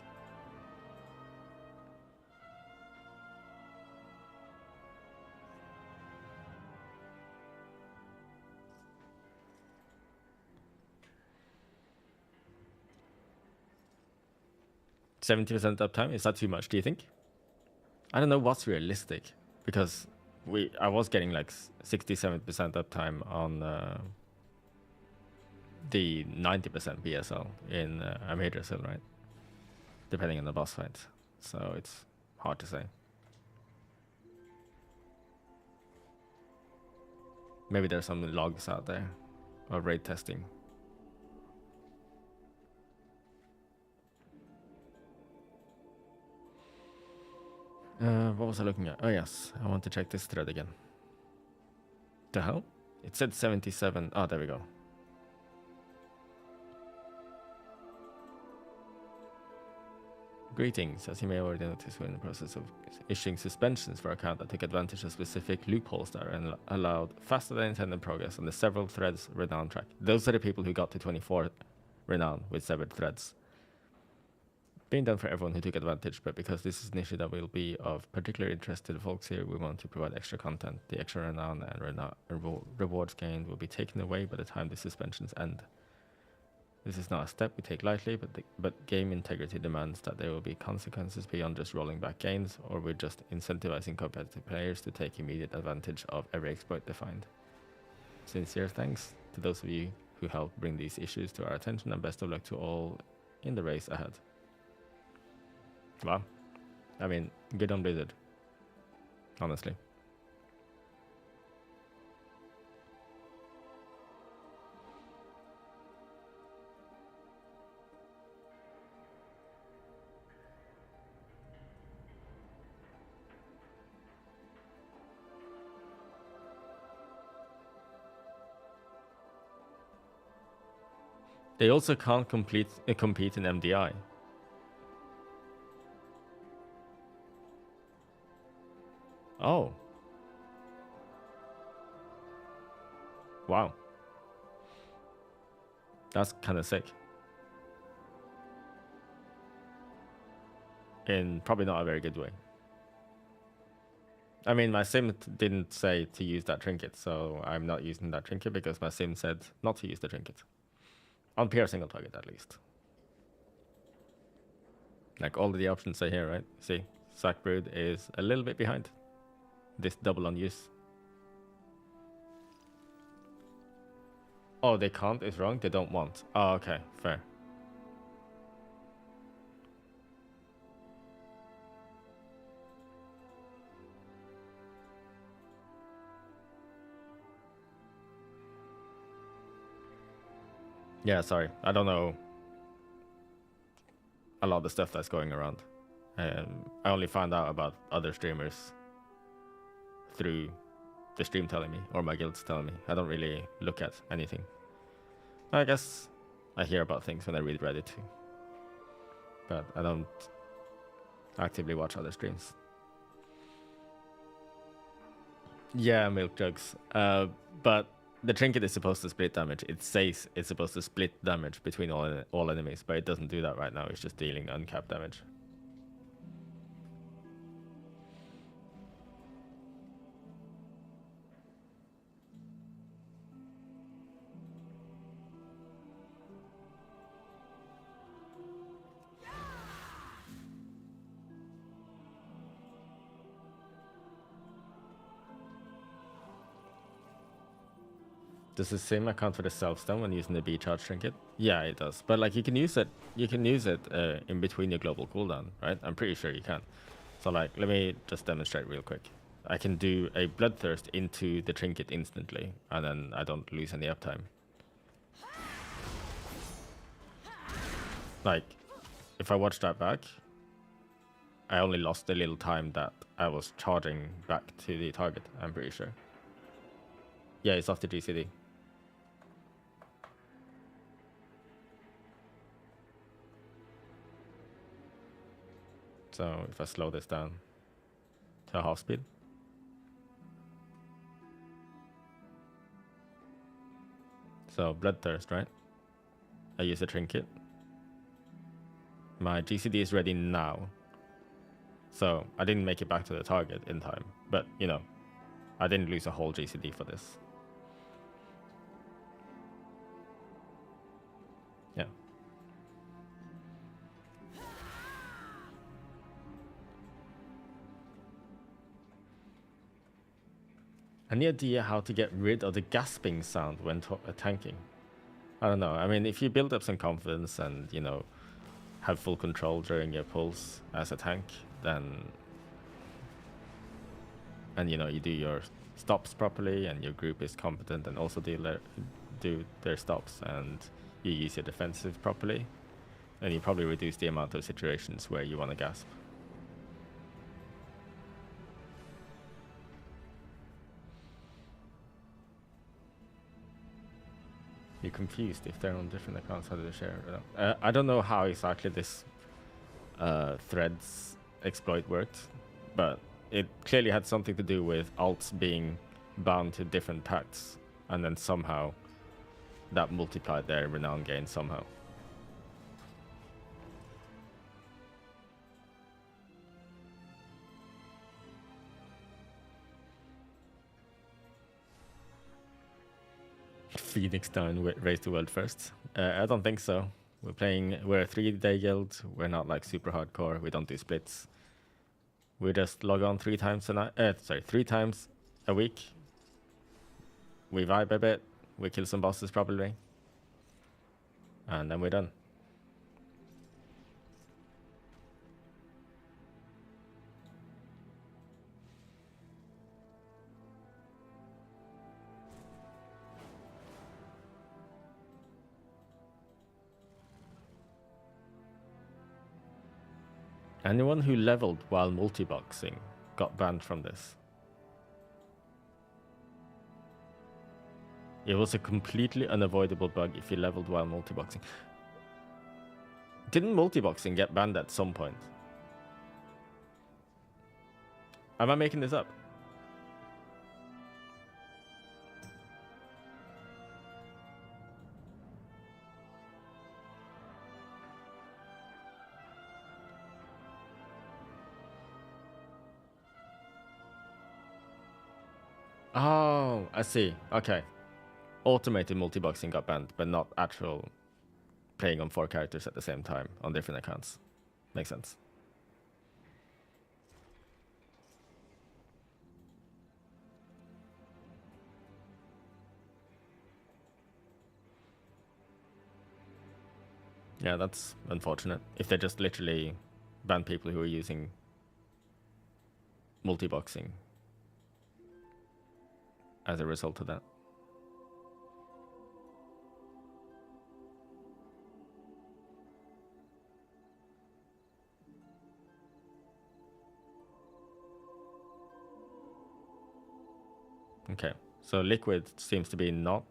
%70 uptime, is that too much, do you think? I don't know what's realistic, because I was getting like 67% uptime on the 90% BSL in a major seal, right? Depending on the boss fight. So it's hard to say. Maybe there's some logs out there of raid testing. What was I looking at? Oh yes, I want to check this thread again. The hell? It said 77. Oh, there we go. Greetings. As you may already notice, we're in the process of issuing suspensions for account that took advantage of specific loopholes that are allowed faster than intended progress on the several threads renown track. Those are the people who got to 24 renown with severed threads. Being done for everyone who took advantage, but because this is an issue that will be of particular interest to the folks here, we want to provide extra content. The extra renown and rewards gained will be taken away by the time the suspensions end. This is not a step we take lightly, but game integrity demands that there will be consequences beyond just rolling back gains, or we're just incentivizing competitive players to take immediate advantage of every exploit they find. Sincere thanks to those of you who helped bring these issues to our attention, and best of luck to all in the race ahead. Wow. I mean, good on Blizzard. Honestly. They also can't compete in MDI. Oh. Wow. That's kind of sick. In probably not a very good way. I mean, my sim didn't say to use that trinket, so I'm not using that trinket because my sim said not to use the trinket. On PR single target, at least. Like all of the options are here, right? See, Sack Brood is a little bit behind this double on use. Oh, they can't is wrong. They don't want. Oh, okay, fair. Yeah, sorry. I don't know a lot of the stuff that's going around. I only found out about other streamers through the stream telling me, or my guilds telling me. I don't really look at anything. I guess I hear about things when I read Reddit too. But I don't actively watch other streams. Yeah, milk jugs. But the trinket is supposed to split damage. It says it's supposed to split damage between all enemies, but it doesn't do that right now. It's just dealing uncapped damage. Does the same account for the self-stun when using the B-charge trinket? Yeah, it does. But like you can use it in between your global cooldown, right? I'm pretty sure you can. So like, let me just demonstrate real quick. I can do a bloodthirst into the trinket instantly, and then I don't lose any uptime. Like, if I watch that back, I only lost a little time that I was charging back to the target, I'm pretty sure. Yeah, it's off the GCD. So if I slow this down to half speed. So bloodthirst, right? I use a trinket. My GCD is ready now. So I didn't make it back to the target in time, but you know, I didn't lose a whole GCD for this. Yeah. Any idea how to get rid of the gasping sound when tanking? I don't know. I mean, if you build up some confidence and, you know, have full control during your pulse as a tank, then, and you know, you do your stops properly and your group is competent and also do their stops, and you use your defensive properly, and you probably reduce the amount of situations where you want to gasp. You're confused if they're on different accounts, how do they share? I don't know how exactly this threads exploit worked, but it clearly had something to do with alts being bound to different pacts, and then somehow that multiplied their renown gain somehow. Phoenix down, raise the world first. I don't think so. We're a 3-day guild. We're not like super hardcore. We don't do splits. We just log on 3 times a night. 3 times a week. We vibe a bit. We kill some bosses probably, and then we're done. Anyone who leveled while multiboxing got banned from this. It was a completely unavoidable bug if you leveled while multiboxing. Didn't multiboxing get banned at some point? Am I making this up? Oh, I see. Okay. Automated multiboxing got banned, but not actual playing on 4 characters at the same time on different accounts. Makes sense. Yeah, that's unfortunate. If they just literally ban people who are using multi-boxing as a result of that. Okay, so liquid seems to be not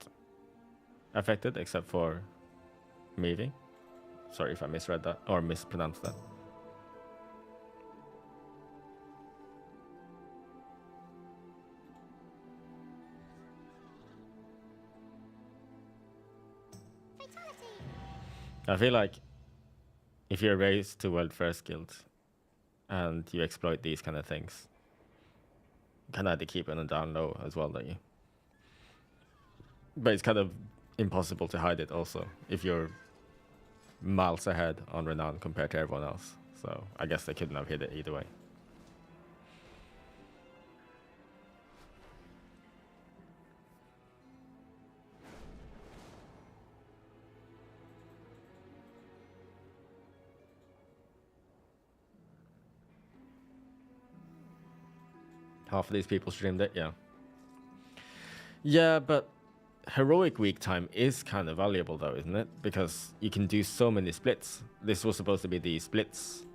affected except for Meavy. Sorry if I misread that or mispronounced that. I feel like if you're raised to World First Guild and you exploit these kind of things, you kind of have to keep it on down low as well, don't you? But it's kind of impossible to hide it also if you're miles ahead on renown compared to everyone else. So I guess they couldn't have hit it either way. Half of these people streamed it, yeah. Yeah, but heroic week time is kind of valuable though, isn't it? Because you can do so many splits. This was supposed to be the splits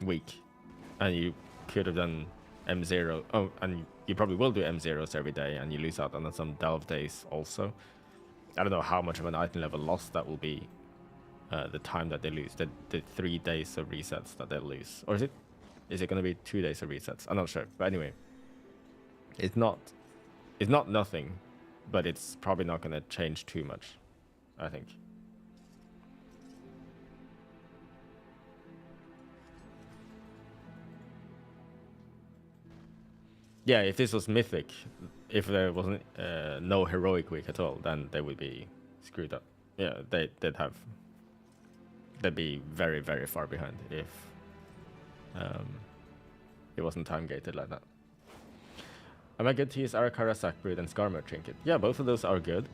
week, and you could have done M0. Oh, and you probably will do M0s every day, and you lose out on some delve days also. I don't know how much of an item level loss that will be. The time that they lose, the 3 days of resets that they'll lose, or is it going to be 2 days of resets? I'm not sure, but anyway, it's not nothing, but it's probably not going to change too much, I think. Yeah, if this was mythic, if there wasn't no heroic week at all, then they would be screwed up. Yeah, they'd be very, very far behind if it wasn't time gated like that. Am I good to use Arakara, Sackbrood, and Skarmory Trinket? Yeah, both of those are good.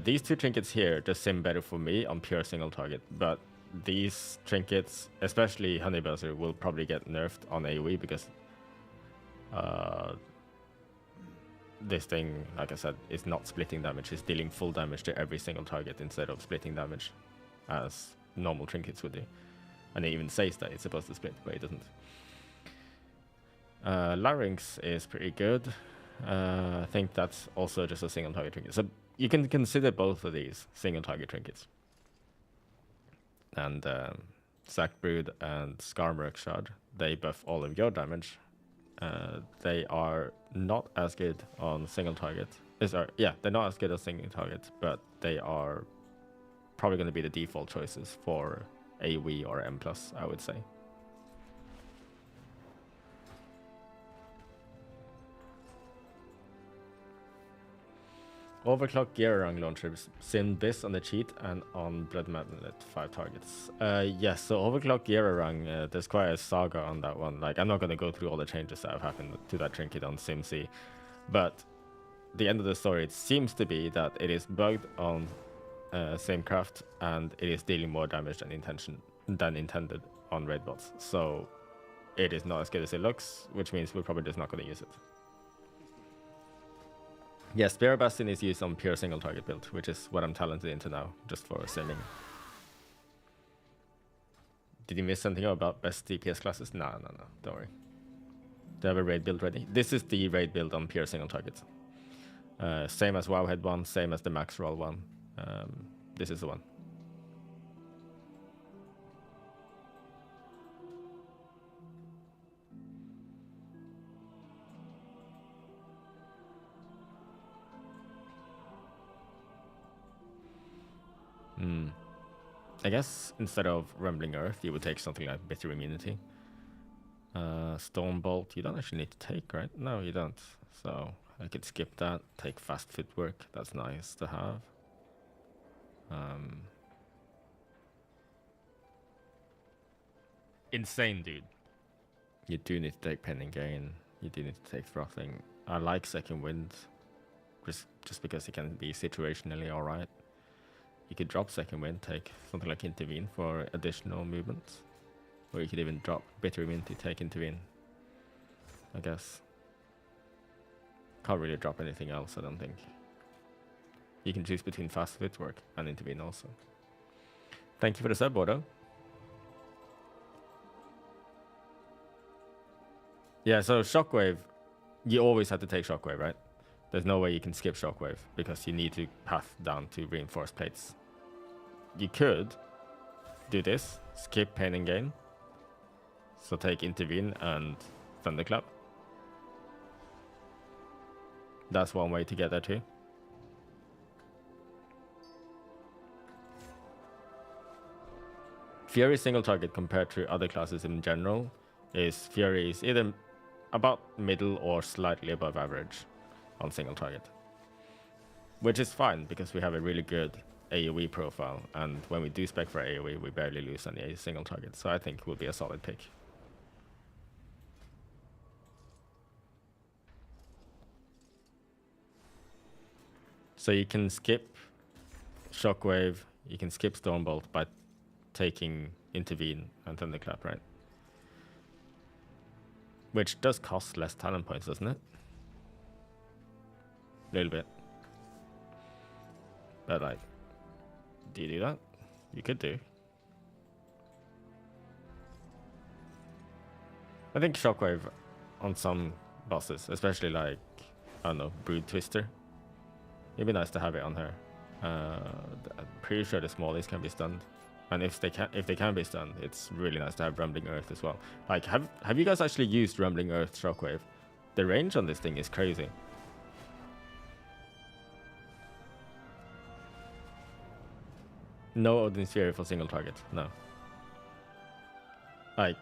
These two trinkets here just seem better for me on pure single target, but these trinkets, especially Honey Buzzer, will probably get nerfed on AoE because this thing, like I said, is not splitting damage. It's dealing full damage to every single target instead of splitting damage as normal trinkets would do. And it even says that it's supposed to split, but it doesn't. Larynx is pretty good. I think that's also just a single target trinket. So you can consider both of these single target trinkets. And Sackbrood and Skarmory Shard, they buff all of your damage. They are not as good on single target. Yeah, they're not as good as single target, but they are probably going to be the default choices for AoE or M+, I would say. Overclock Geararang launchers sim this on the cheat and on Blood Magnet 5 targets. Yes, so Overclock Geararang, there's quite a saga on that one. Like, I'm not going to go through all the changes that have happened to that trinket on SimC, but the end of the story, it seems to be that it is bugged on Samecraft, and it is dealing more damage than intended on raid bots. So it is not as good as it looks, which means we're probably just not going to use it. Yes, Spear Bastion is used on pure single target build, which is what I'm talented into now, just for simming. Did you miss something about best DPS classes? No, don't worry. Do I have a raid build ready? This is the raid build on pure single target. Same as Wowhead one, same as the Max Roll one. This is the one. I guess instead of Rumbling Earth, you would take something like Bitter Immunity. Stormbolt, you don't actually need to take, right? No, you don't. So I could skip that, take Fast Footwork. That's nice to have. Insane, dude. You do need to take Pen and Gain. You do need to take Frothing. I like Second Wind, just because it can be situationally alright. you could drop second wind, take something like intervene for additional movement, or you could even drop bitter immunity, take intervene. I guess can't really drop anything else. I don't think. You can choose between fast footwork and intervene also. Thank you for the sub, Bordo. Yeah, so Shockwave, you always have to take Shockwave, right? There's no way you can skip Shockwave because you need to path down to reinforced plates. You could do this, skip Pain and Gain. So take Intervene and Thunderclap. That's one way to get there too. Fury single target compared to other classes in general is Fury is either about middle or slightly above average on single target. Which is fine because we have a really good AoE profile, and when we do spec for AoE we barely lose any single target, so I think it will be a solid pick. So you can skip Shockwave, you can skip Stormbolt by taking Intervene and Thunderclap, right? Which does cost less talent points, doesn't it? A little bit. But like, do you do that? You could do. I think Shockwave on some bosses, especially like, I don't know, Brood Twister. It'd be nice to have it on her. I'm pretty sure the smallies can be stunned. And if they can be stunned, it's really nice to have Rumbling Earth as well. Like, have you guys actually used Rumbling Earth Shockwave? The range on this thing is crazy. No Odin Sphere for single target, no. Like,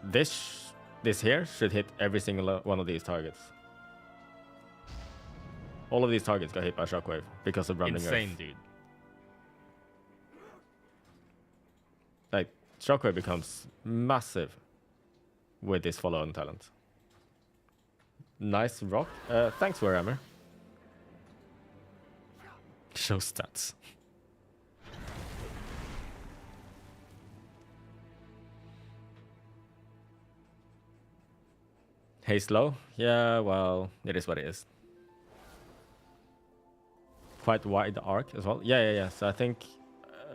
this here should hit every single one of these targets. All of these targets got hit by Shockwave because of Rumbling Earth. Insane, dude. Like, Shockwave becomes massive with this follow-on talent. Nice rock. Thanks, Warhammer. Show stats. Hey, slow? Yeah, well, it is what it is. Quite wide arc as well. Yeah. So I think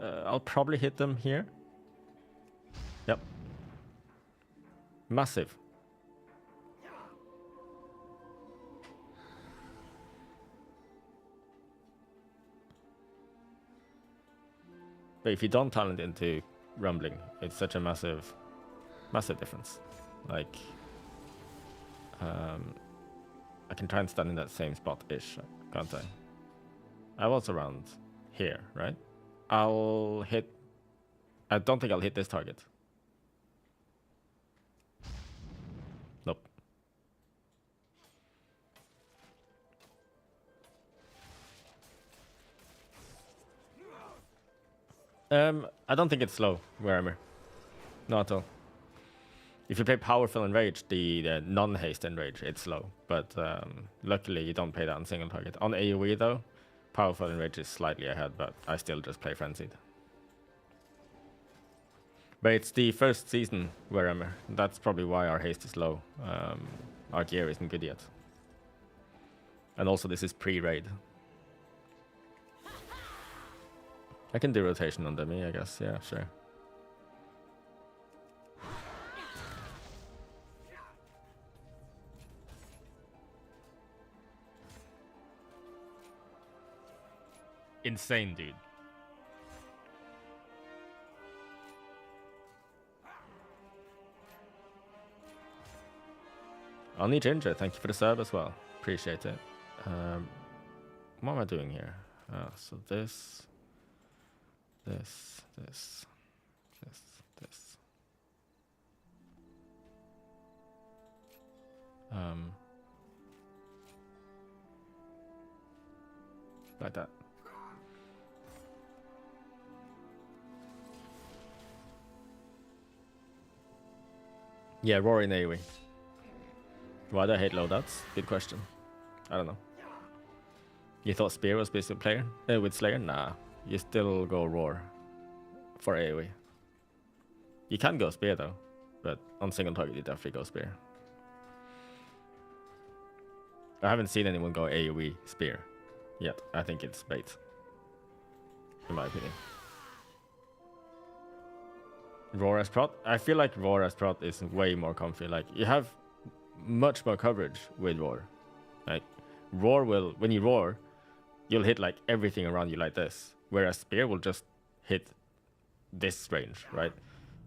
I'll probably hit them here. Yep. Massive. But if you don't talent into Rumbling, it's such a massive difference. Like, I can try and stand in that same spot-ish, can't I? I was around here, right? I don't think I'll hit this target. Nope. I don't think it's slow, Warhammer. Not at all. If you play Powerful Enrage, the non-haste Enrage, it's slow. But luckily you don't play that on single target. On AoE though, Powerful Enrage is slightly ahead, but I still just play Frenzied. But it's the first season, Warhammer. That's probably why our haste is low. Our gear isn't good yet. And also this is pre-raid. I can do rotation on dummy, I guess. Yeah, sure. Insane, dude. Oni Ginger, thank you for the sub as well. Appreciate it. What am I doing here? So this. Like that. Yeah, Rory AoE. Why do I hate loadouts? Good question. I don't know. You thought Spear was basic player with Slayer? Nah, you still go roar for AoE. You can go spear though, but on single target you definitely go spear. I haven't seen anyone go AoE spear yet. I think it's bait, in my opinion. Roar as prot? I feel like roar as prot is way more comfy. Like, you have much more coverage with roar. Like, roar will, when you roar, you'll hit like everything around you like this, whereas spear will just hit this range, right?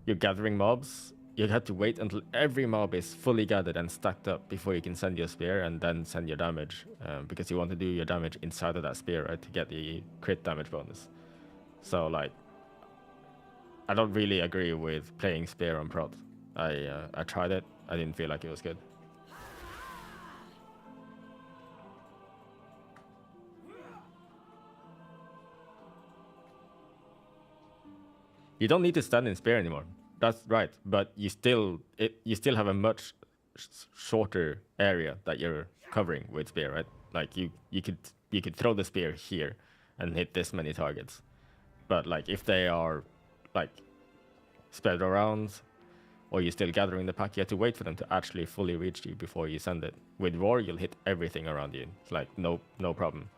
You're gathering mobs, you have to wait until every mob is fully gathered and stacked up before you can send your spear and then send your damage, because you want to do your damage inside of that spear, right, to get the crit damage bonus. So like, I don't really agree with playing spear on prot. I tried it, I didn't feel like it was good. You don't need to stand in spear anymore. That's right, but you still have a much shorter area that you're covering with spear, right? Like you could throw the spear here and hit this many targets, but like if they are like spread around or you're still gathering the pack, you have to wait for them to actually fully reach you before you send it. With roar, you'll hit everything around you. It's like no problem.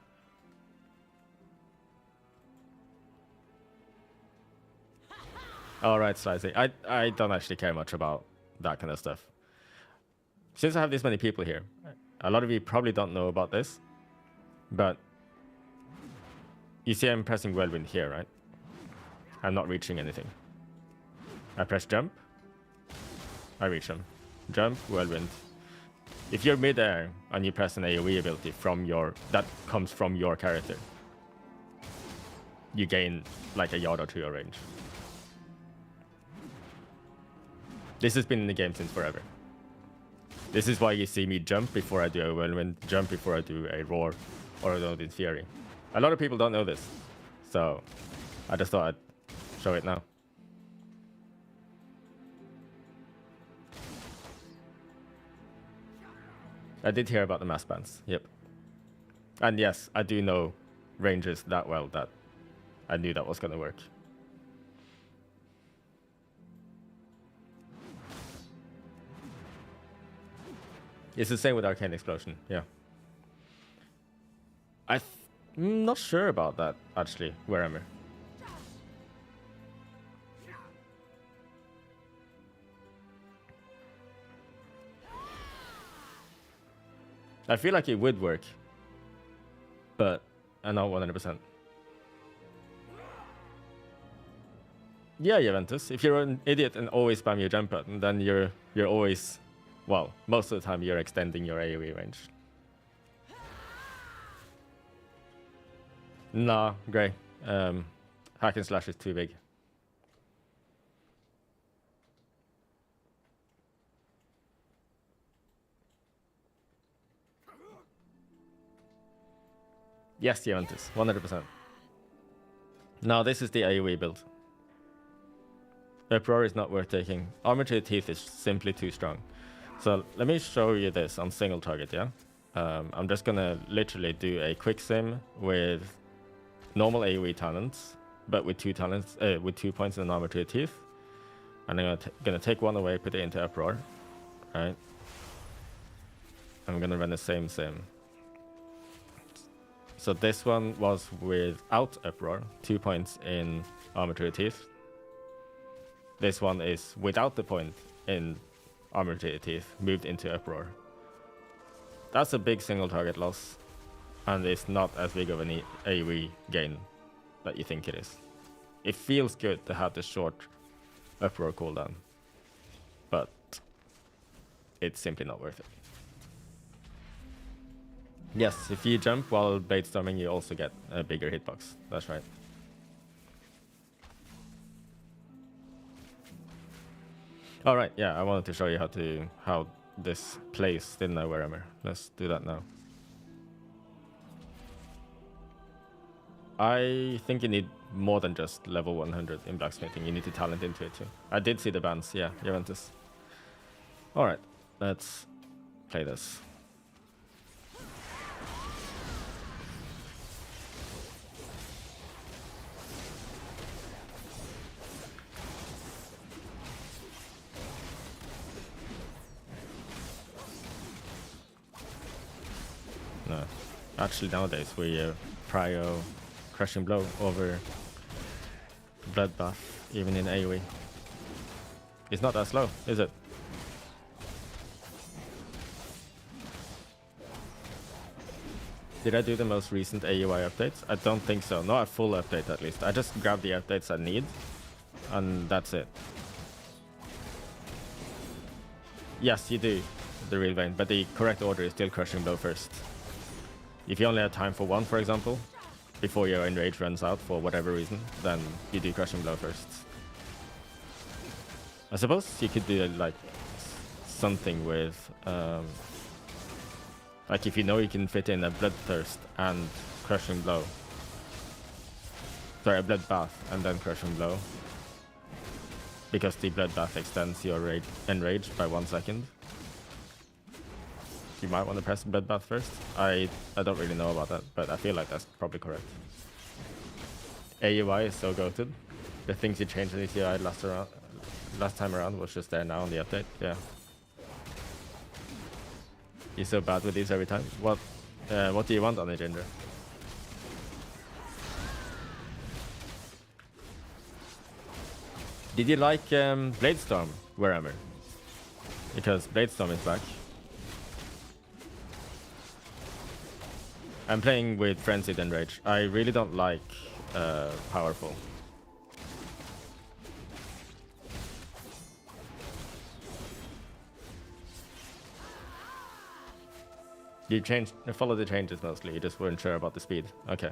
Alright, Slicey. I don't actually care much about that kind of stuff. Since I have this many people here, a lot of you probably don't know about this, but you see I'm pressing whirlwind here, right? I'm not reaching anything. I press jump, I reach them. Jump, whirlwind. If you're mid-air and you press an AoE ability that comes from your character, you gain like a yard or two of range. This has been in the game since forever. This is why you see me jump before I do a whirlwind, jump before I do a roar, or I do Fury. A lot of people don't know this, so I just thought I'd show it now. I did hear about the mass bans, yep. And yes, I do know ranges that well that I knew that was gonna work. It's the same with Arcane Explosion, yeah. I'm not sure about that, actually, Warhammer. I feel like it would work, but I'm not 100%. Yeah, Juventus, if you're an idiot and always spam your jump button, then you're always, well, most of the time you're extending your AoE range. Nah, Grey. Hack and slash is too big. Yes, Juventus, 100%. Now this is the AoE build. Uproar is not worth taking. Armor to the Teeth is simply too strong. So let me show you this on single target, yeah? I'm just gonna literally do a quick sim with normal AoE talents, but with 2 talents, with 2 points in armor to the teeth. And I'm gonna take one away, put it into Uproar, right? I'm gonna run the same sim. So this one was without Uproar, 2 points in armor to the teeth. This one is without the point in armor to the teeth, moved into Uproar. That's a big single target loss, and it's not as big of an AoE gain that you think it is. It feels good to have the short Uproar cooldown, but it's simply not worth it. Yes, if you jump while Bladestorming, you also get a bigger hitbox. That's right. All right, yeah, I wanted to show you how this plays, didn't I, Warhammer? Let's do that now. I think you need more than just level 100 in blacksmithing. You need to talent into it too. I did see the bans, yeah, Juventus. All right, let's play this. No. Actually, nowadays we prio crushing blow over bloodbath, even in AoE. It's not that slow, is it? Did I do the most recent AUI updates? I don't think so. Not a full update, at least. I just grabbed the updates I need, and that's it. Yes, you do the real vein, but the correct order is still crushing blow first. If you only have time for one, for example, before your enrage runs out for whatever reason, then you do crushing blow first. I suppose you could do like something with like if you know you can fit in a bloodthirst and crushing blow. Sorry, a bloodbath and then crushing blow. Because the bloodbath extends your enrage by 1 second. You might want to press bloodbath first. I don't really know about that, but I feel like that's probably correct. AUI is so goated. The things you changed in ETI last time around was just there now on the update. Yeah. You're so bad with these every time. What do you want on the Ginger? Did you like Bladestorm, Warhammer? Because Bladestorm is back. I'm playing with Frenzied Enrage. I really don't like Powerful. You follow the changes mostly, you just weren't sure about the speed. Okay.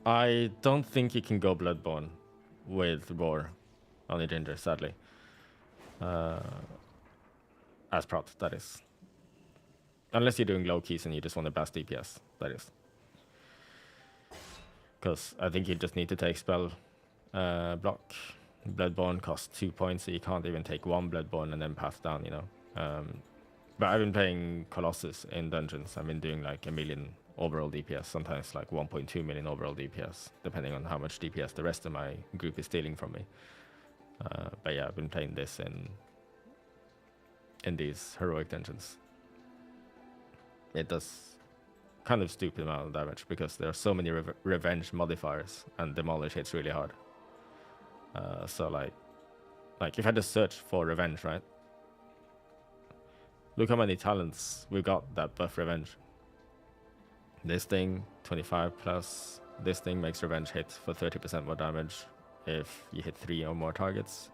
I don't think you can go Bloodborne with Roar on the Ginger, sadly. As prot, that is. Unless you're doing low keys and you just want to blast DPS, that is. Because I think you just need to take spell block. Bloodborne costs 2 points, so you can't even take one Bloodborne and then pass down, you know. But I've been playing Colossus in dungeons. I've been doing like 1 million overall DPS, sometimes like 1.2 million overall DPS, depending on how much DPS the rest of my group is stealing from me. But yeah, I've been playing this in these heroic dungeons. It does kind of stupid amount of damage because there are so many revenge modifiers, and demolish hits really hard. So like if I just search for revenge, right? Look how many talents we got that buff revenge. This thing 25 plus. This thing makes revenge hit for 30% more damage if you hit 3 or more targets.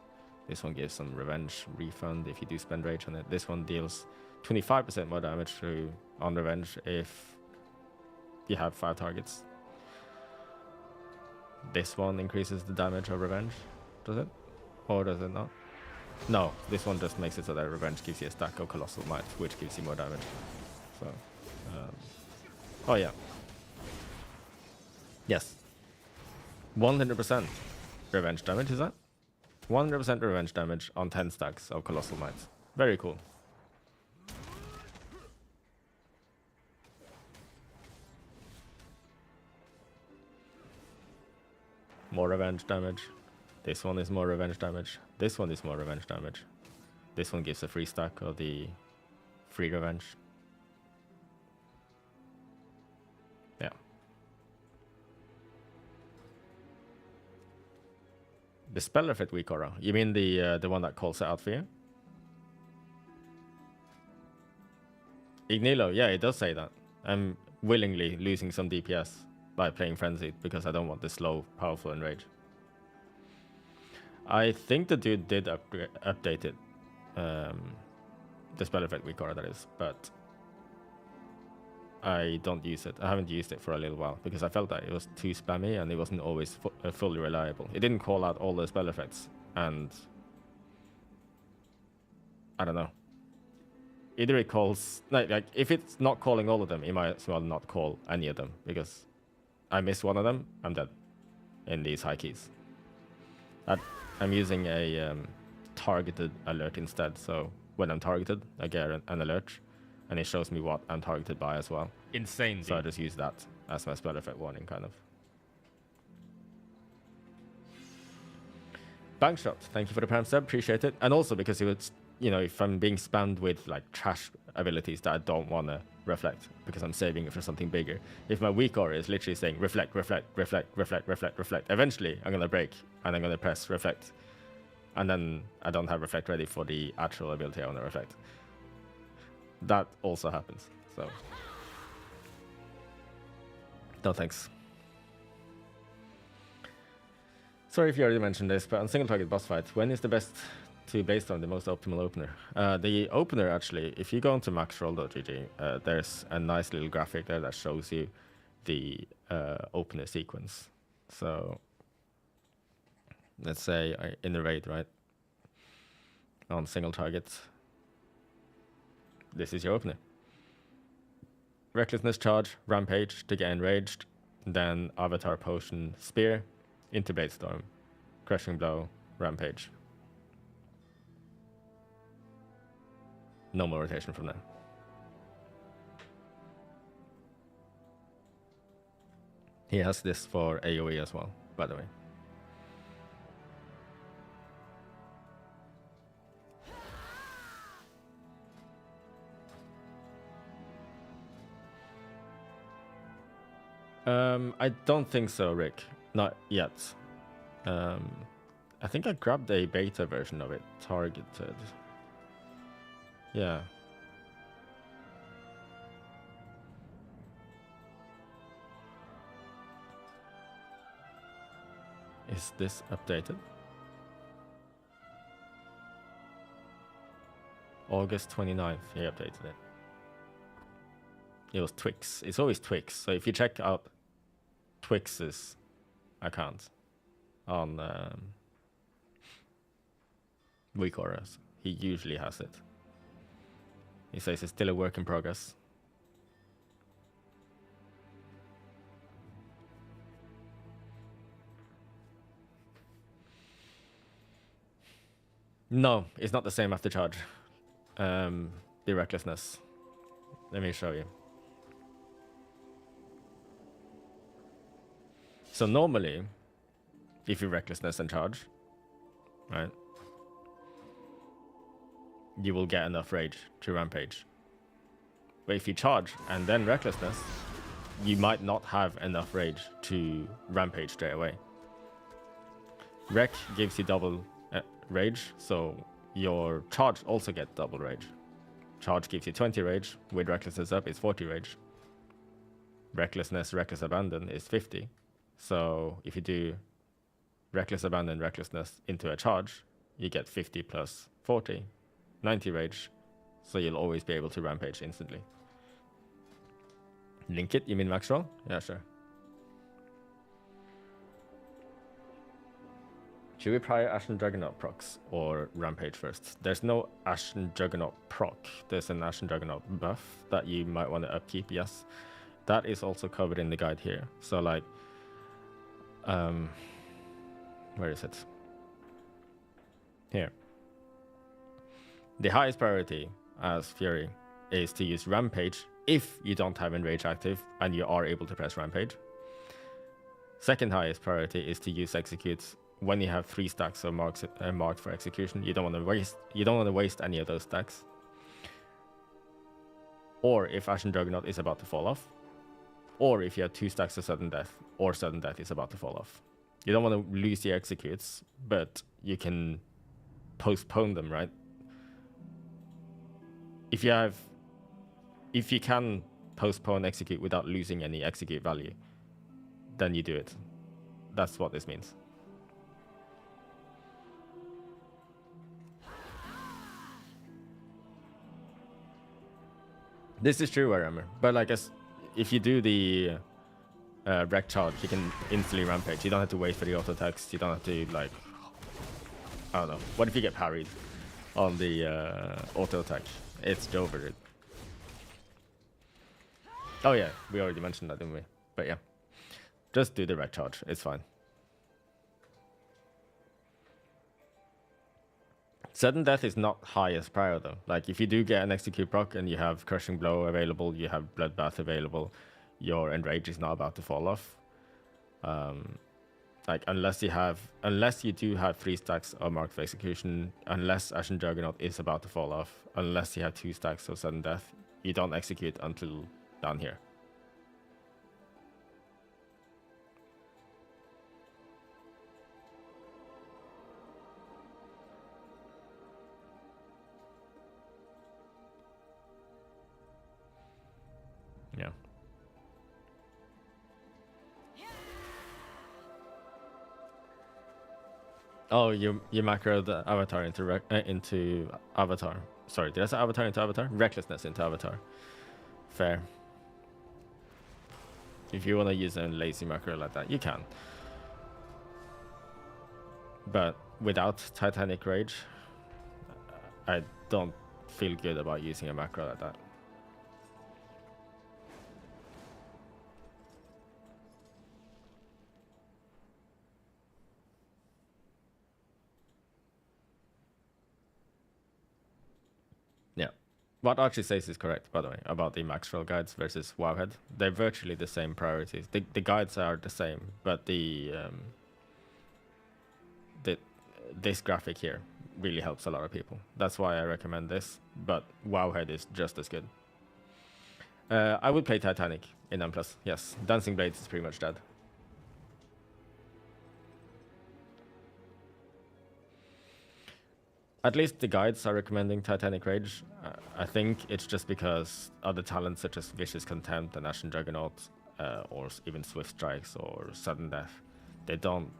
This one gives some revenge refund if you do spend rage on it. This one deals 25% more damage on revenge if you have 5 targets. This one increases the damage of revenge, does it? Or does it not? No, this one just makes it so that revenge gives you a stack of Colossal Might, which gives you more damage. So, oh yeah. Yes. 100% revenge damage, is that? 100% revenge damage on 10 stacks of Colossal Might. Very cool. More revenge damage. This one is more revenge damage. This one is more revenge damage. This one gives a free stack of the free revenge. Yeah. The spell effect weak aura. You mean the one that calls it out for you? Ignilo, yeah, it does say that. I'm willingly losing some DPS by playing Frenzied because I don't want the slow, powerful enrage. I think the dude did update it. The spell effect weak aura, that is, but I don't use it. I haven't used it for a little while because I felt that it was too spammy and it wasn't always fully reliable. It didn't call out all the spell effects, and I don't know. Either it calls like if it's not calling all of them, it might as well not call any of them because I miss one of them, I'm dead in these high keys. I'm using a targeted alert instead, so when I'm targeted, I get an alert, and it shows me what I'm targeted by as well. Insane. So I just use that as my spell effect warning, kind of. Bankshot, thank you for the prime sub, appreciate it. And also because it was you know, if I'm being spammed with like trash abilities that I don't want to reflect because I'm saving it for something bigger. If my weak aura is literally saying reflect, reflect, reflect, reflect, reflect, reflect, eventually I'm going to break and I'm going to press reflect. And then I don't have reflect ready for the actual ability I want to reflect. That also happens. So, no thanks. Sorry if you already mentioned this, but on single target boss fight, when is the best to based on the most optimal opener? The opener, actually, if you go into maxroll.gg, there's a nice little graphic there that shows you the opener sequence. So let's say in the raid, right? On single target, this is your opener. Recklessness charge, rampage to get enraged, then avatar potion, spear, into blade storm, crushing blow, rampage. No more rotation from there. He has this for AoE as well, by the way. I don't think so, Rick. Not yet. I think I grabbed a beta version of it, targeted. Yeah. Is this updated? August 29th, he updated it. It was Twix. It's always Twix. So if you check out Twix's account on weak auras, he usually has it. He says it's still a work in progress. No, it's not the same after charge. The recklessness. Let me show you. So normally, if you recklessness and charge, right, you will get enough rage to rampage. But if you charge and then recklessness, you might not have enough rage to rampage straight away. Rec gives you double rage, so your charge also gets double rage. Charge gives you 20 rage, with recklessness up it's 40 rage. Recklessness, reckless abandon is 50. So if you do reckless abandon, recklessness into a charge, you get 50 plus 40, 90 rage. So you'll always be able to rampage instantly. Link it, you mean max roll? Yeah, sure. Should we prior Ashen Juggernaut procs or Rampage first? There's no Ashen Juggernaut proc. There's an Ashen Juggernaut buff that you might want to upkeep, yes. That is also covered in the guide here. So like, where is it? Here. The highest priority as Fury is to use Rampage if you don't have Enrage active and you are able to press Rampage. Second highest priority is to use Executes when you have 3 stacks of marks marked for execution. You don't want to waste any of those stacks. Or if Ashen Juggernaut is about to fall off, or if you have 2 stacks of sudden death, or sudden death is about to fall off. You don't want to lose the executes, but you can postpone them, right? If you can postpone execute without losing any execute value, then you do it. That's what this means. This is true, I remember. But like, if you do the wreck charge, you can instantly rampage. You don't have to wait for the auto attacks. You don't have to like, I don't know. What if you get parried on the auto attack? It's over, dude. Oh yeah, we already mentioned that, didn't we? But yeah, just do the wreck charge. It's fine. Sudden death is not highest prior though. Like if you do get an execute proc and you have crushing blow available, you have bloodbath available, your enrage is not about to fall off. Like unless you do have 3 stacks of Mark of Execution, unless Ashen Juggernaut is about to fall off, unless you have 2 stacks of Sudden Death, you don't execute until down here. Yeah. Oh, you macro the Avatar into Avatar. Sorry, did I say Avatar into Avatar? Recklessness into Avatar. Fair. If you want to use a lazy macro like that, you can. But without Titanic Rage, I don't feel good about using a macro like that. Yeah. What Archie says is correct, by the way, about the Maxwell guides versus Wowhead. They're virtually the same priorities. The guides are the same, but this graphic here really helps a lot of people. That's why I recommend this, but Wowhead is just as good. I would play Titanic in M+, yes. Dancing Blades is pretty much dead. At least the guides are recommending Titanic Rage. I think it's just because other talents such as Vicious Contempt and Ashen Juggernaut, or even Swift Strikes or Sudden Death, they don't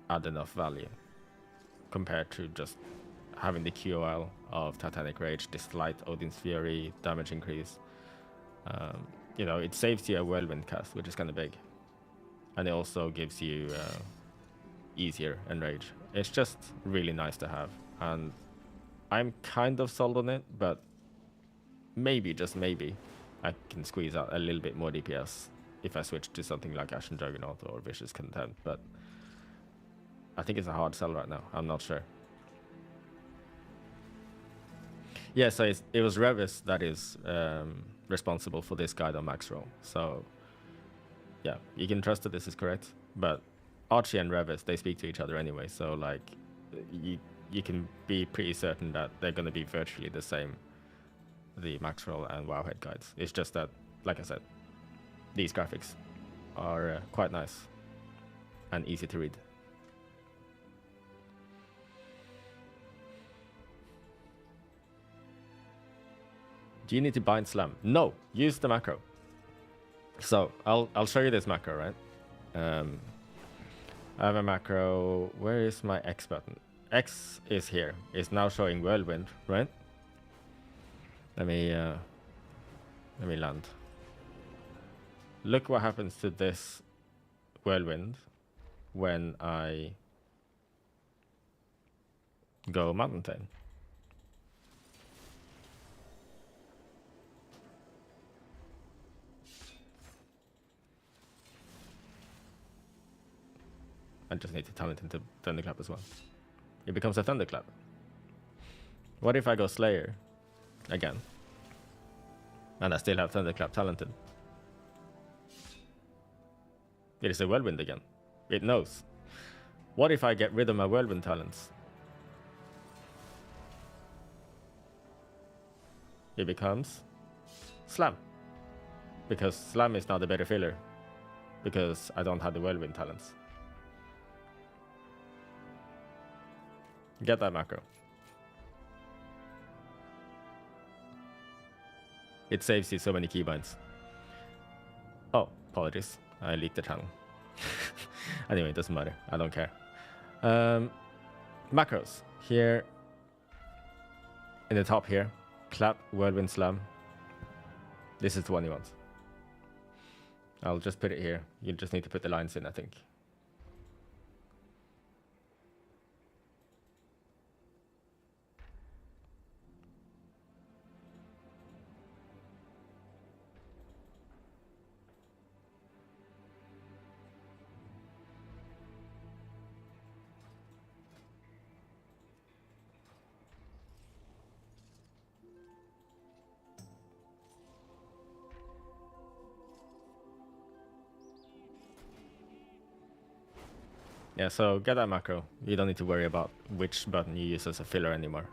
add enough value compared to just having the QOL of Titanic Rage, this slight Odin's Fury, damage increase. You know, it saves you a Whirlwind cast, which is kind of big. And it also gives you easier Enrage. It's just really nice to have. And I'm kind of sold on it, but maybe, just maybe, I can squeeze out a little bit more DPS if I switch to something like Ashen Juggernaut or Vicious Contempt, but I think it's a hard sell right now. I'm not sure. Yeah, so it was Revis that is responsible for this guide on max roll. So yeah, you can trust that this is correct, but Archie and Revis, they speak to each other anyway, so like you can be pretty certain that they're going to be virtually the same, the max roll and Wowhead guides. It's just that, like I said, these graphics are quite nice and easy to read. Do you need to bind slam? No, use the macro. So I'll show you this macro, right? I have a macro. Where is my X button? X is here. It's now showing Whirlwind, right? Let me land. Look what happens to this Whirlwind when I go Mountain Tail. I just need to turn it into Thunderclap as well. It becomes a Thunderclap. What if I go Slayer again? And I still have Thunderclap talented. It is a Whirlwind again. It knows. What if I get rid of my Whirlwind talents? It becomes Slam. Because Slam is now the better filler. Because I don't have the Whirlwind talents. Get that macro. It saves you so many keybinds. Oh, apologies. I leaked the channel. Anyway, it doesn't matter. I don't care. Macros. Here. In the top here. Clap, Whirlwind, Slam. This is the one you want. I'll just put it here. You just need to put the lines in, I think. Yeah, so get that macro. You don't need to worry about which button you use as a filler anymore.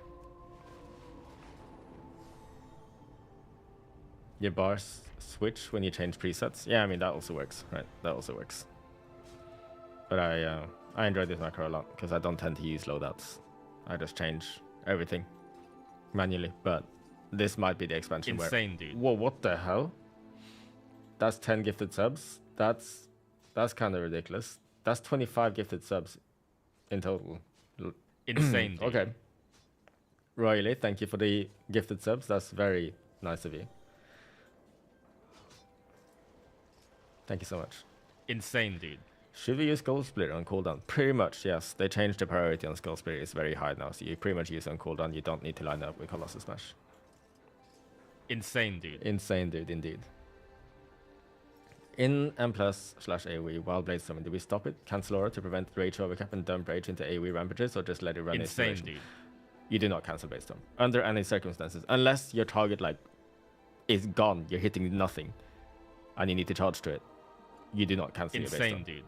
Your bars switch when you change presets. Yeah, I mean, that also works, right? That also works. But I enjoy this macro a lot because I don't tend to use loadouts. I just change everything manually. But this might be the expansion Insane, where... dude. Whoa, what the hell? That's 10 gifted subs. That's kind of ridiculous. That's 25 gifted subs in total. Insane, dude. Okay. Royally, thank you for the gifted subs. That's very nice of you. Thank you so much. Insane, dude. Should we use Skull Splitter on cooldown? Pretty much, yes. They changed the priority on Skull Splitter. It's very high now, so you pretty much use it on cooldown. You don't need to line up with Colossus Smash. Insane, dude. Insane, dude, indeed. In M+/AoE while Bladestorming, do we stop it? Cancel aura to prevent rage overcap and dump rage into AoE rampages, or just let it run Insane, inspiration? dude. You do not cancel Bladestorm under any circumstances, unless your target like is gone. You're hitting nothing, and you need to charge to it. You do not cancel your Bladestorm. Insane, dude.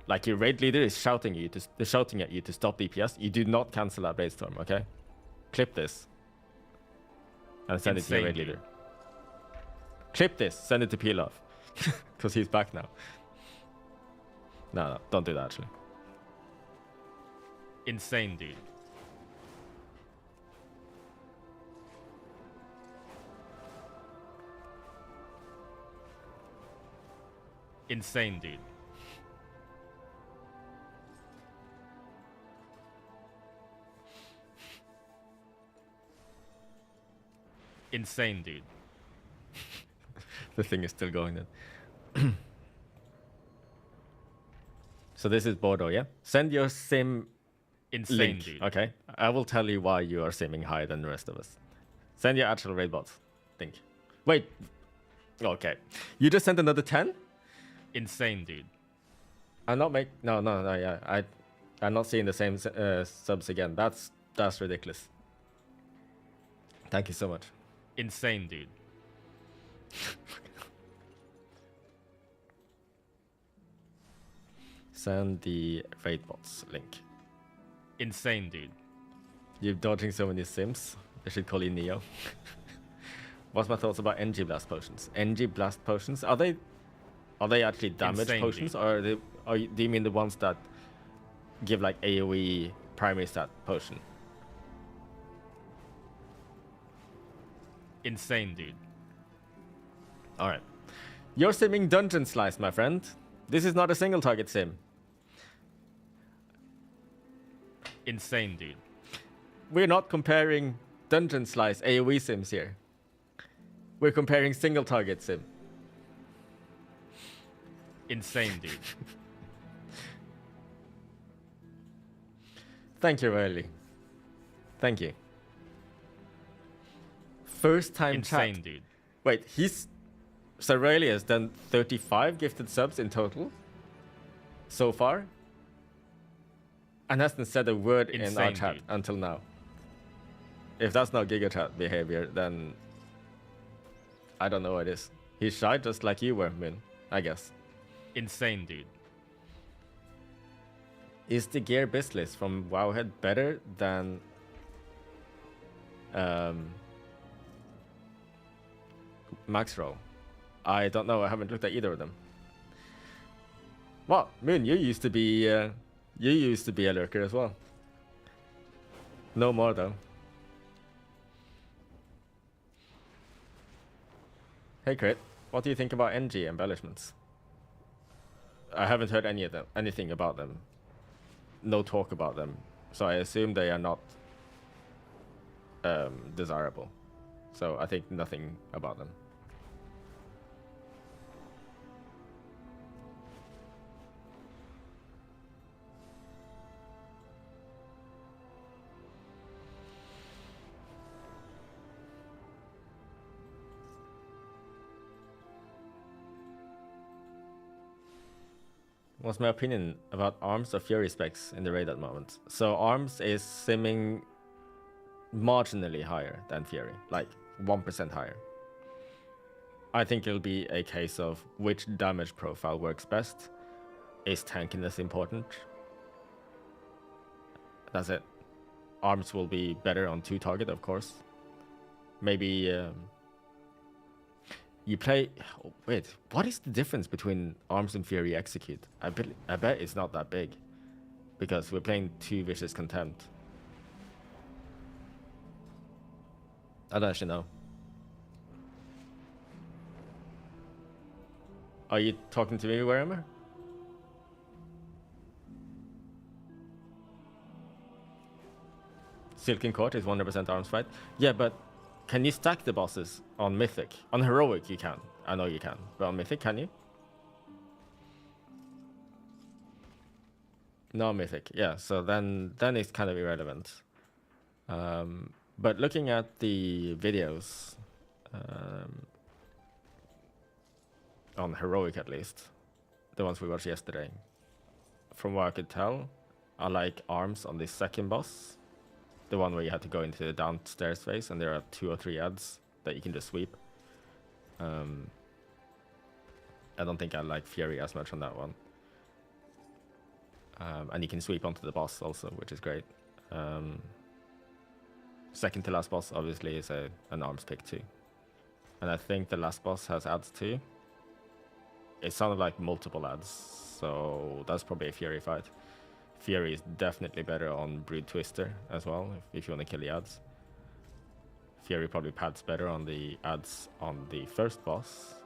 Like your raid leader is shouting at you to stop DPS. You do not cancel that Bladestorm, okay? Clip this and send it to your raid leader. Clip this, send it to Pilaf, because he's back now. No, don't do that actually. Insane, dude. Insane, dude. Insane, dude. The thing is still going then. So this is Bordeaux, yeah? Send your sim Insane, link, dude. okay? I will tell you why you are simming higher than the rest of us. Send your actual raid bots link. Wait. Okay. You just sent another 10? Insane, dude. I'm not yeah. I'm not seeing the same subs again. That's ridiculous. Thank you so much. Insane, dude. Send the raid bots link. Insane, dude. You're dodging so many sims. They should call you Neo. What's my thoughts about NG blast potions? NG blast potions, are they actually damage Insane, potions, dude. or do you mean the ones that give like AoE primary stat potion? Insane, dude. All right. You're simming Dungeon Slice, my friend. This is not a single target sim. Insane, dude. We're not comparing Dungeon Slice AoE sims here. We're comparing single target sim. Insane, dude. Thank you, Riley. Thank you. First time Insane, chat. dude. Wait, so Riley has done 35 gifted subs in total so far, and hasn't said a word in our Insane, chat dude. until now. If that's not Giga Chat behavior, then I don't know what it is. He's shy just like you were, Moon, I guess. Insane, dude. Is the gear business from Wowhead better than Max Roll? I don't know. I haven't looked at either of them. What, Moon? You used to be a lurker as well. No more though. Hey Crit, what do you think about NG embellishments? I haven't heard anything about them. No talk about them. So I assume they are not desirable. So I think nothing about them. What's my opinion about Arms or Fury specs in the raid at the moment? So Arms is simming marginally higher than Fury, like 1% higher. I think it'll be a case of which damage profile works best. is tankiness important? That's it. Arms will be better on 2 target, of course. Maybe you play... Oh, wait, what is the difference between Arms and Fury Execute? I bet it's not that big. Because we're playing 2 Vicious Contempt. I don't actually know. Are you talking to me, Warhammer? Silken Court is 100% arms fight. Yeah, but can you stack the bosses on Mythic? On Heroic you can. I know you can. But on Mythic, can you? No Mythic. Yeah, so then it's kind of irrelevant. But looking at the videos, on Heroic at least, the ones we watched yesterday, from what I could tell, I like arms on the second boss, the one where you have to go into the downstairs phase and there are 2 or 3 ads that you can just sweep. I don't think I like Fury as much on that one. And you can sweep onto the boss also, which is great. Second to last boss obviously is an arms pick too. And I think the last boss has ads too. It sounded like multiple ads, so that's probably a Fury fight. Fury is definitely better on Brood Twister as well, if you want to kill the ads. Fury probably pads better on the ads on the first boss.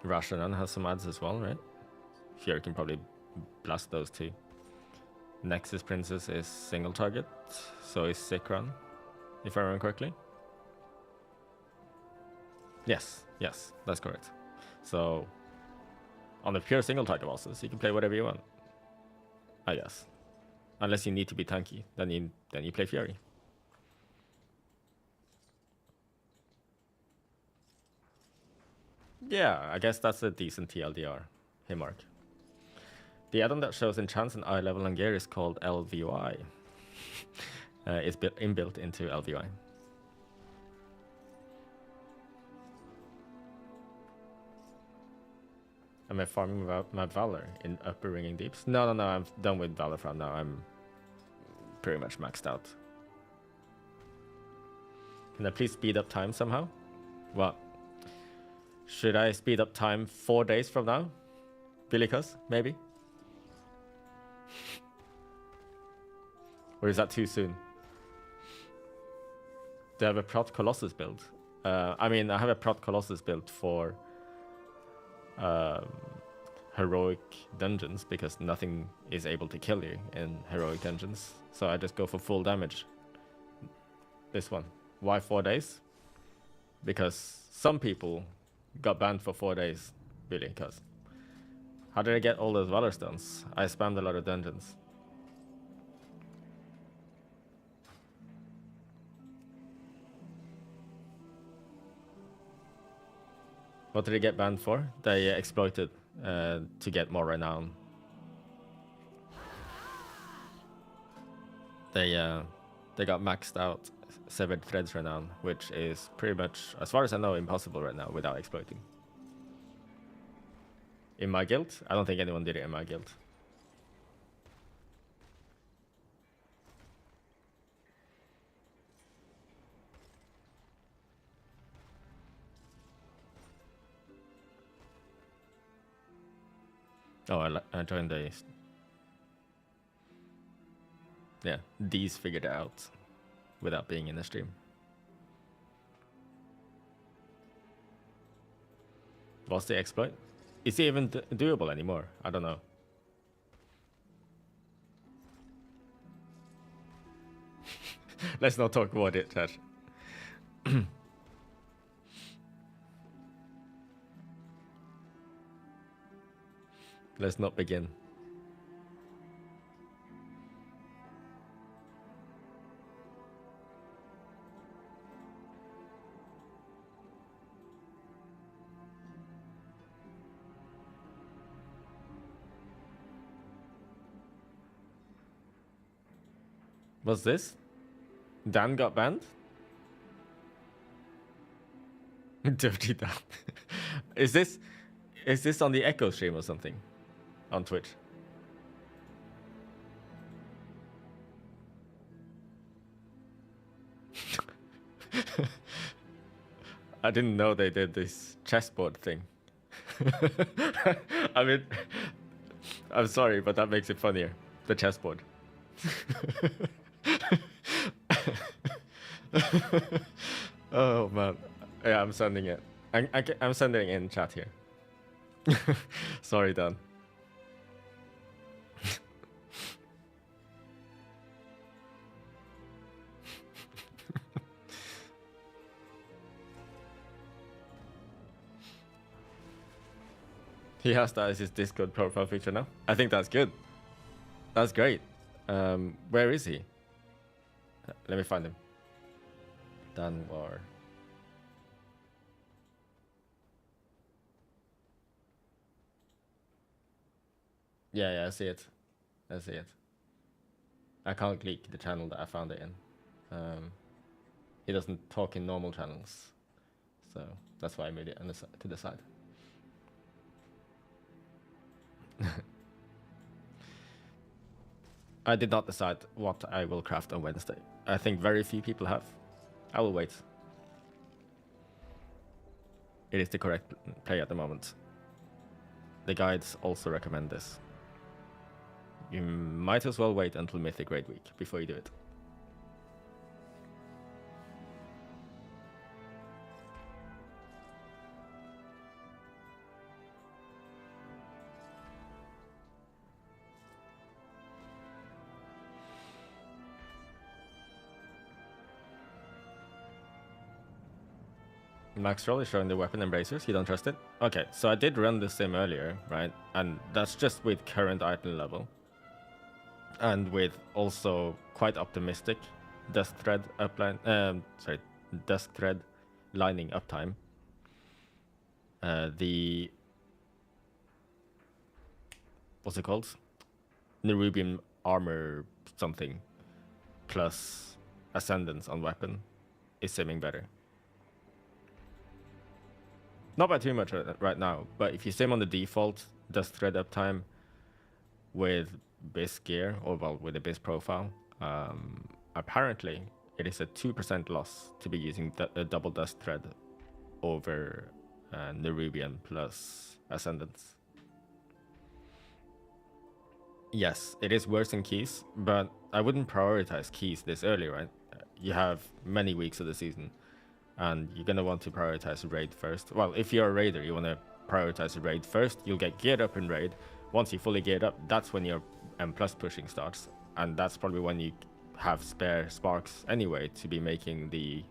Rasharan has some ads as well, right? Fury can probably blast those too. Nexus Princess is single target, so is Sikran, if I remember correctly. Yes, that's correct. So, on the pure single target bosses, you can play whatever you want, I guess. Unless you need to be tanky, then you play Fury. Yeah, I guess that's a decent TLDR. Hey, Mark. The add-on that shows enchants and eye level and gear is called LVI. It's inbuilt into LVI. Am I farming my Valor in upper ringing deeps? No, I'm done with Valor from now. I'm pretty much maxed out. Can I please speed up time somehow? What? Should I speed up time 4 days from now? Billy Cuss, maybe? Or is that too soon? Do I have a Prot Colossus build? I mean, I have a Prot Colossus build for heroic dungeons because nothing is able to kill you in heroic dungeons. So I just go for full damage. This one. Why 4 days? Because some people got banned for 4 days, really, because how did I get all those Valor stones? I spammed a lot of dungeons. What did they get banned for? They exploited to get more renown. They got maxed out Severed Threads renown, which is pretty much, as far as I know, impossible right now without exploiting. In my guild? I don't think anyone did it in my guild. Oh, I joined the... Yeah, these figured it out without being in the stream. Was the exploit? Is it even doable anymore? I don't know. Let's not talk about it, chat. Let's not begin. What's this? Dan got banned? Dirty Dan. Is this on the Echo stream or something? On Twitch? I didn't know they did this chessboard thing. I mean, I'm sorry, but that makes it funnier. The chessboard. Oh man, yeah, I'm sending it. I'm sending it in chat here. Sorry, Dan. He has that as his Discord profile picture now. I think that's good. That's great. Where is he? Let me find him. Dan War. Yeah, I see it. I see it. I can't leak the channel that I found it in. He doesn't talk in normal channels, so that's why I made it to the side. I did not decide what I will craft on Wednesday. I think very few people have. I will wait. It is the correct play at the moment. The guides also recommend this. You might as well wait until Mythic Raid Week before you do it. Max Roll is showing the weapon embracers. You don't trust it? Okay, so I did run this sim earlier, right? And that's just with current item level. And with also quite optimistic Dusk Thread upline, Dusk Thread lining uptime. The what's it called? Nerubian armor something plus ascendance on weapon is simming better. Not by too much right now, but if you sim on the default Dusk Thread uptime with BIS gear, or well, with a BIS profile, apparently it is a 2% loss to be using a double Dusk Thread over Nerubian plus Ascendance. Yes, it is worse in keys, but I wouldn't prioritize keys this early, right? You have many weeks of the season, and you're going to want to prioritize raid first. Well, if you're a raider, you want to prioritize raid first. You'll get geared up in raid. Once you're fully geared up, that's when your M+ pushing starts. And that's probably when you have spare sparks anyway to be making the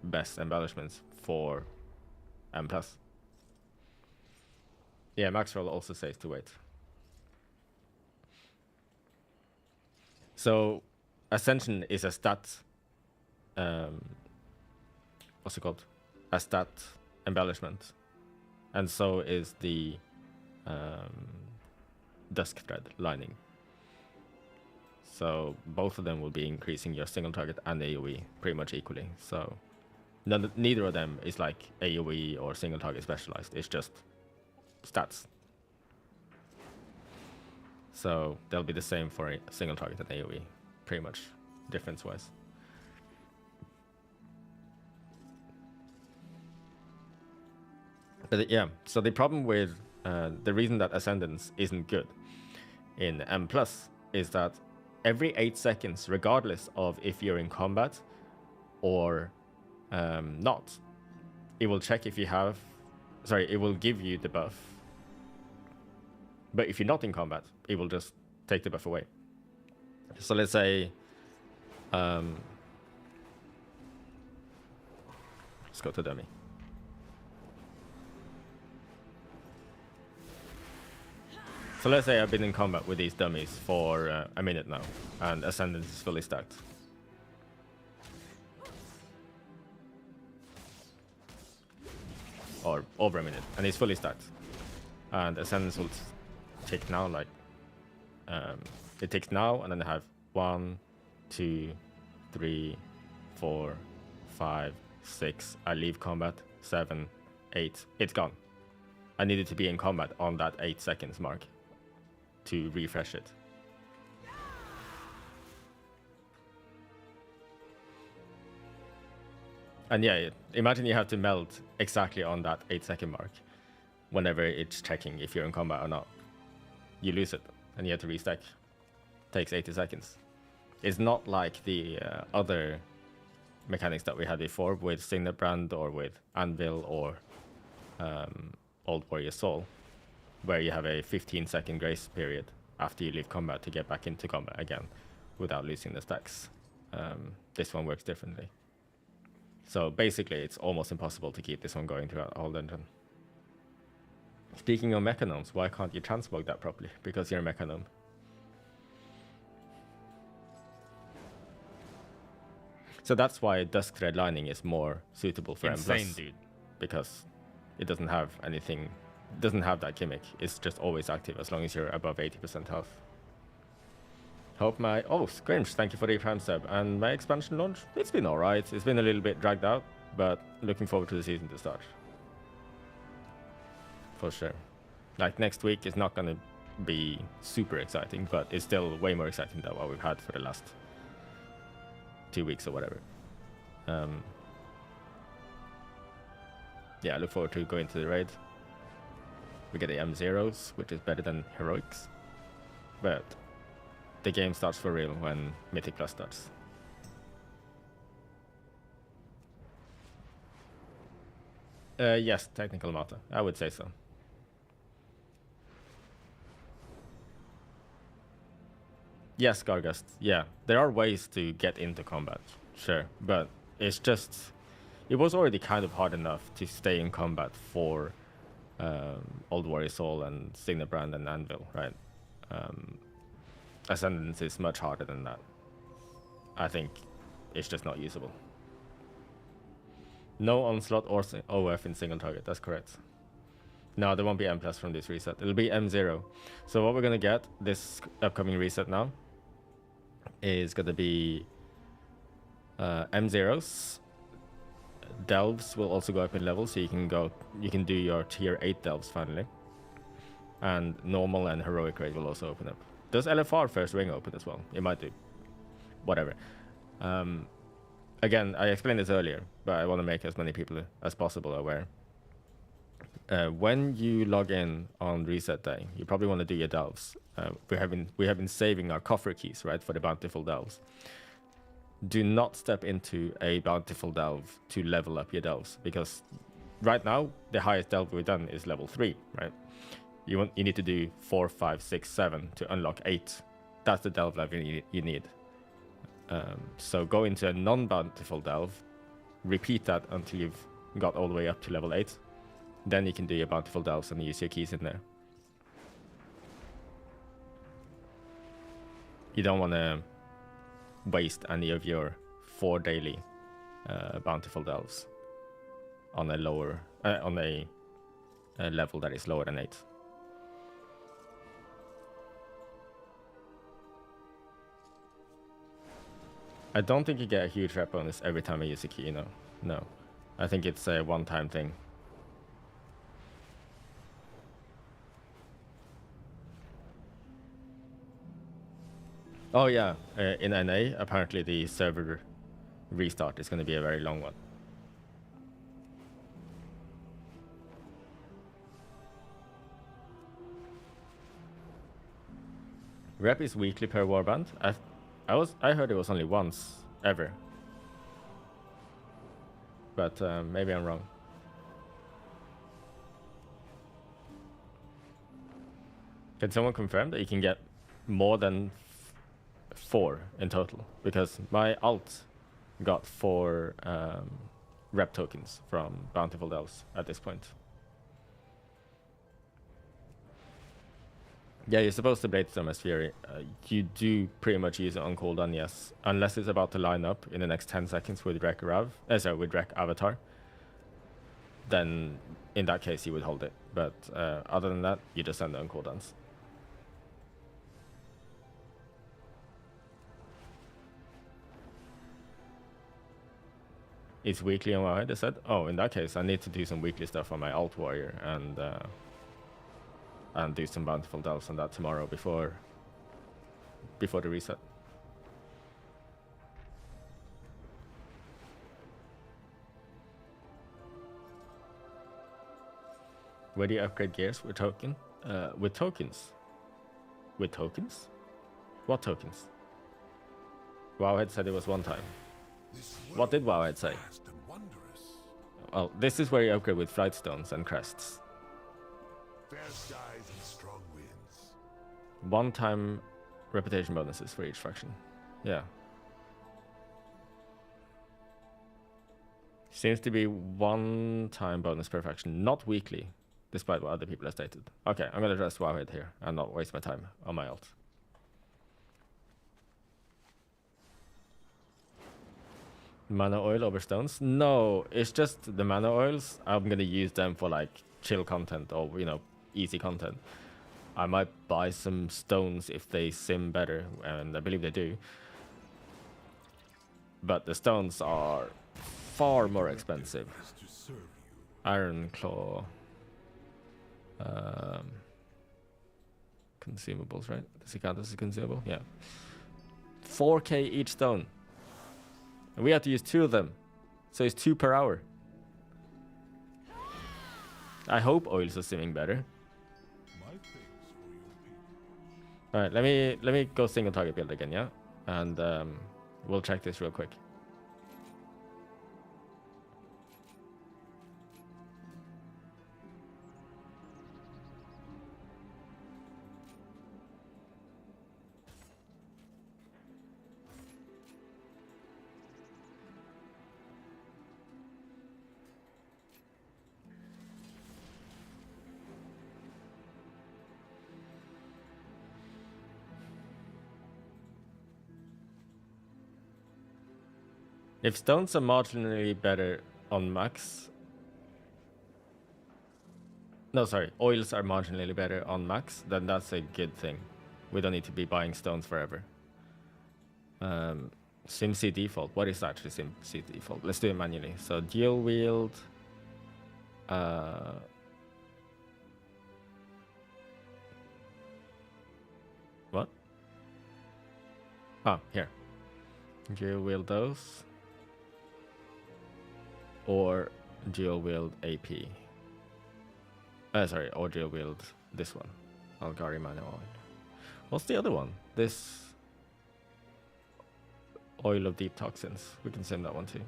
best embellishments for M+. Yeah, Maxwell also says to wait. So, Ascension is a stat... what's it called? A stat embellishment. And so is the Dusk Thread lining. So both of them will be increasing your single target and AoE pretty much equally. So neither of them is like AoE or single target specialized. It's just stats. So they'll be the same for a single target and AoE, pretty much difference-wise. But yeah, so the problem with the reason that Ascendance isn't good in M+ is that every 8 seconds, regardless of if you're in combat or not, it will check if you have... Sorry, it will give you the buff. But if you're not in combat, it will just take the buff away. So let's say... let's go to dummy. So let's say I've been in combat with these dummies for a minute now, and Ascendance is fully stacked. Or over a minute, and he's fully stacked. And Ascendance will tick now, like... it ticks now, and then I have 1, 2, 3, 4, 5, 6. I leave combat, 7, 8, it's gone. I needed to be in combat on that 8 seconds mark to refresh it. And yeah, imagine you have to melt exactly on that 8-second mark whenever it's checking if you're in combat or not. You lose it and you have to restack. Takes 80 seconds. It's not like the other mechanics that we had before with Signet Brand or with Anvil or Old Warrior Soul, where you have a 15-second grace period after you leave combat to get back into combat again without losing the stacks. This one works differently. So basically, it's almost impossible to keep this one going throughout the whole dungeon. Speaking of mechanomes, why can't you transmog that properly? Because you're a mechanome. So that's why Dusk Thread Lining is more suitable for Insane, M+. dude. Because it doesn't have anything, doesn't have that gimmick. It's just always active as long as you're above 80% health. Hope my... Oh, Scrimsh, thank you for the Prime sub. And my expansion launch, it's been alright. It's been a little bit dragged out, but looking forward to the season to start. For sure. Like, next week is not going to be super exciting, but it's still way more exciting than what we've had for the last 2 weeks or whatever. Yeah, I look forward to going to the raid. We get the M0s, which is better than Heroics. But the game starts for real when Mythic Plus starts. Yes, technical mata. I would say so. Yes, Gargust. Yeah, there are ways to get into combat, sure, but it's just... It was already kind of hard enough to stay in combat for Old Warrior Soul and Signet Brand and Anvil, right? Ascendance is much harder than that. I think it's just not usable. No Onslaught or OF in single target, that's correct. No, there won't be M+ from this reset. It'll be M0. So what we're gonna get this upcoming reset now is gonna be M0s. Delves will also go up in level, so you can do your tier 8 delves finally. And normal and heroic raid will also open up. Does LFR first ring open as well? It might do. Whatever. Again, I explained this earlier, but I want to make as many people as possible aware. When you log in on reset day, you probably want to do your delves. We have been saving our coffer keys, right, for the bountiful delves. Do not step into a bountiful delve to level up your delves, because right now the highest delve we've done is level 3, right? You need to do 4, 5, 6, 7 to unlock 8. That's the delve level you need. So go into a non-bountiful delve, repeat that until you've got all the way up to level 8. Then you can do your bountiful delves and use your keys in there. You don't want to waste any of your 4 daily bountiful delves on a lower on a level that is lower than 8. I don't think you get a huge rep bonus every time I use a key, you know. No. I think it's a one-time thing. Oh yeah, in NA, apparently the server restart is going to be a very long one. Rep is weekly per warband. I heard it was only once ever, but maybe I'm wrong. Can someone confirm that you can get more than 4 in total? Because my alt got 4 rep tokens from bountiful delves at this point. Yeah, you're supposed to Bladestorm as Fury. You do pretty much use it on cooldown, yes. Unless it's about to line up in the next 10 seconds with Rek with Rek Avatar. Then, in that case, you would hold it. But other than that, you just send it on cooldowns. It's weekly on Wowhead, they said. Oh, in that case, I need to do some weekly stuff on my Alt Warrior and do some bountiful delves on that tomorrow before the reset. Where do you upgrade gears with token? With tokens. With tokens? What tokens? Wowhead said it was one time. What did Wowhead say? Well, this is where you upgrade with flight stones and crests. Fair skies and strong winds. One-time reputation bonuses for each faction. Yeah. Seems to be one-time bonus per faction, not weekly, despite what other people have stated. Okay, I'm gonna just Wowhead here and not waste my time on my alt. Mana oil over stones? No, it's just the mana oils. I'm gonna use them for like chill content or, you know, easy content. I might buy some stones if they sim better, and I believe they do. But the stones are far more expensive. Iron Claw. Consumables, right? Does it count as a consumable? Yeah. 4k each stone. And we have to use 2 of them. So it's 2 per hour. I hope oils are simming better. Alright, let me go single target build again, yeah? And we'll check this real quick. If stones are marginally better on max... No, sorry. Oils are marginally better on max, then that's a good thing. We don't need to be buying stones forever. SimC default. What is actually SimC default? Let's do it manually. So dual wield... What? Ah, here. Dual wield those. Or dual wield AP. Sorry, or dual wield this one. Algari Mana Oil. What's the other one? This Oil of Deep Toxins. We can sim that one too.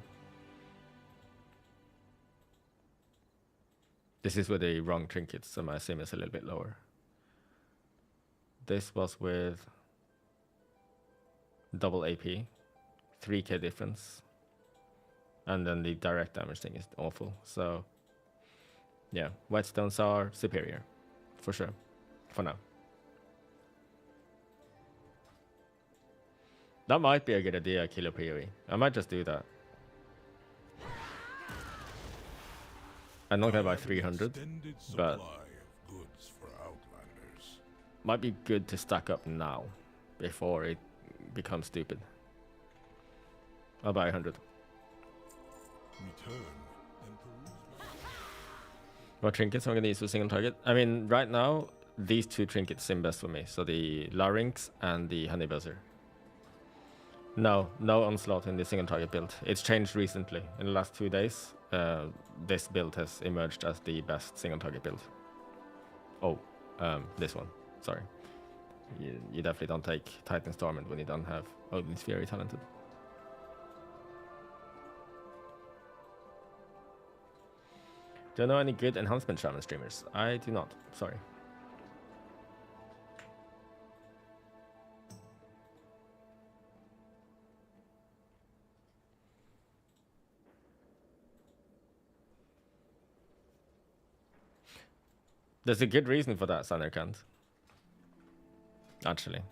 This is with the wrong trinkets, so my sim is a little bit lower. This was with double AP, 3k difference. And then the direct damage thing is awful. So, yeah, whetstones are superior, for sure, for now. That might be a good idea, Killer Priori. I might just do that. I'm not gonna buy 300, but might be good to stack up now, before it becomes stupid. I'll buy 100. What trinkets I'm gonna use for single target? I mean, right now, these 2 trinkets seem best for me. So the Larynx and the Honey Buzzer. No Onslaught in the single target build. It's changed recently. In the last 2 days, this build has emerged as the best single target build. Oh, this one. Sorry. You definitely don't take Titan's Torment when you don't have Odin's Fury talented. Do you know any good enhancement shaman streamers? I do not. Sorry. There's a good reason for that, Sanderkant. Actually.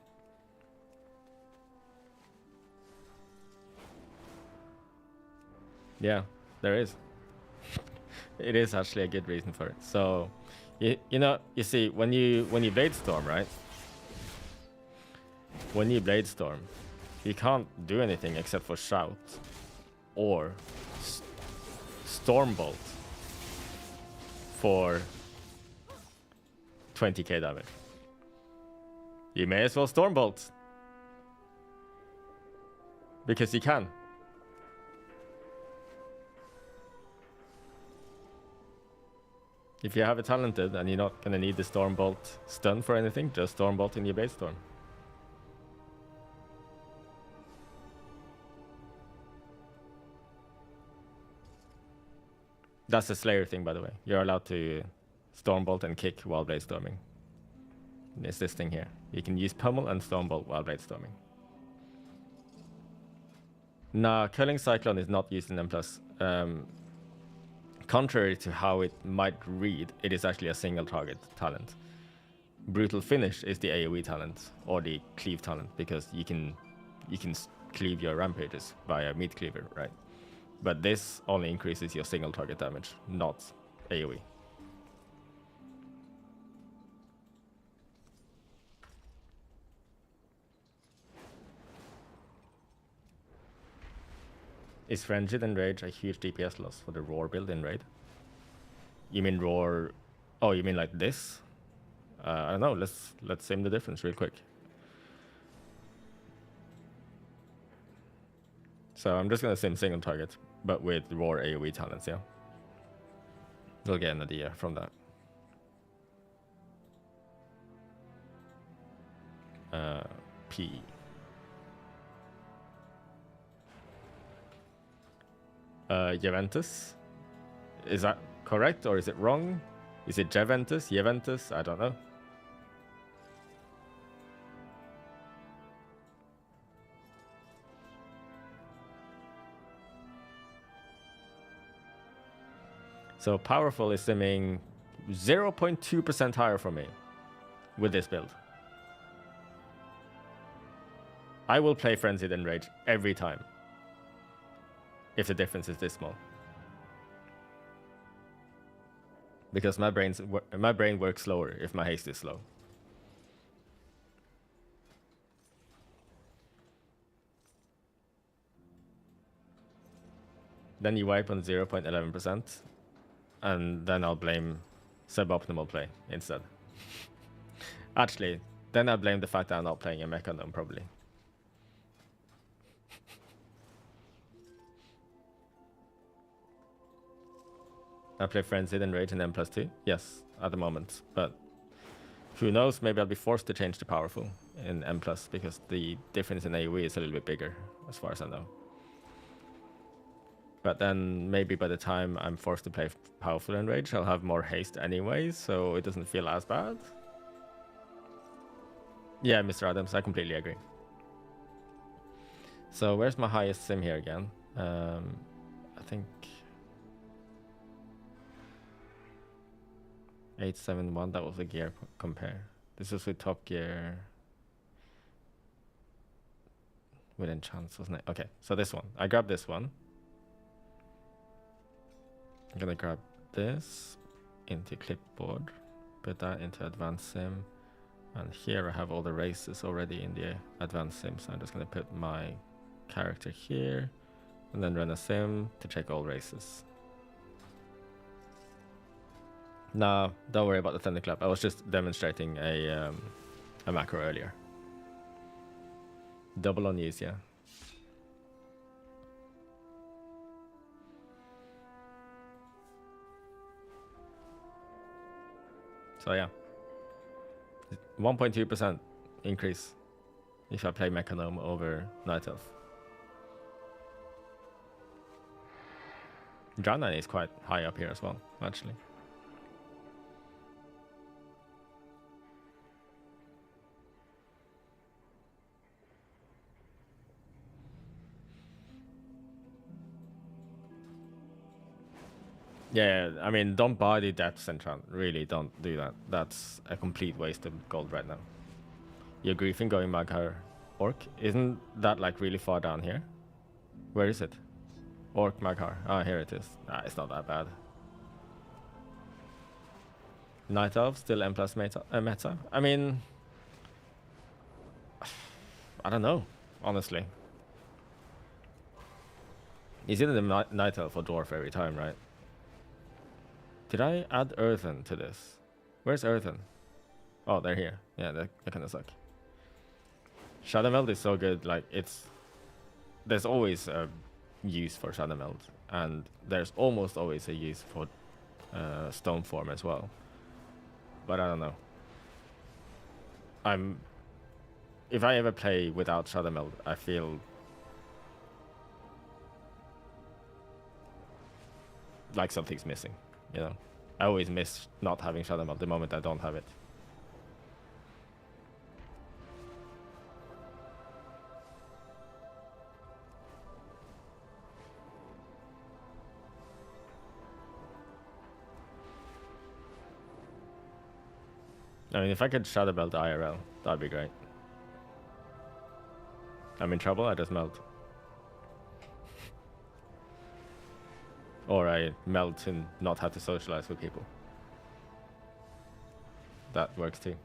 Yeah, there is. It is actually a good reason for it. So, you know, you see, when you Blade Storm, right? When you Blade Storm, you can't do anything except for shout or Stormbolt for 20k damage. You may as well Stormbolt. Because you can. If you have it talented and you're not gonna need the Stormbolt stun for anything, just Stormbolt in your base storm. That's a Slayer thing, by the way. You're allowed to Stormbolt and kick while blade storming. It's this thing here. You can use Pummel and Stormbolt while blade storming. Nah, Culling Cyclone is not used in M+. Contrary to how it might read, it is actually a single target talent. Brutal Finish is the AoE talent, or the cleave talent, because you can cleave your rampages via meat cleaver, right? But this only increases your single target damage, not AoE. Is Frenzied Enrage a huge DPS loss for the Roar build in Raid? You mean Roar... Oh, you mean like this? I don't know, let's sim the difference real quick. So I'm just gonna sim single target, but with Roar AoE talents, yeah? You'll get an idea from that. P. Juventus? Is that correct or is it wrong? Is it Juventus? Juventus? I don't know. So Powerful is simming 0.2% higher for me with this build. I will play Frenzied Enrage every time if the difference is this small. Because my brain works slower if my haste is slow. Then you wipe on 0.11%, and then I'll blame suboptimal play instead. Actually, then I blame the fact that I'm not playing a Mechanome, probably. I play Frenzied Enrage in M+2? Yes, at the moment. But who knows, maybe I'll be forced to change to Powerful in M+, because the difference in AoE is a little bit bigger, as far as I know. But then maybe by the time I'm forced to play Powerful Enrage, I'll have more haste anyways, so it doesn't feel as bad. Yeah, Mr. Adams, I completely agree. So where's my highest sim here again? I think 871, that was a gear compare. This is with Top Gear with enchants, wasn't it? Okay, so this one. I grabbed this one. I'm gonna grab this into clipboard, put that into advanced sim, and here I have all the races already in the advanced sim, so I'm just gonna put my character here and then run a sim to check all races. Nah, don't worry about the Thunderclap. I was just demonstrating a macro earlier. Double on use, yeah. So yeah, 1.2% increase if I play Mechanome over Night Elf. Jana is quite high up here as well, actually. Yeah, I mean, don't buy the Depths enchant. Really, don't do that. That's a complete waste of gold right now. You're griefing going Maghar Orc. Isn't that like really far down here? Where is it? Orc Maghar. Ah, here it is. Nah, it's not that bad. Night Elf, still M+ meta. I mean, I don't know, honestly. It's either the Night Elf or Dwarf every time, right? Did I add Earthen to this? Where's Earthen? Oh, they're here. Yeah, that kind of suck. Shadow Meld is so good. Like, there's always a use for Shadow Meld, and there's almost always a use for Stone Form as well. But I don't know. If I ever play without Shadow Meld, I feel like something's missing, you know? I always miss not having Shadow Meld the moment I don't have it. I mean, if I could Shadow Meld IRL, that'd be great. I'm in trouble, I just melt. Or I melt and not have to socialize with people. That works too.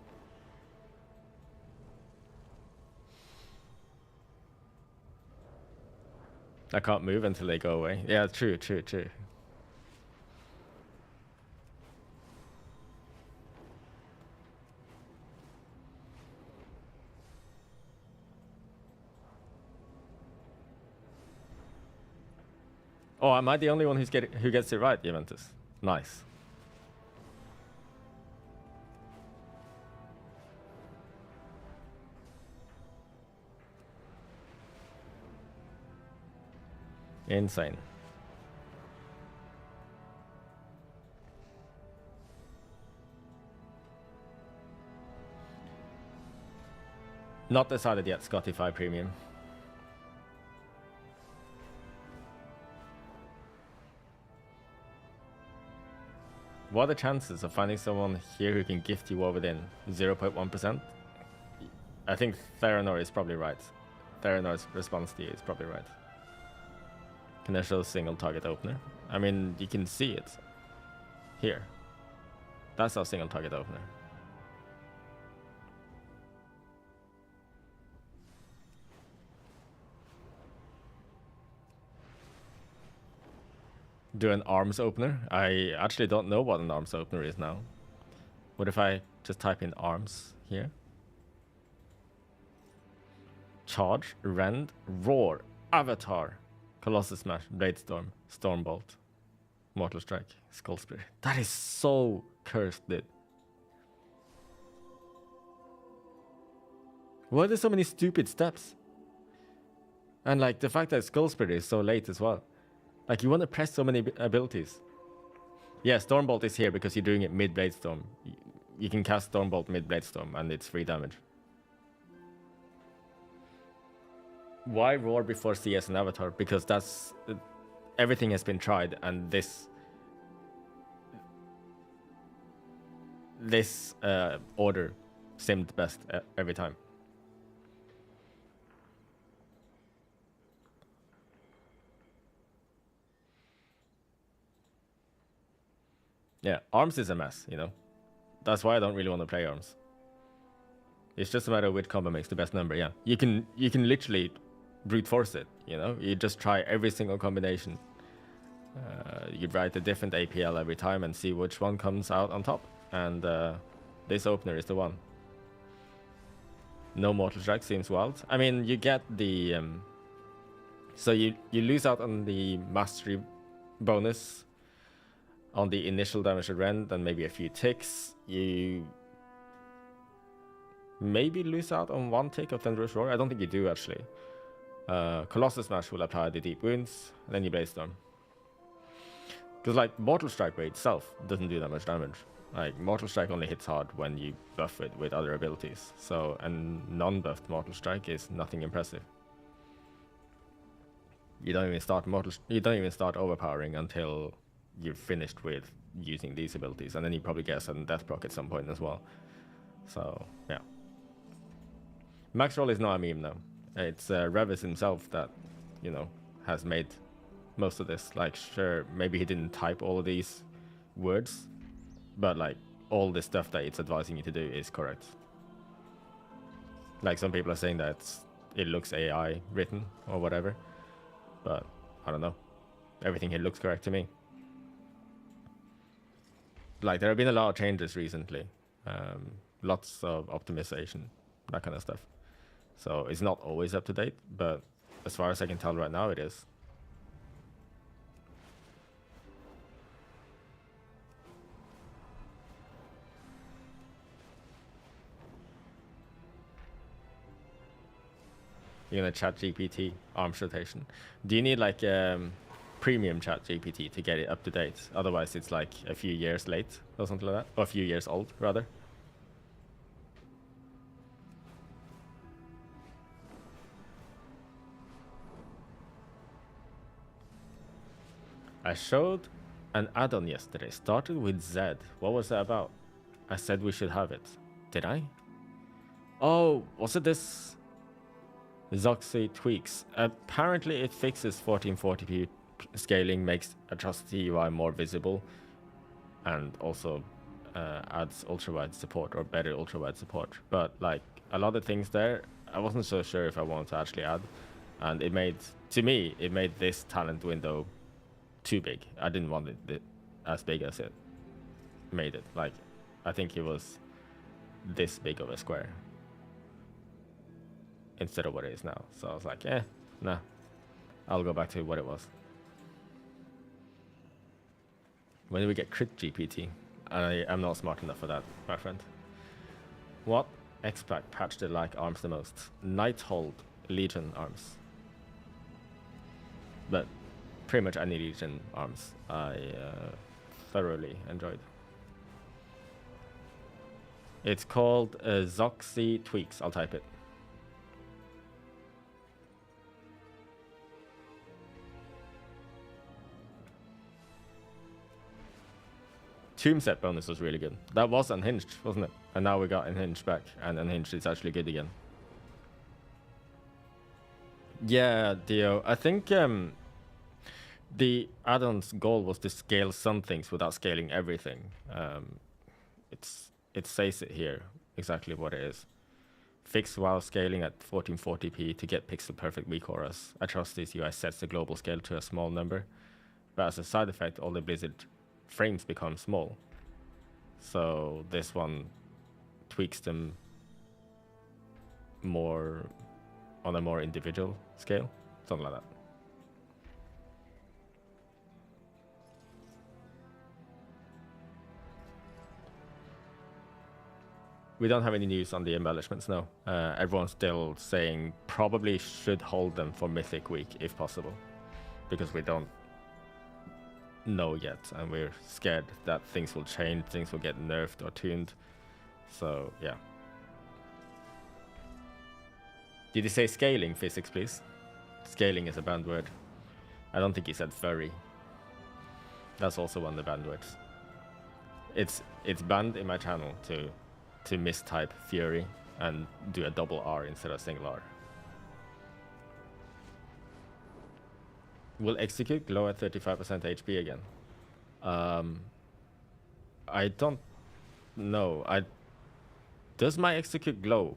I can't move until they go away. Yeah, true. Oh, am I the only one who gets it right, Juventus? Nice. Insane. Not decided yet, Spotify Premium. What are the chances of finding someone here who can gift you over within 0.1%? I think Theranor is probably right. Theranor's response to you is probably right. Can I show single target opener? I mean, you can see it. Here. That's our single target opener. Do an arms opener? I actually don't know what an arms opener is now. What if I just type in arms here? Charge, rend, roar, avatar, Colossus Smash, Blade Storm, Stormbolt, Mortal Strike, Skull Spirit. That is so cursed, dude. Why are there so many stupid steps? And like the fact that Skull Spirit is so late as well. Like, you want to press so many abilities. Yeah, Stormbolt is here because you're doing it mid-Blade Storm. You can cast Stormbolt mid-Blade Storm and it's free damage. Why Roar before CS and Avatar? Because that's... everything has been tried and this order seemed best every time. Yeah, arms is a mess, you know. That's why I don't really want to play arms. It's just a matter of which combo makes the best number. Yeah, you can literally brute force it. You know, you just try every single combination. You'd write a different APL every time and see which one comes out on top. And this opener is the one. No Mortal Strike seems wild. I mean, you get the so you lose out on the mastery bonus. On the initial damage at rend, and maybe a few ticks. You maybe lose out on one tick of Thunderous Roar. I don't think you do, actually. Colossus Smash will apply the deep wounds, and then you Blade Storm. Because, like, Mortal Strike by itself doesn't do that much damage. Like, Mortal Strike only hits hard when you buff it with other abilities. So, a non-buffed Mortal Strike is nothing impressive. You don't even start overpowering until you're finished with using these abilities, and then you probably get a sudden death proc at some point as well. So yeah, Max Roll is not a meme though. It's Revis himself that, you know, has made most of this. Like, sure, maybe he didn't type all of these words, but like all the stuff that it's advising you to do is correct. Like, some people are saying that it looks AI written or whatever, but I don't know. Everything here looks correct to me. like there have been a lot of changes recently, lots of optimization, that kind of stuff. So it's not always up to date, but as far as I can tell right now, it is. You're gonna chat GPT arms rotation. Do you need like premium chat GPT to get it up to date? Otherwise it's like a few years late or something like that, or a few years old rather. I showed an add-on yesterday. Started with Z. What was that about? I said we should have it. Did I? Oh, was it this Zoxy tweaks? Apparently it fixes 1440p scaling, makes atrocity UI more visible, and also adds ultrawide support, or better ultrawide support. But like a lot of things there, I wasn't so sure if I wanted to actually add, and it made, to me, it made this talent window too big. I didn't want it as big as it made it. Like, I think it was this big of a square instead of what it is now. So I was like, nah, I'll go back to what it was. When do we get crit GPT? I am not smart enough for that, my friend. What X-Pack patch did like arms the most? Nighthold Legion arms. But pretty much any Legion arms I thoroughly enjoyed. It's called Zoxy Tweaks. I'll type it. Tomb set bonus was really good. That was unhinged, wasn't it? And now we got unhinged back, and unhinged is actually good again. Yeah, Dio. I think the add-on's goal was to scale some things without scaling everything. It says it here, exactly what it is. Fix while scaling at 1440p to get pixel perfect weak auras. Atrocities UI sets the global scale to a small number, but as a side effect, all the Blizzard frames become small. So this one tweaks them more on a more individual scale, something like that. We don't have any news on the embellishments, no. Everyone's still saying probably should hold them for Mythic Week if possible, because we don't know yet, and we're scared that things will change, things will get nerfed or tuned. So yeah. Did he say scaling physics, please? Scaling is a banned word. I don't think he said furry. That's also one of the banned words. It's banned in my channel to mistype Fury and do a double R instead of single R. Will execute glow at 35% HP again? I don't know. Does my execute glow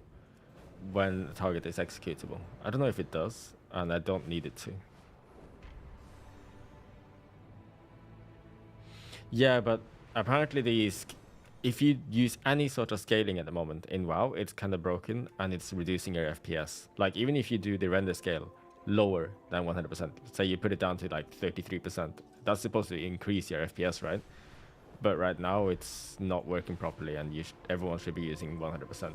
when the target is executable? I don't know if it does, and I don't need it to. Yeah, but apparently these, if you use any sort of scaling at the moment in WoW, it's kind of broken and it's reducing your FPS. Like even if you do the render scale lower than 100%, say you put it down to like 33%, that's supposed to increase your FPS, right? But right now it's not working properly, and everyone should be using 100%.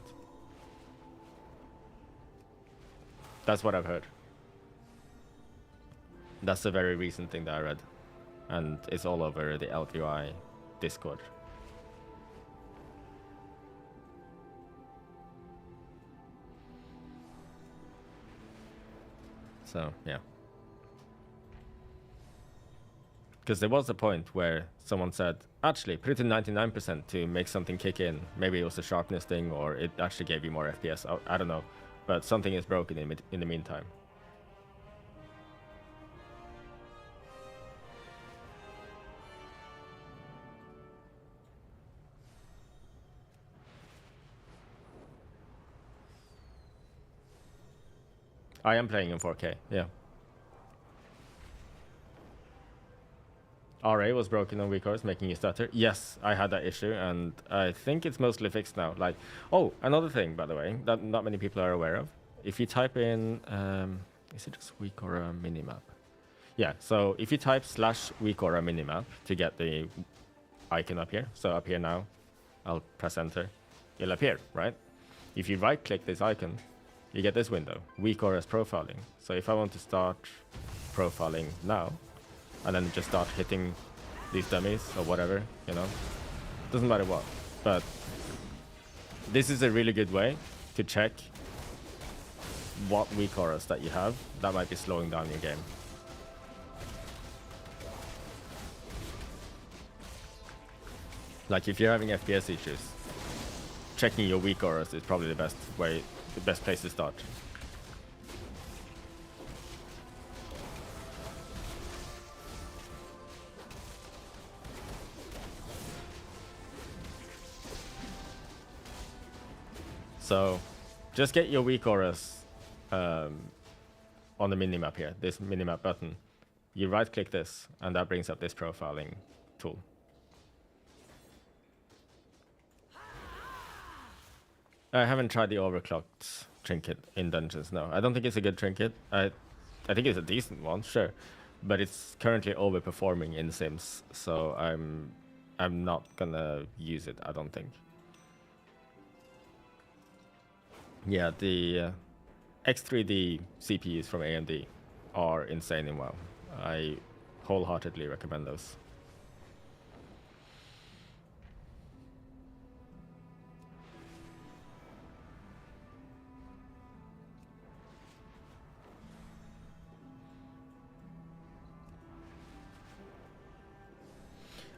That's what I've heard. That's a very recent thing that I read, and it's all over the LVI Discord. So, yeah. Because there was a point where someone said, actually, put it to 99% to make something kick in. Maybe it was a sharpness thing, or it actually gave you more FPS. I don't know. But something is broken in the meantime. I am playing in 4K, yeah. RA was broken on weak auras, making you stutter. Yes, I had that issue, and I think it's mostly fixed now. Like, oh, another thing, by the way, that not many people are aware of. If you type in, is it just weak aura minimap? Yeah, so if you type /weak aura minimap to get the icon up here, so up here now, I'll press enter, it'll appear, right? If you right click this icon, you get this window, weak auras profiling. So if I want to start profiling now, and then just start hitting these dummies or whatever, you know, doesn't matter what, but this is a really good way to check what weak auras that you have that might be slowing down your game. Like if you're having FPS issues, checking your weak auras is probably the best way, the best place to start. So just get your weak auras on the minimap here, this minimap button. You right click this and that brings up this profiling tool. I haven't tried the overclocked trinket in dungeons, no. I don't think it's a good trinket. I think it's a decent one, sure. But it's currently overperforming in Sims, so I'm not gonna use it, I don't think. Yeah, the X3D CPUs from AMD are insane in WoW. I wholeheartedly recommend those.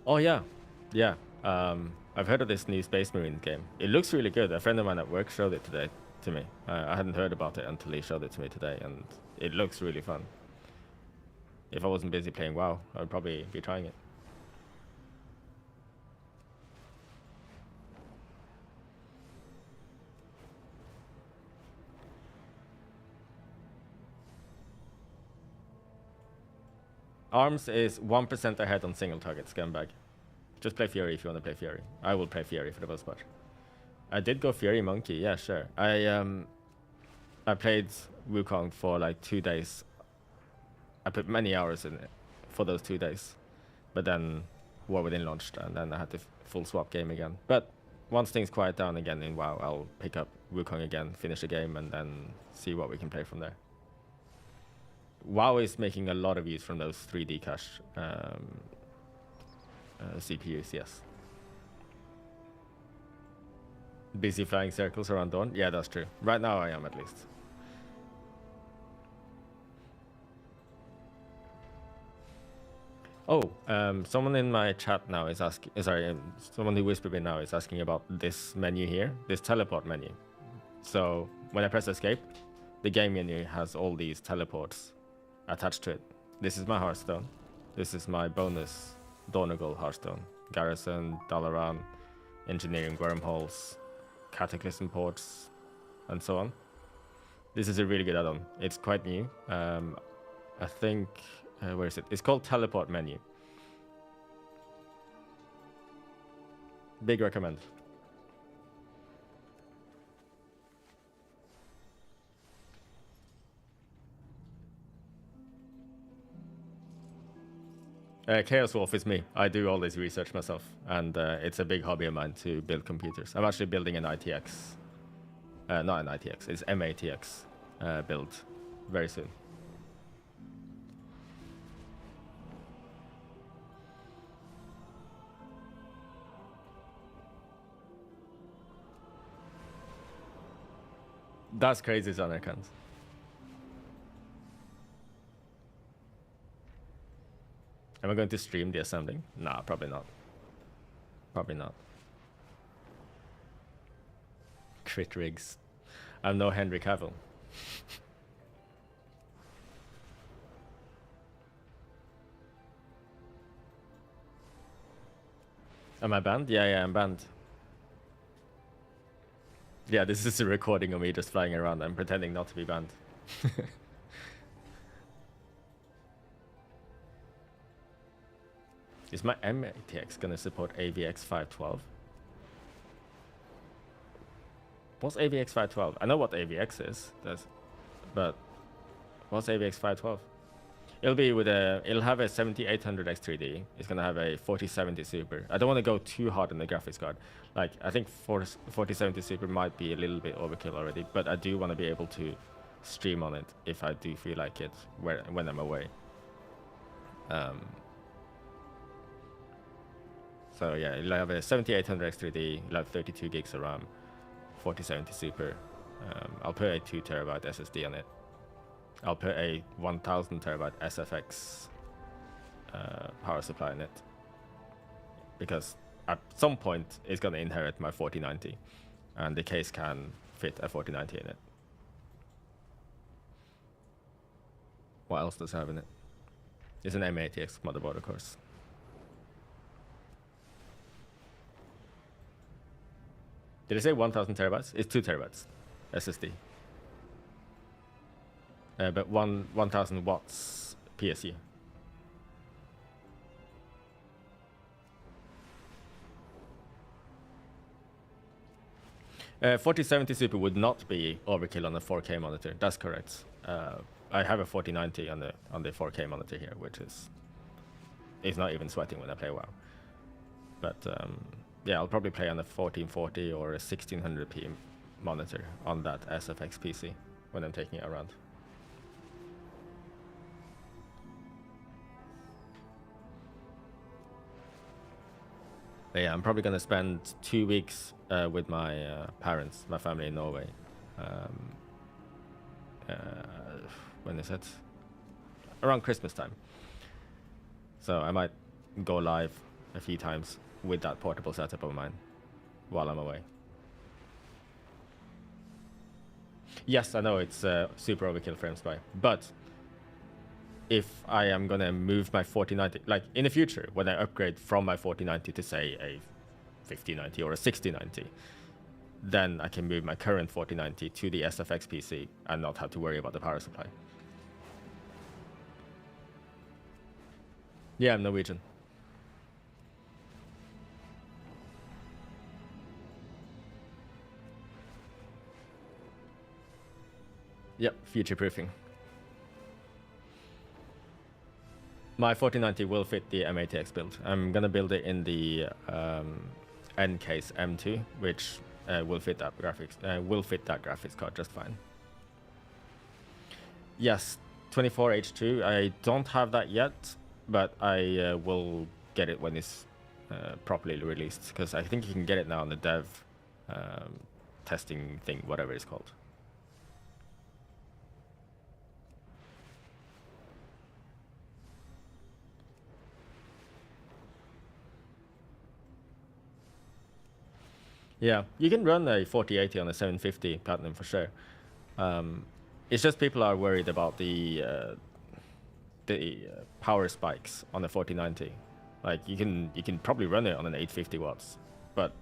Oh yeah, yeah. I've heard of this new Space Marine game. It looks really good. A friend of mine at work showed it today to me. I hadn't heard about it until he showed it to me today, and it looks really fun. If I wasn't busy playing WoW, I would probably be trying it. Arms is 1% ahead on single target, scumbag. Just play Fury if you want to play Fury. I will play Fury for the most part. I did go Fury Monkey, yeah, sure. I played Wukong for like 2 days. I put many hours in it for those 2 days. But then War Within launched, and then I had the full swap game again. But once things quiet down again in WoW, I'll pick up Wukong again, finish the game, and then see what we can play from there. WoW is making a lot of use from those 3D cache CPUs, yes. Busy flying circles around Dawn? Yeah, that's true. Right now I am, at least. Oh, someone in my chat now is asking, someone who whispered me now is asking about this menu here, this teleport menu. So when I press escape, the game menu has all these teleports attached to it. This is my Hearthstone. This is my bonus Donegal Hearthstone. Garrison, Dalaran, engineering wormholes, cataclysm ports, and so on. This is a really good add-on. It's quite new. I think, where is it? It's called Teleport Menu. Big recommend. Chaos Wolf is me. I do all this research myself, and it's a big hobby of mine to build computers. I'm actually building an ITX, not an ITX, it's MATX build very soon. That's crazy, Zanarkans. Am I going to stream the assembling? Nah, probably not. Probably not. Crit rigs. I'm no Henry Cavill. Am I banned? Yeah, I'm banned. Yeah, this is a recording of me just flying around. I'm pretending not to be banned. Is my M-ATX gonna support AVX 512? What's AVX 512? I know what AVX is, but what's AVX 512? It'll be with it'll have a 7800 X3D. It's gonna have a 4070 Super. I don't want to go too hard on the graphics card. Like, I think 4070 Super might be a little bit overkill already, but I do want to be able to stream on it if I do feel like it when I'm away. So yeah, it'll have a 7800 X3D, it'll have 32 gigs of RAM, 4070 Super. I'll put a 2 terabyte SSD on it. I'll put a 1000 terabyte SFX power supply in it, because at some point it's going to inherit my 4090, and the case can fit a 4090 in it. What else does it have in it? It's an M-ATX motherboard, of course. Did I say 1000 terabytes? It's 2 terabytes SSD. But 1000 watts PSU. 4070 Super would not be overkill on a 4K monitor. That's correct. I have a 4090 on the 4K monitor here, which is not even sweating when I play WoW. But yeah, I'll probably play on a 1440 or a 1600p monitor on that SFX PC when I'm taking it around. But yeah, I'm probably gonna spend 2 weeks with my parents, my family in Norway. When is it? Around Christmas time. So I might go live a few times with that portable setup of mine while I'm away. Yes, I know it's super overkill frames by, but if I am gonna move my 4090, like in the future, when I upgrade from my 4090 to say a 5090 or a 6090, then I can move my current 4090 to the SFX PC and not have to worry about the power supply. Yeah, I'm Norwegian. Yep, future-proofing. My 4090 will fit the M-ATX build. I'm gonna build it in the N-case M2, which will fit that graphics card just fine. Yes, 24H2. I don't have that yet, but I will get it when it's properly released, because I think you can get it now on the dev testing thing, whatever it's called. Yeah, you can run a 4080 on a 750 Platinum for sure. It's just people are worried about the power spikes on the 4090. Like you can probably run it on an 850 watts, but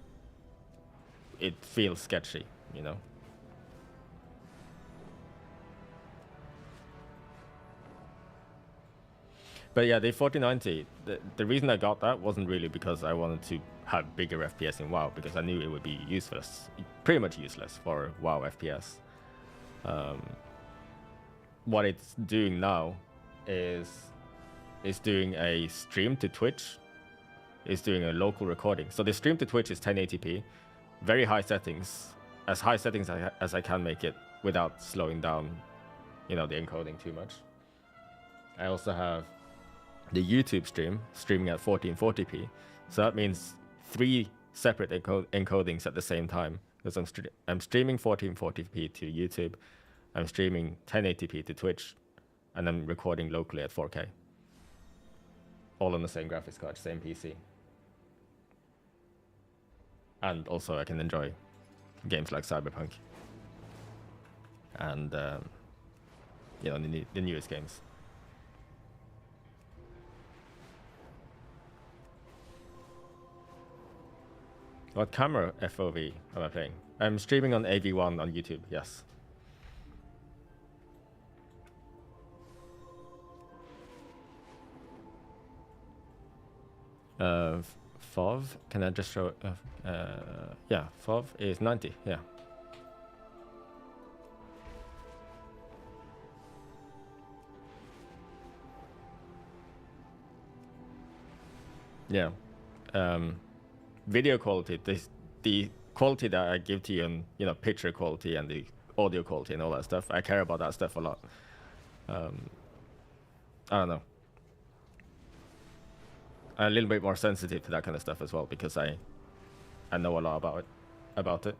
it feels sketchy, you know. But yeah, the 4090, the reason I got that wasn't really because I wanted to have bigger FPS in WoW, because I knew it would be useless, pretty much useless for WoW FPS. What it's doing now is doing a stream to Twitch, is doing a local recording. So the stream to Twitch is 1080p, very high settings, as high settings as I can make it without slowing down, you know, the encoding too much. I also have the YouTube stream streaming at 1440p, so that means 3 separate encodings at the same time, because I'm streaming 1440p to YouTube, I'm streaming 1080p to Twitch, and I'm recording locally at 4K, all on the same graphics card, same PC. And also I can enjoy games like Cyberpunk and you know, the newest games. What camera FOV am I playing? I'm streaming on AV1 on YouTube, yes. FOV, can I just show? Yeah, FOV is 90. Yeah. Yeah. Video quality. The quality that I give to you, and picture quality and the audio quality and all that stuff. I care about that stuff a lot. I don't know. I'm a little bit more sensitive to that kind of stuff as well because I know a lot about it.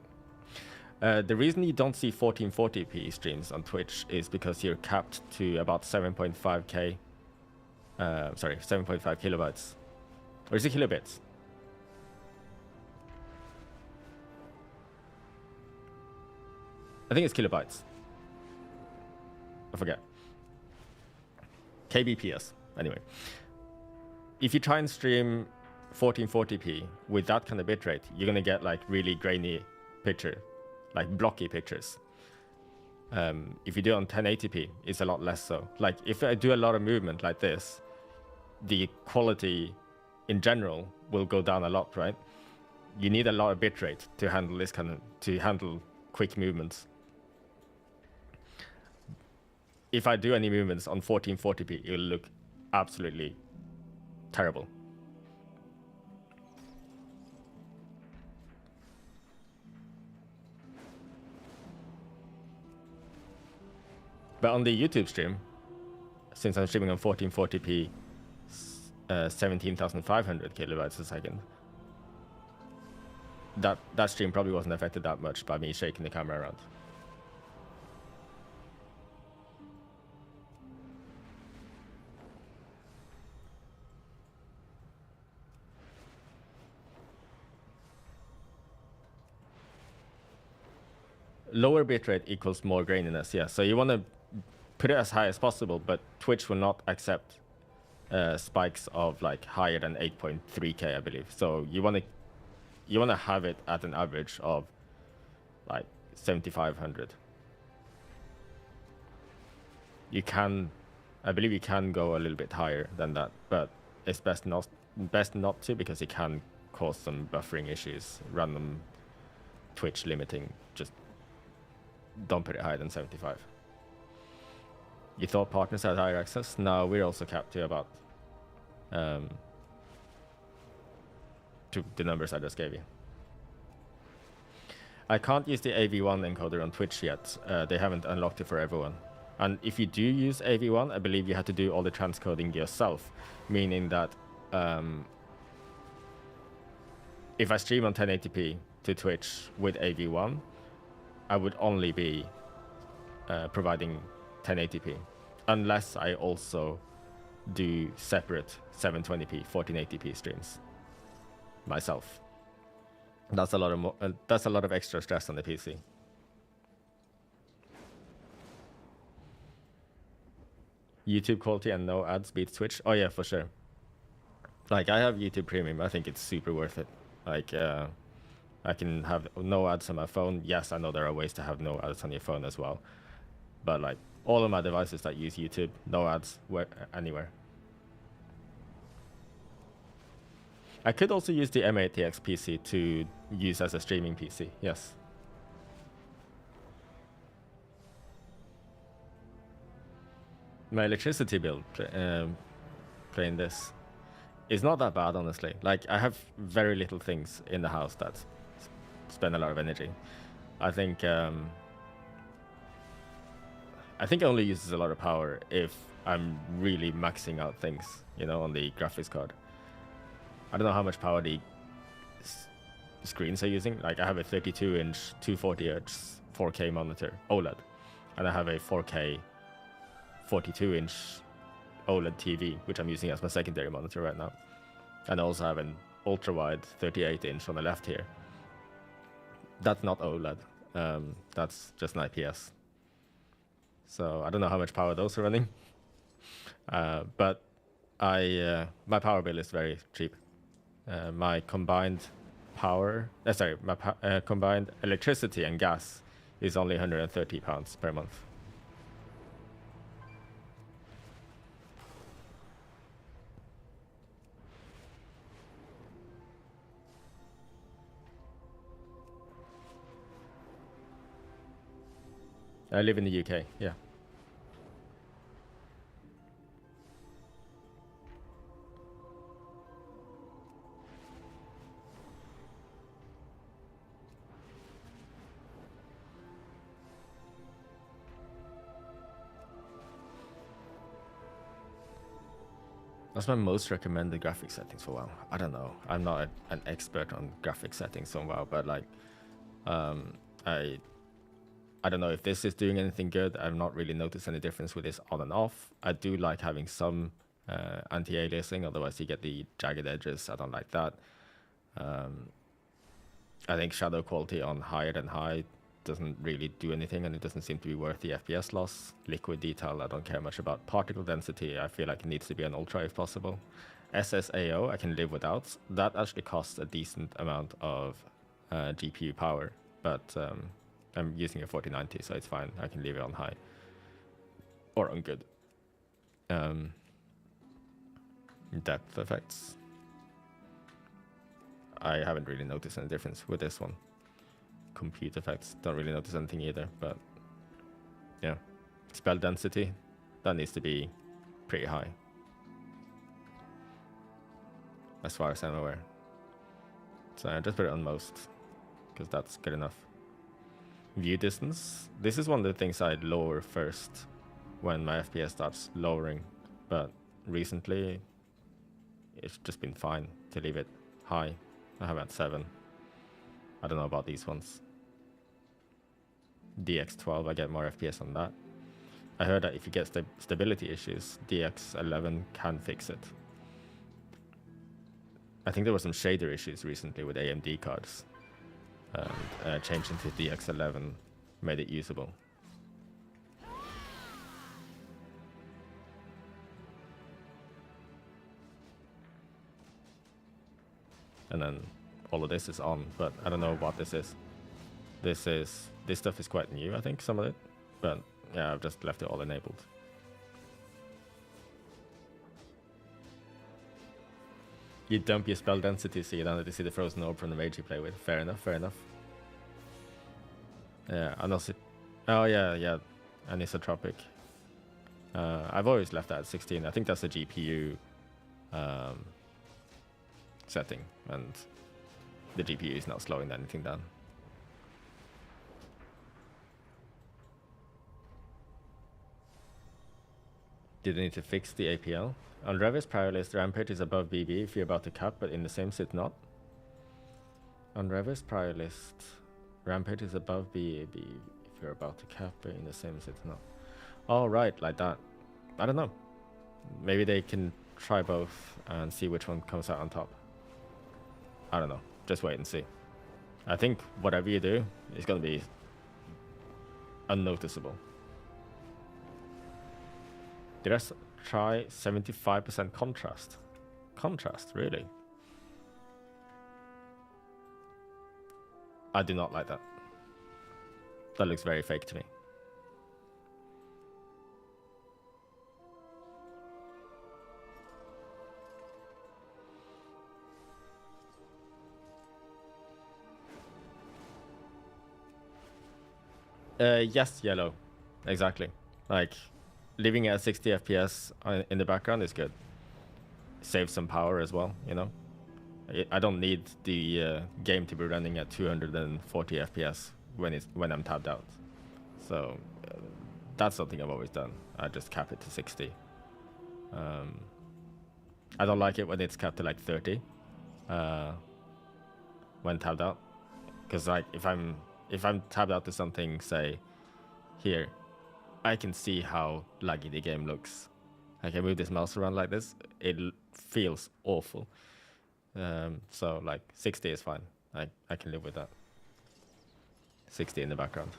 The reason you don't see 1440p streams on Twitch is because you're capped to about 7.5k. Sorry, 7.5 kilobytes. Or is it kilobits? I think it's kilobytes. I forget. kbps. Anyway. If you try and stream 1440p with that kind of bitrate, you're going to get like really grainy picture, like blocky pictures. If you do it on 1080p, it's a lot less so. Like if I do a lot of movement like this, the quality in general will go down a lot, right? You need a lot of bitrate to handle this to handle quick movements. If I do any movements on 1440p, it will look absolutely terrible. But on the YouTube stream, since I'm streaming on 1440p, 17,500 kilobytes a second, that stream probably wasn't affected that much by me shaking the camera around. Lower bitrate equals more graininess, yeah. So you want to put it as high as possible, but Twitch will not accept spikes of like higher than 8.3k, I believe. So you want to have it at an average of like 7,500. I believe you can go a little bit higher than that, but it's best not to, because it can cause some buffering issues, random Twitch limiting. Just don't put it higher than 75. You thought partners had higher access? No, we're also capped to about to the numbers I just gave you. I can't use the AV1 encoder on Twitch yet. They haven't unlocked it for everyone. And if you do use AV1, I believe you have to do all the transcoding yourself, meaning that if I stream on 1080p to Twitch with AV1, I would only be providing 1080p, unless I also do separate 720p, 1480p streams myself. That's a lot of extra stress on the PC. YouTube quality and no ads beats Twitch. Oh yeah, for sure. Like I have YouTube Premium. I think it's super worth it. Like I can have no ads on my phone. Yes, I know there are ways to have no ads on your phone as well. But like all of my devices that use YouTube, no ads anywhere. I could also use the M80X PC to use as a streaming PC, yes. My electricity bill playing this is not that bad, honestly. Like I have very little things in the house that spend a lot of energy. I think it only uses a lot of power if I'm really maxing out things, on the graphics card. I don't know how much power the screens are using. Like I have a 32-inch 240Hz 4K monitor, OLED, and I have a 4K 42-inch OLED TV, which I'm using as my secondary monitor right now. And I also have an ultra-wide 38-inch on the left here. That's not OLED. That's just an IPS. So I don't know how much power those are running. But my power bill is very cheap. My combined combined electricity and gas is only £130 per month. I live in the UK, yeah. That's my most recommended graphic settings for WoW. I don't know. I'm not an expert on graphic settings on WoW, but like, I don't know if this is doing anything good. I've not really noticed any difference with this on and off. I do like having some anti-aliasing, otherwise you get the jagged edges. I don't like that. I think shadow quality on higher than high doesn't really do anything, and it doesn't seem to be worth the FPS loss. Liquid detail, I don't care much about. Particle density, I feel like it needs to be an ultra if possible. SSAO, I can live without. That actually costs a decent amount of GPU power, but I'm using a 4090, so it's fine. I can leave it on high or on good. Depth effects, I haven't really noticed any difference with this one. Compute effects, don't really notice anything either, but yeah. Spell density, that needs to be pretty high, as far as I'm aware. So I just put it on most, because that's good enough. View distance, this is one of the things I'd lower first when my FPS starts lowering, but recently it's just been fine to leave it high. I have at 7. I don't know about these ones. DX12, I get more FPS on that. I heard that if you get stability issues, DX11 can fix it. I think there were some shader issues recently with AMD cards, and changing to DX11 made it usable. And then all of this is on, but I don't know what this is. This stuff is quite new, I think, some of it, but yeah, I've just left it all enabled. You dump your spell density so you don't have to see the frozen orb from the mage you play with. Fair enough, fair enough. Yeah, and also, oh yeah, anisotropic. I've always left that at 16. I think that's a GPU setting, and the GPU is not slowing anything down. Did they need to fix the APL? On Revis Prior List, Rampage is above BB if you're about to cap, but in the same sit not. On Revis Prior List, Rampage is above BB if you're about to cap, but in the same sit not. Oh, right, like that. I don't know. Maybe they can try both and see which one comes out on top. I don't know. Just wait and see. I think whatever you do is going to be unnoticeable. Did I try 75% contrast? Contrast, really? I do not like that. That looks very fake to me. Yes, yellow. Exactly. Like, leaving it at 60 FPS in the background is good. Save some power as well, you know? I don't need the game to be running at 240 FPS when I'm tabbed out. So that's something I've always done. I just cap it to 60. I don't like it when it's capped to like 30 when tabbed out, because like if I'm tabbed out to something, say here, I can see how laggy the game looks. I can move this mouse around like this. It feels awful. So like 60 is fine. I can live with that. 60 in the background.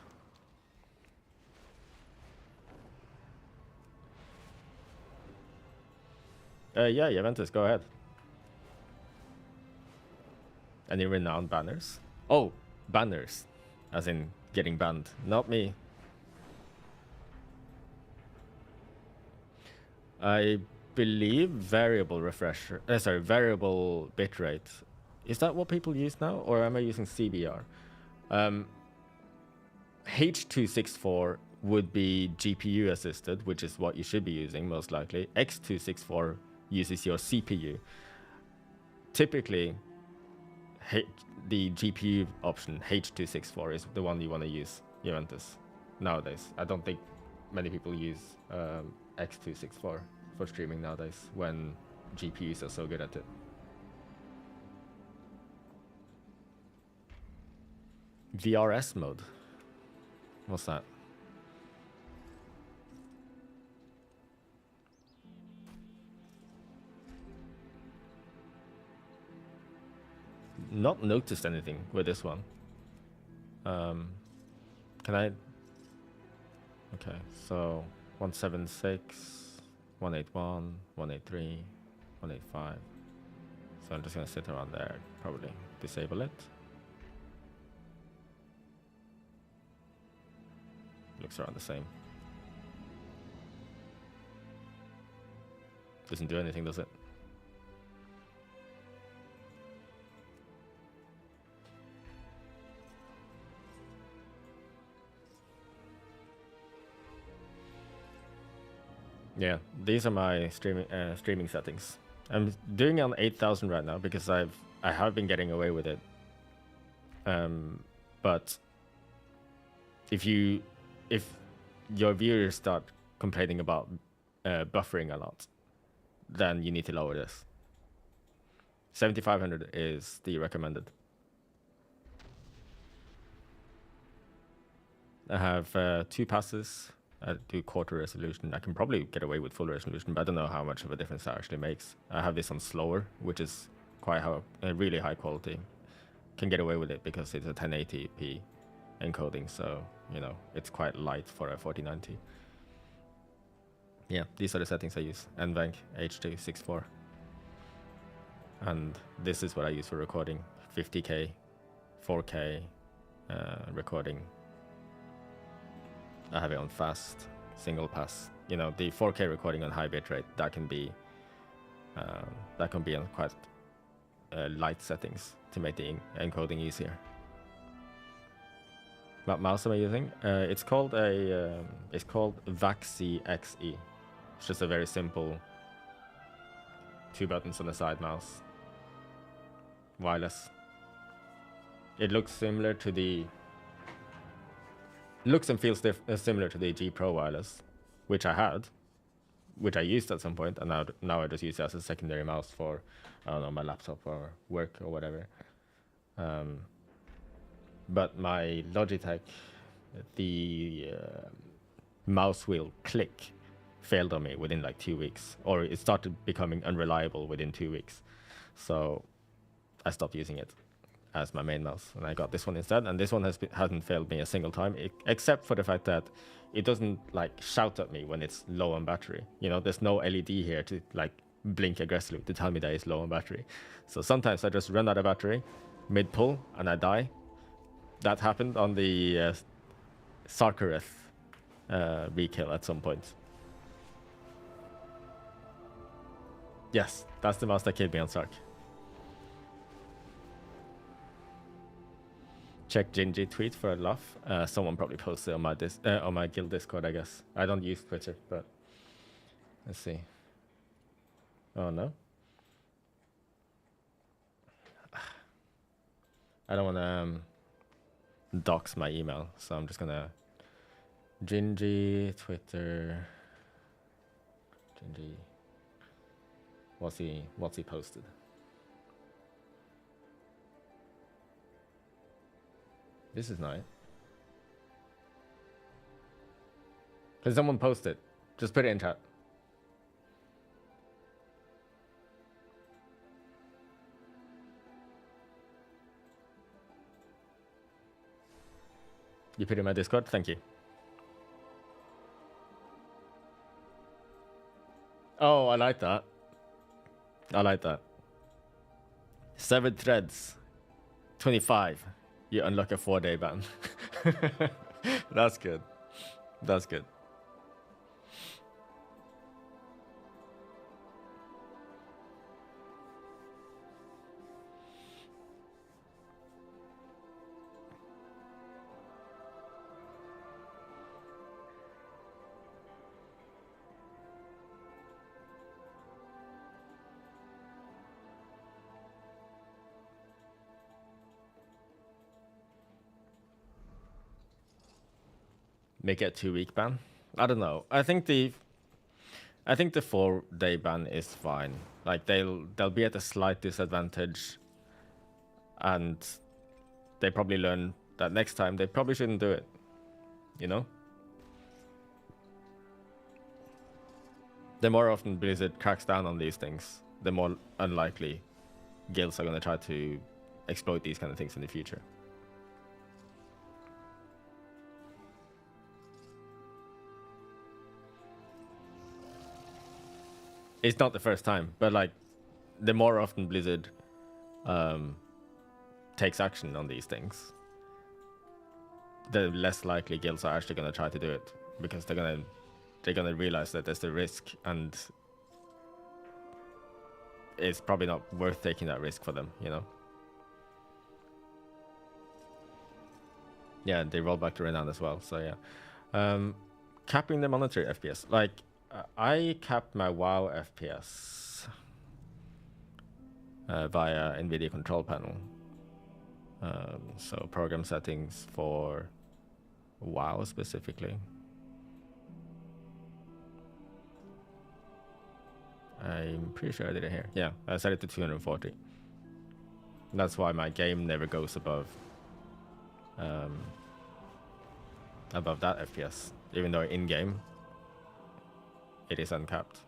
Yeah, Juventus, go ahead. Any renowned banners? Oh, banners. As in getting banned. Not me. I believe variable refresher, variable bitrate. Is that what people use now, or am I using CBR? H.264 would be GPU assisted, which is what you should be using most likely. X264 uses your CPU. Typically, the GPU option, H264, is the one you want to use, Juventus, nowadays. I don't think many people use X264 for streaming nowadays when GPUs are so good at it. VRS mode. What's that? Not noticed anything with this one. Can I? Okay, so 176, 181, 183, 185. So I'm just gonna sit around there, probably disable it. Looks around the same. Doesn't do anything, does it? Yeah, these are my streaming settings. I'm doing it on 8,000 right now because I have been getting away with it. But if your viewers start complaining about buffering a lot, then you need to lower this. 7,500 is the recommended. I have 2 passes. I do quarter resolution. I can probably get away with full resolution, but I don't know how much of a difference that actually makes. I have this on slower, which is quite really high quality. Can get away with it because it's a 1080p encoding, so you know it's quite light for a 4090. Yeah, these are the settings I use. NVENC H264, and this is what I use for recording: 50K, 4K recording. I have it on fast, single pass. You know, the 4K recording on high bitrate, that can be on quite light settings to make the encoding easier. What mouse am I using? It's called Vaxi XE. It's just a very simple 2 buttons on the side mouse, wireless. It looks similar to the. Looks and feels similar to the G Pro wireless, which I used at some point, and now I just use it as a secondary mouse for, I don't know, my laptop or work or whatever. But my Logitech, the mouse wheel click failed on me within like 2 weeks, or it started becoming unreliable within 2 weeks. So I stopped using it as my main mouse, and I got this one instead. And this one hasn't failed me a single time, except for the fact that it doesn't like shout at me when it's low on battery. You know, there's no LED here to like blink aggressively to tell me that it's low on battery. So sometimes I just run out of battery mid pull and I die. That happened on the Sarkareth rekill at some point. Yes, that's the mouse that killed me on Sark. Check Gingy tweet for a laugh. Someone probably posted on my guild Discord, I guess. I don't use Twitter, but let's see. Oh no. I don't want to dox my email, so I'm just gonna Gingy Twitter. Gingy. What's he posted? This is nice. Can someone post it? Just put it in chat. You put it in my Discord? Thank you. Oh, I like that. I like that. 7 threads. 25. You unlock a 4-day ban. That's good. That's good. make it a 2-week ban. I don't know. I think the 4-day ban is fine. Like they'll be at a slight disadvantage, and they probably learn that next time they probably shouldn't do it. You know? The more often Blizzard cracks down on these things, the more unlikely guilds are going to try to exploit these kind of things in the future. It's not the first time, but like the more often Blizzard takes action on these things, the less likely guilds are actually going to try to do it, because they're gonna realize that there's a risk, and it's probably not worth taking that risk for them, you know. Yeah, they roll back to Renown as well, so yeah. Capping the monetary FPS, like I capped my WoW FPS via NVIDIA control panel. So program settings for WoW specifically. I'm pretty sure I did it here. Yeah, I set it to 240. That's why my game never goes above that FPS, even though in game it is uncapped.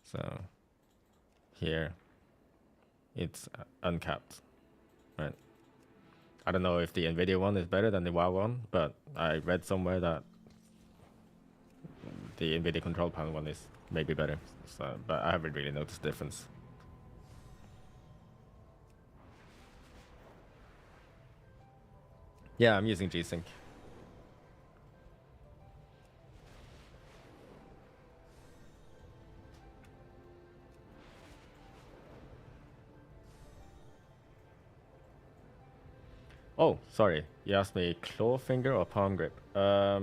So here it's uncapped, right? I don't know if the NVIDIA one is better than the WoW one, but I read somewhere that the NVIDIA control panel one is maybe better. So, but I haven't really noticed the difference. Yeah, I'm using G-Sync. Oh, sorry. You asked me claw finger or palm grip. I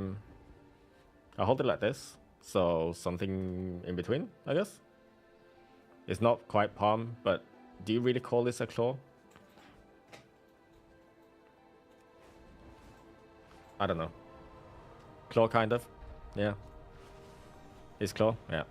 hold it like this, so something in between, I guess. It's not quite palm, but do you really call this a claw? I don't know. Claw, kind of. Yeah. Is claw? Yeah.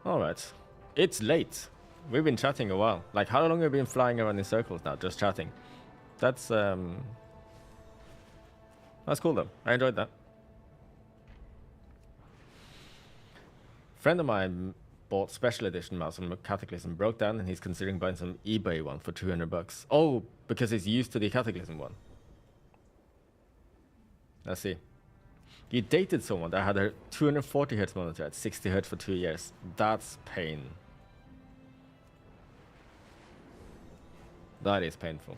Alright. It's late. We've been chatting a while. Like, how long have we been flying around in circles now, just chatting? That's cool though. I enjoyed that. Friend of mine bought special edition mouse from Cataclysm, broke down, and he's considering buying some eBay one for 200 bucks. Oh, because he's used to the Cataclysm one. Let's see. You dated someone that had a 240 Hz monitor at 60 Hz for 2 years. That's pain. That is painful.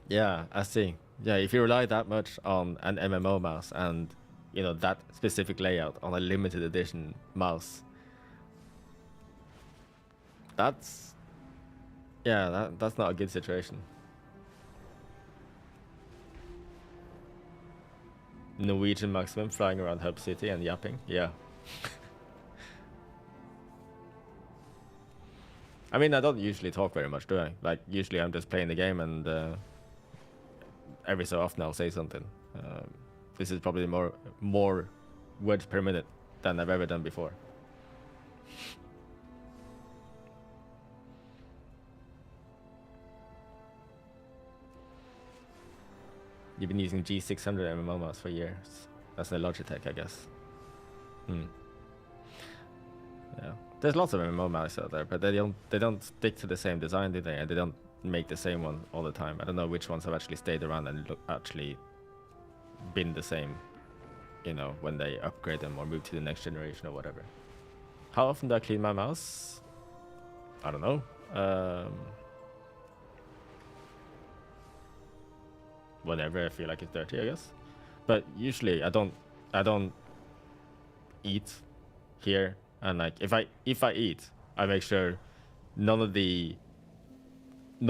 Yeah, I see. Yeah, if you rely that much on an MMO mouse and, you know, that specific layout on a limited edition mouse, that's not a good situation. Norwegian maximum flying around Hub City and yapping. Yeah. I mean, I don't usually talk very much, do I? Like, usually I'm just playing the game, and every so often I'll say something. This is probably more words per minute than I've ever done before. You've been using G600 MMO mouse for years. That's a Logitech, I guess. Yeah, there's lots of MMO mice out there, but they don't stick to the same design, do they? And they don't make the same one all the time. I don't know which ones have actually stayed around and actually been the same, you know, when they upgrade them or move to the next generation or whatever. How often do I clean my mouse? I don't know. Whenever I feel like it's dirty, I guess. But usually I don't eat here, and like if I eat, I make sure no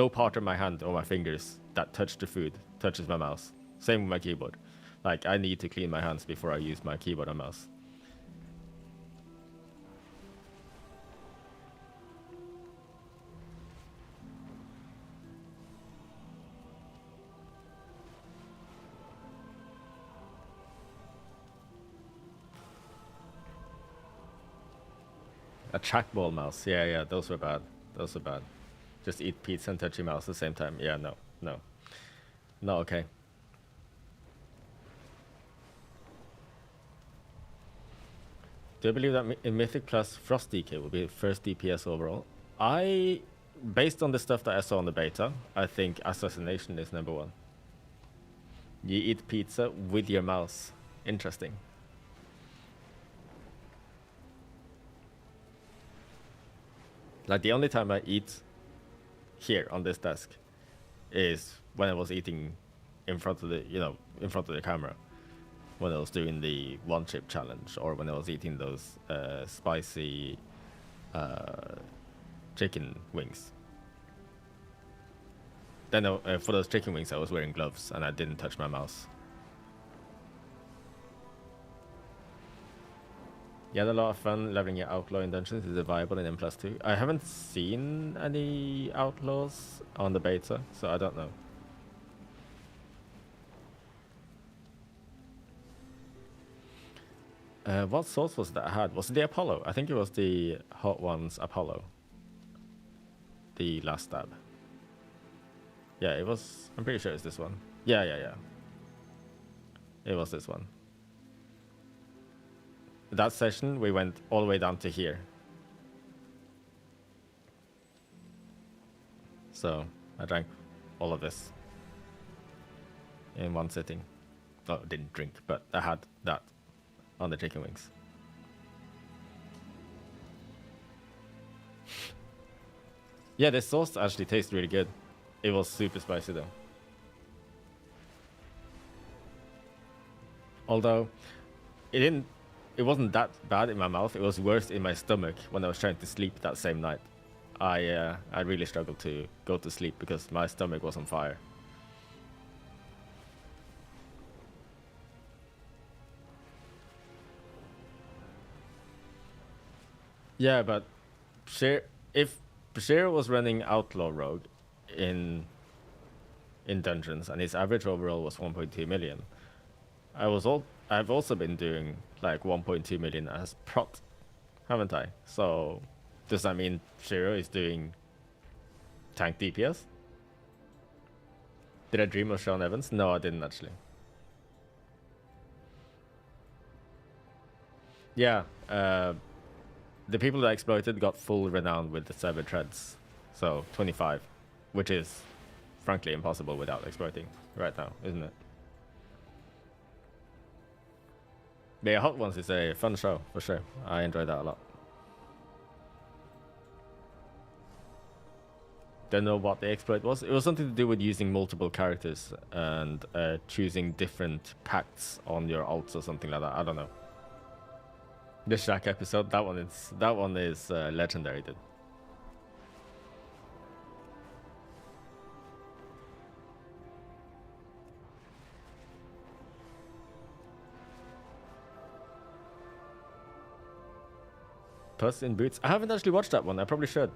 part of my hand or my fingers that touch the food touches my mouse. Same with my keyboard. Like I need to clean my hands before I use my keyboard and mouse. A trackball mouse. Yeah, those were bad. Those were bad. Just eat pizza and touch your mouse at the same time. Yeah, no. Not okay. Do you believe that in Mythic Plus Frost DK will be first DPS overall? Based on the stuff that I saw in the beta, I think Assassination is number 1. You eat pizza with your mouse. Interesting. Like the only time I eat here on this desk is when I was eating in front of the camera, when I was doing the one chip challenge, or when I was eating those spicy chicken wings. Then for those chicken wings, I was wearing gloves and I didn't touch my mouse. You had a lot of fun leveling your outlaw in dungeons. Is it viable in M+2? I haven't seen any outlaws on the beta, so I don't know. What source was that I had? Was it the Apollo? I think it was the Hot Ones Apollo. The last stab. Yeah, it was. I'm pretty sure it's this one. Yeah. It was this one. That session, we went all the way down to here. So I drank all of this in one sitting. Oh, didn't drink, but I had that on the chicken wings. Yeah, the sauce actually tastes really good. It was super spicy though. Although it wasn't that bad in my mouth. It was worse in my stomach when I was trying to sleep that same night. I really struggled to go to sleep because my stomach was on fire. Yeah, but if Bashir was running Outlaw Rogue in dungeons and his average overall was 1.2 million, I've also been doing like 1.2 million as prot, haven't I? So does that mean Shiro is doing tank DPS? Did I dream of Sean Evans? No, I didn't actually. Yeah, the people that exploited got full renown with the Cyber Treads. So 25, which is frankly impossible without exploiting right now, isn't it? Yeah, Hot Ones is a fun show, for sure. I enjoyed that a lot. Don't know what the exploit was. It was something to do with using multiple characters and choosing different pacts on your ults or something like that. I don't know. The Shaq episode, that one is legendary, dude. Puss in Boots. I haven't actually watched that one. I probably should.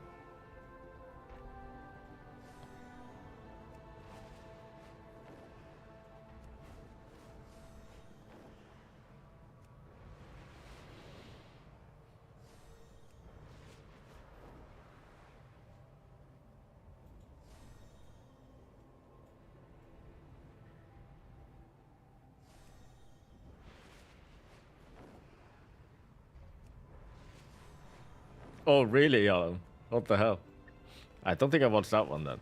Oh, really, Alan? What the hell? I don't think I watched that one then.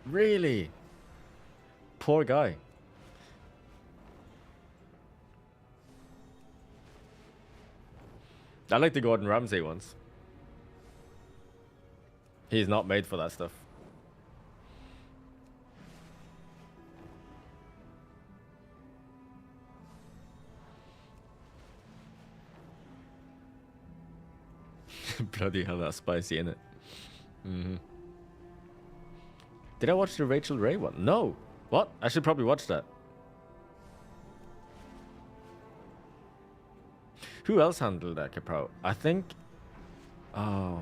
Really? Poor guy. I like the Gordon Ramsay ones. He's not made for that stuff. Bloody hell, that's spicy, innit? Mm-hmm. Did I watch the Rachel Ray one? No. What? I should probably watch that. Who else handled that Capro? I think... Oh.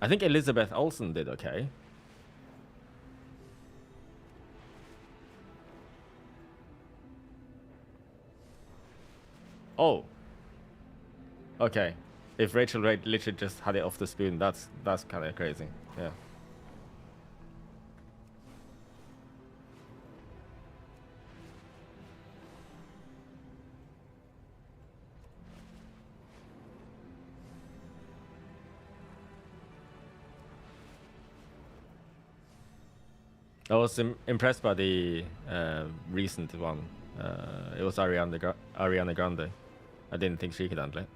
I think Elizabeth Olsen did okay. Oh. Okay. If Rachel Ray literally just had it off the spoon, that's kind of crazy. Yeah. I was impressed by the recent one. It was Ariana Grande. I didn't think she could handle it.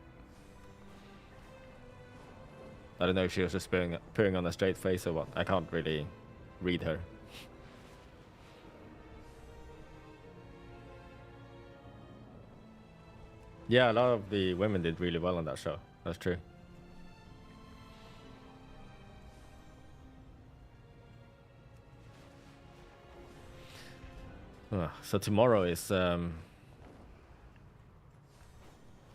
I don't know if she was just putting on a straight face or what. I can't really read her. Yeah, a lot of the women did really well on that show. That's true. So tomorrow is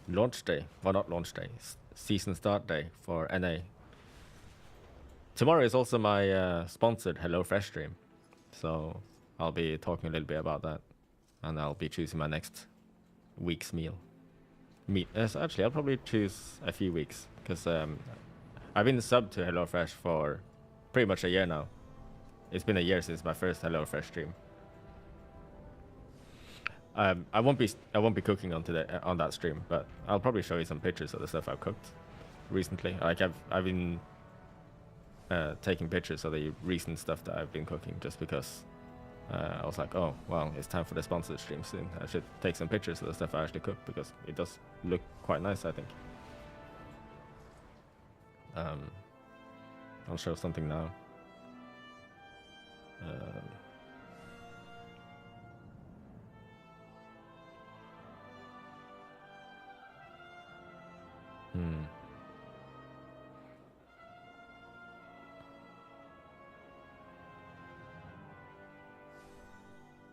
launch day. Well, not launch day. Season start day for NA. Tomorrow is also my sponsored HelloFresh stream. So I'll be talking a little bit about that. And I'll be choosing my next week's meal. Actually, I'll probably choose a few weeks. Because I've been subbed to HelloFresh for pretty much a year now. It's been a year since my first HelloFresh stream. I won't be cooking on that stream, but I'll probably show you some pictures of the stuff I've cooked recently. Like I've been taking pictures of the recent stuff that I've been cooking, just because I was like, oh well, it's time for the sponsored stream soon. I should take some pictures of the stuff I actually cooked, because it does look quite nice, I think. I'll show something now.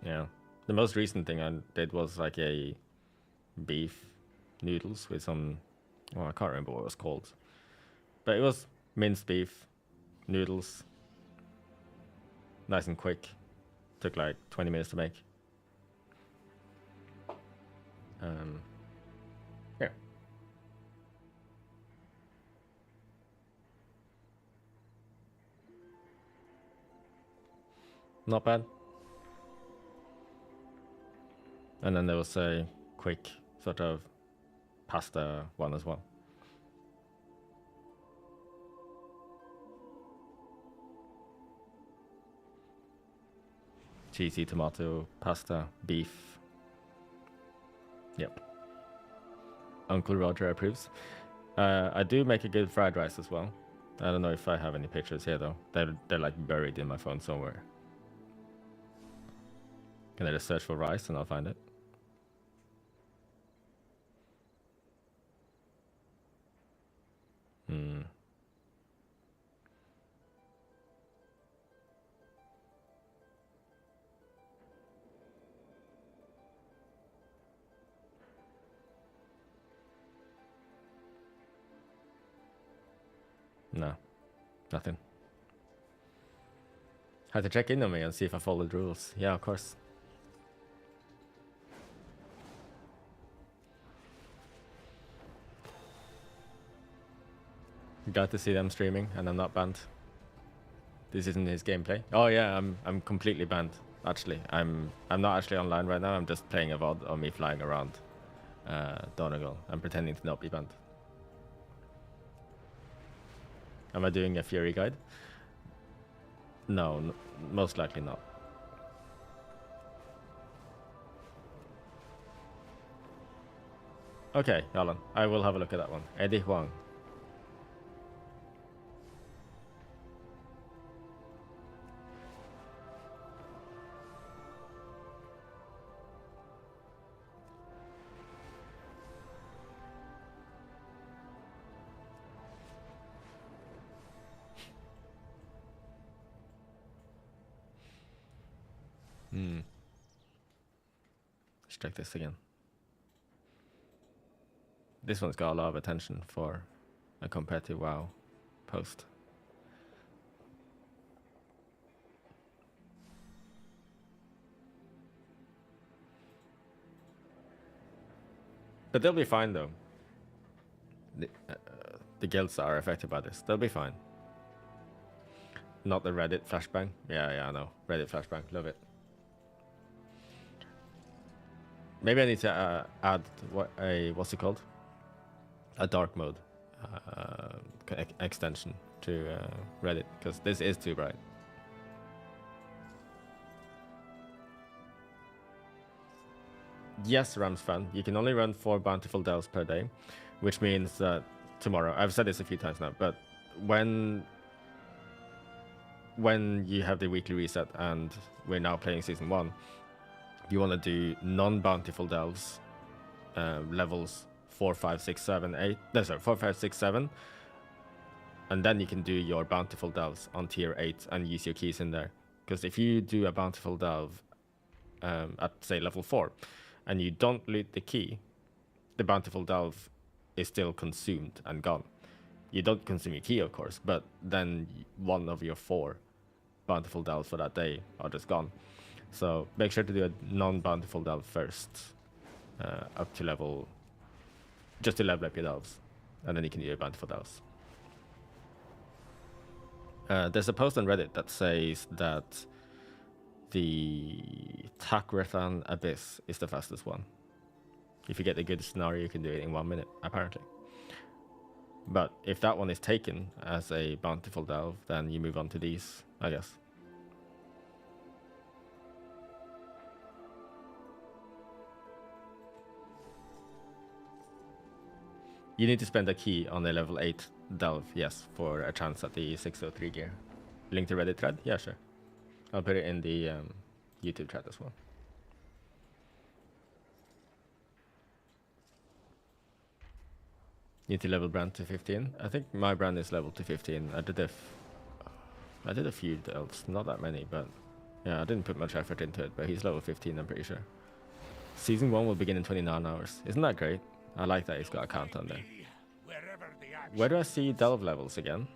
Yeah, the most recent thing I did was like a beef noodles with some, well, I can't remember what it was called, but it was minced beef noodles, nice and quick. Took like 20 minutes to make. Yeah. Not bad. And then there was a quick sort of pasta one as well. Cheesy tomato pasta, beef. Yep. Uncle Roger approves. I do make a good fried rice as well. I don't know if I have any pictures here though. They're like buried in my phone somewhere. Can I just search for rice and I'll find it? No, nothing. Had to check in on me and see if I followed rules. Yeah, of course. Glad to see them streaming and I'm not banned. This isn't his gameplay. Oh yeah, I'm completely banned. Actually, I'm not actually online right now. I'm just playing a VOD of me flying around Donegal. I'm pretending to not be banned. Am I doing a Fury guide? No, most likely not. Okay, Alan, I will have a look at that one. Eddie Huang. Let's check this again. This one's got a lot of attention for a competitive WoW post. But they'll be fine though. The guilds are affected by this. They'll be fine. Not the Reddit flashbang. Yeah, I know. Reddit flashbang. Love it. Maybe I need to add what's it called? A dark mode extension to Reddit, because this is too bright. Yes, Rams fan, you can only run 4 bountiful delves per day, which means that tomorrow, I've said this a few times now, but when you have the weekly reset and we're now playing season 1, you want to do non-bountiful delves, levels 4, 5, 6, 7, 8. No, sorry, 4, 5, 6, 7. And then you can do your bountiful delves on tier 8 and use your keys in there. Because if you do a bountiful delve at, say, level 4, and you don't loot the key, the bountiful delve is still consumed and gone. You don't consume your key, of course, but then one of your 4 bountiful delves for that day are just gone. So make sure to do a non-bountiful delve first, up to level, just to level up your delves, and then you can do your bountiful delves. There's a post on Reddit that says that the Takratan Abyss is the fastest one. If you get a good scenario, you can do it in 1 minute, apparently. But if that one is taken as a bountiful delve, then you move on to these, I guess. You need to spend a key on a level 8 delve, yes, for a chance at the 603 gear. Link to Reddit thread? Yeah, sure. I'll put it in the YouTube chat as well. Need to level brand to 15. I think my brand is level to 15. I did a few delves, not that many, but yeah, I didn't put much effort into it, but he's level 15, I'm pretty sure. Season 1 will begin in 29 hours. Isn't that great? I like that he's got a countdown there. Where do I see delve levels again?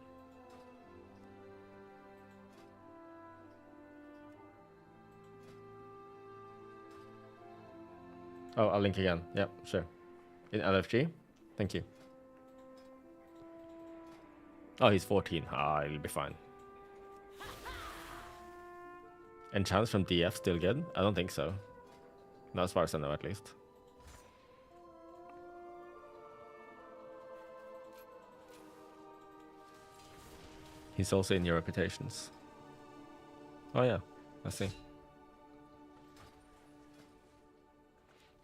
Oh, I'll link again. Yep, sure. In LFG? Thank you. Oh, he's 14. Ah, he'll be fine. Enchants from DF still good? I don't think so. Not as far as I know, at least. He's also in your reputations. Oh yeah, I see.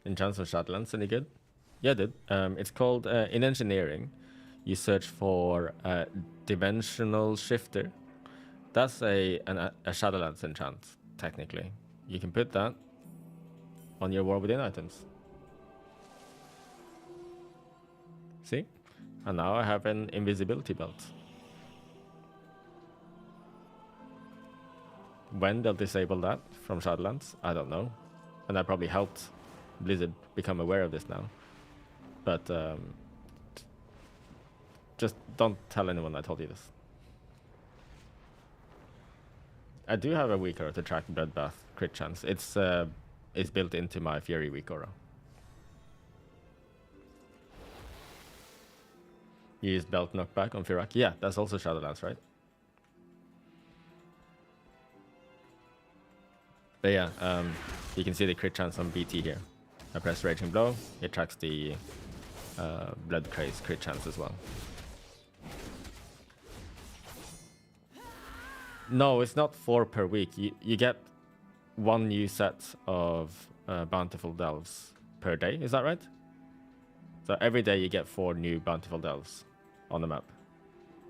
Enchants from Shadowlands, any good? Yeah, dude. It's called, in engineering, you search for Dimensional Shifter. That's a Shadowlands enchant, technically. You can put that on your War Within items. See? And now I have an invisibility belt. When they'll disable that from Shadowlands, I don't know. And that probably helped Blizzard become aware of this now. But just don't tell anyone I told you this. I do have a weak aura to track Bloodbath crit chance. It's built into my Fury weak aura. You use belt knockback on Firak? Yeah, that's also Shadowlands, right? But yeah, you can see the crit chance on BT here. I press Raging Blow, it tracks the Blood Craze crit chance as well. No, it's not 4 per week. You get 1 new set of Bountiful Delves per day, is that right? So every day you get 4 new bountiful delves on the map.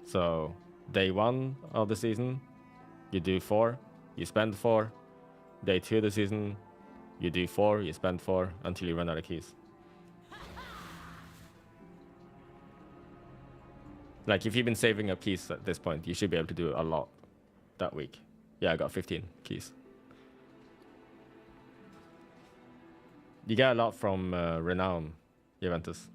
So day 1 of the season, you do 4, you spend 4. Day 2 of the season, you do 4, you spend 4 until you run out of keys. Like if you've been saving up keys at this point, you should be able to do a lot that week. Yeah, I got 15 keys. You get a lot from Renown, Juventus.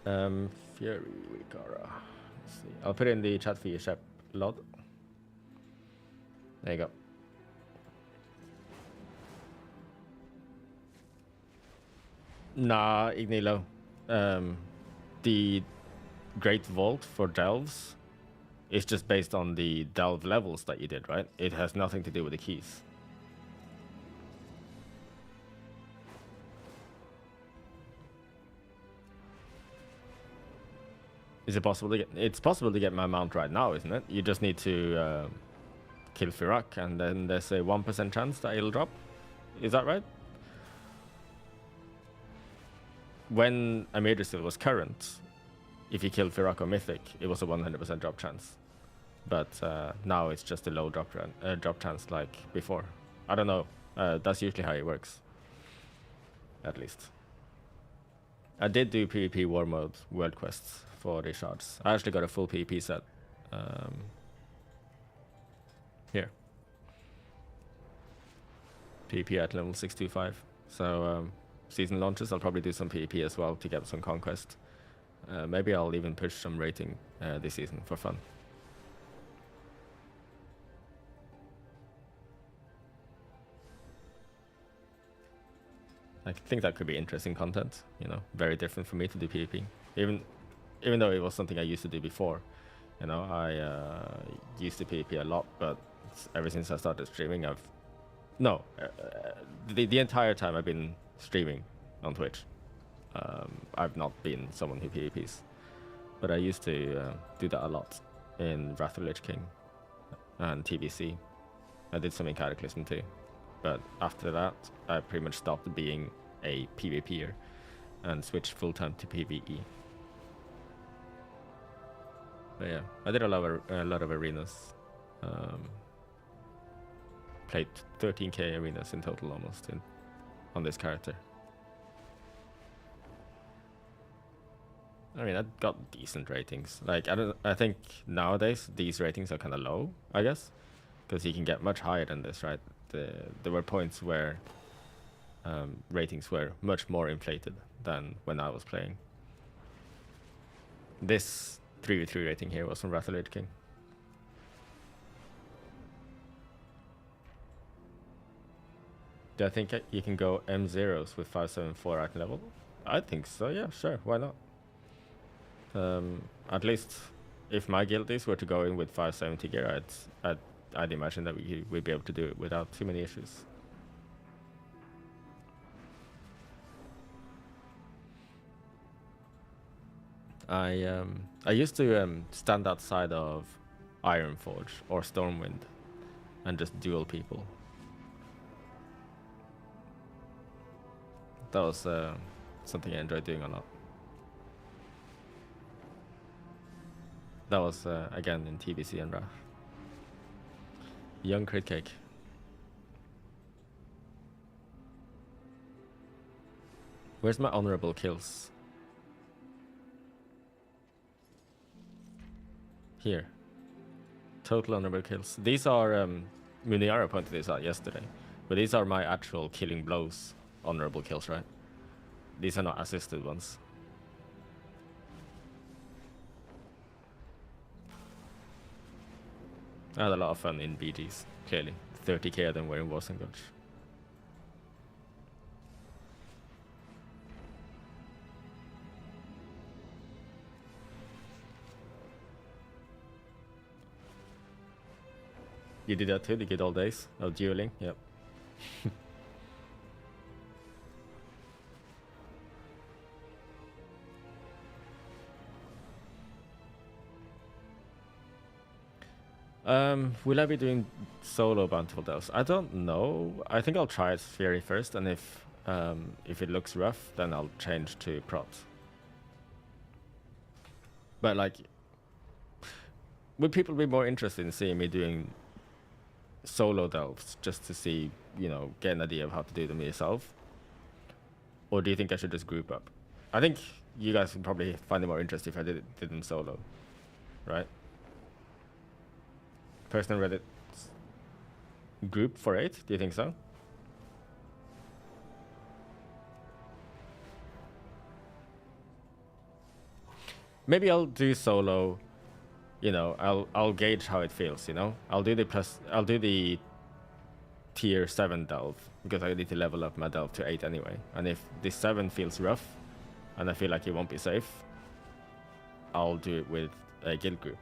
Theorycrafting. Let's see. I'll put it in the chat for you, Shep. Lod. There you go. Nah, Ignilo. The Great Vault for delves is just based on the delve levels that you did, right? It has nothing to do with the keys. Is it possible to get? It's possible to get my mount right now, isn't it? You just need to kill Firak, and then there's a 1% chance that it'll drop. Is that right? When Amidrisil was current, if you killed Firak or Mythic, it was a 100% drop chance. But now it's just a low drop chance like before. I don't know. That's usually how it works. At least. I did do PvP War Mode World Quests for the shards. I actually got a full PvP set. Here. PvP at level 625. So season launches, I'll probably do some PvP as well to get some conquest. Maybe I'll even push some rating this season for fun. I think that could be interesting content, you know, very different for me to do PvP. Even though it was something I used to do before, you know, I used to PvP a lot, but ever since I started streaming, the entire time I've been streaming on Twitch, I've not been someone who PvPs, but I used to do that a lot in Wrath of the Lich King and TBC. I did some in Cataclysm too. But after that, I pretty much stopped being a PvPer and switched full-time to PvE. But yeah, I did a lot of arenas. Played 13k arenas in total almost on this character. I mean, I got decent ratings. Like I think nowadays these ratings are kind of low, I guess, because you can get much higher than this, right? There were points where ratings were much more inflated than when I was playing. This 3v3 rating here was from Wrath of the Lich King. Do I think you can go M0s with 574 at level? I think so, yeah, sure, why not? At least if my guildies were to go in with 570 gear, I'd imagine that we'd be able to do it without too many issues. I used to stand outside of Ironforge or Stormwind and just duel people. That was something I enjoyed doing a lot. That was again in TBC and Wrath. Young Crit Cake. Where's my honorable kills? Here. Total honorable kills. These are Muniara pointed this out yesterday, but these are my actual killing blows honorable kills, right? These are not assisted ones. I had a lot of fun in BGs, clearly. 30k of them were in Warsong Gulch. You did that too, the good old days of dueling? Yep. Will I be doing solo bountiful delves? I don't know. I think I'll try Fury first, and if If it looks rough, then I'll change to props. But like, would people be more interested in seeing me doing solo delves just to see, you know, get an idea of how to do them yourself? Or do you think I should just group up? I think you guys would probably find it more interesting if I did them solo, right? Personal Reddit group for 8, do you think so? Maybe I'll do solo, you know, I'll gauge how it feels, you know? I'll do the tier 7 delve because I need to level up my delve to 8 anyway. And if this 7 feels rough and I feel like it won't be safe, I'll do it with a guild group.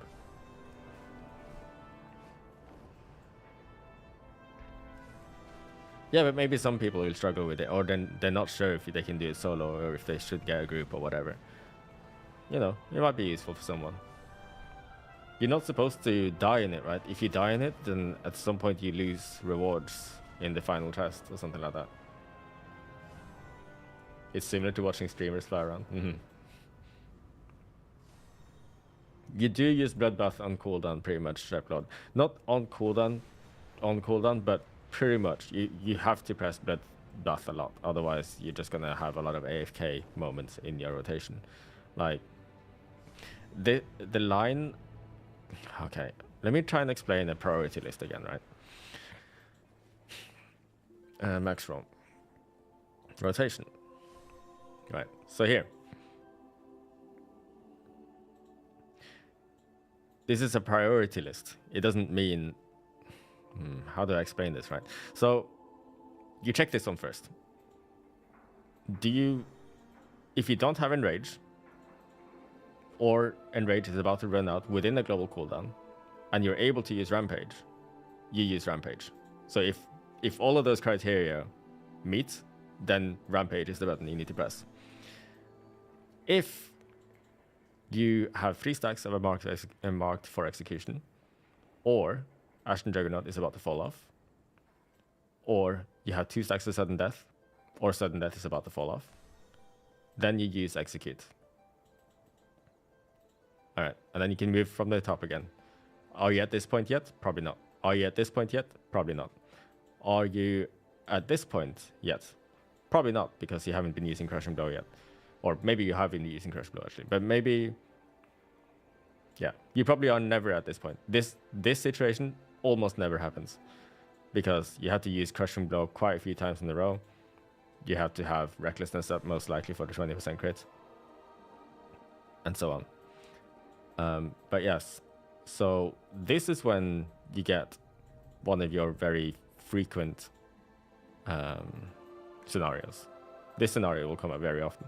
Yeah, but maybe some people will struggle with it, or then they're not sure if they can do it solo or if they should get a group or whatever. You know, it might be useful for someone. You're not supposed to die in it, right? If you die in it, then at some point you lose rewards in the final test or something like that. It's similar to watching streamers fly around. You do use Bloodbath on cooldown pretty much, Sheplord. Not on cooldown, but pretty much. You have to press Bloodbath a lot, otherwise you're just gonna have a lot of AFK moments in your rotation. Like, the line... Okay, let me try and explain a priority list again, right? Max roll. Rotation. Right, so here. This is a priority list. It doesn't mean... how do I explain this, right? So, you check this one first. If you don't have Enrage, or Enrage is about to run out within a global cooldown, and you're able to use Rampage, you use Rampage. So if all of those criteria meet, then Rampage is the button you need to press. If you have 3 stacks of a marked for execution, or Ashen Juggernaut is about to fall off, or you have 2 stacks of Sudden Death, or Sudden Death is about to fall off, then you use Execute. Alright, and then you can move from the top again. Are you at this point yet? Probably not. Are you at this point yet? Probably not. Are you at this point yet? Probably not, because you haven't been using Crushing Blow yet. Or maybe you have been using Crushing Blow actually, but maybe... Yeah, you probably are never at this point. This situation almost never happens, because you have to use Crushing Blow quite a few times in a row. You have to have Recklessness up most likely for the 20% crit, and so on. But yes, so this is when you get one of your very frequent scenarios. This scenario will come up very often,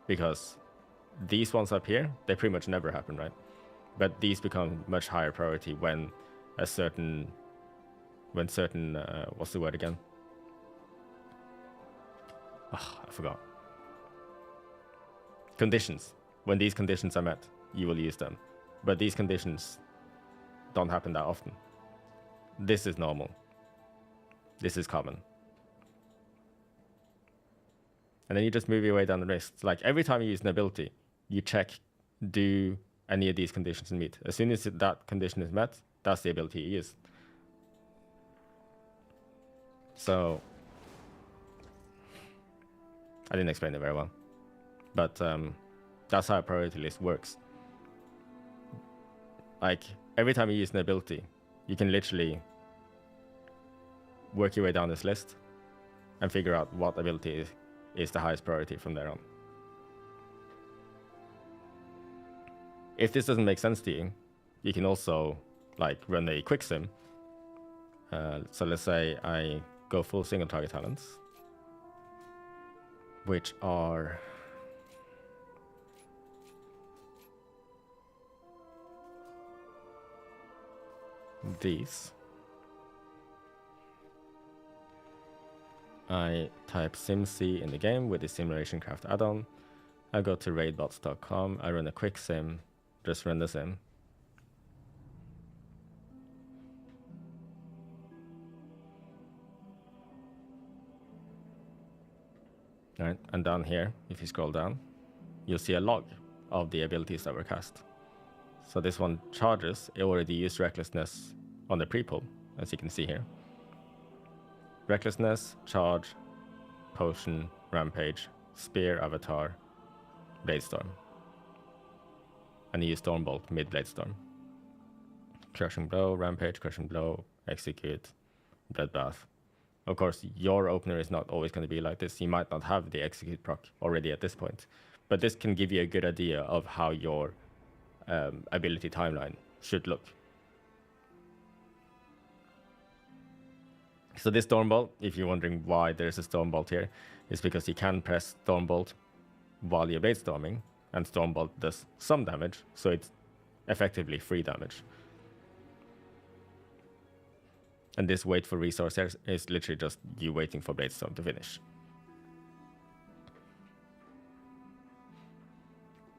because these ones up here, they pretty much never happen, right? But these become much higher priority when certain what's the word again? Oh, I forgot. Conditions. When these conditions are met, you will use them. But these conditions don't happen that often. This is normal. This is common. And then you just move your way down the list. Like, every time you use an ability, you check, do any of these conditions meet? As soon as that condition is met, that's the ability you use. So, I didn't explain it very well. But that's how a priority list works. Like, every time you use an ability, you can literally work your way down this list and figure out what ability is the highest priority from there on. If this doesn't make sense to you, you can also like run a quick sim. So let's say I go full single target talents, which are these. I type SimC in the game with the Simulation Craft add-on. I go to raidbots.com. I run a quick sim. Just run the sim. Right, and down here, if you scroll down, you'll see a log of the abilities that were cast. So this one charges, it already used Recklessness on the pre-pull, as you can see here. Recklessness, Charge, Potion, Rampage, Spear, Avatar, Bladestorm. And you use Stormbolt mid Bladestorm. Crushing Blow, Rampage, Crushing Blow, Execute, Bloodbath. Of course, your opener is not always going to be like this. You might not have the Execute proc already at this point. But this can give you a good idea of how your ability timeline should look. So this Stormbolt, if you're wondering why there's a Stormbolt here, is because you can press Stormbolt while you're Bladestorming, and Stormbolt does some damage, so it's effectively free damage. And this wait for resource here is literally just you waiting for Bladestorm to finish.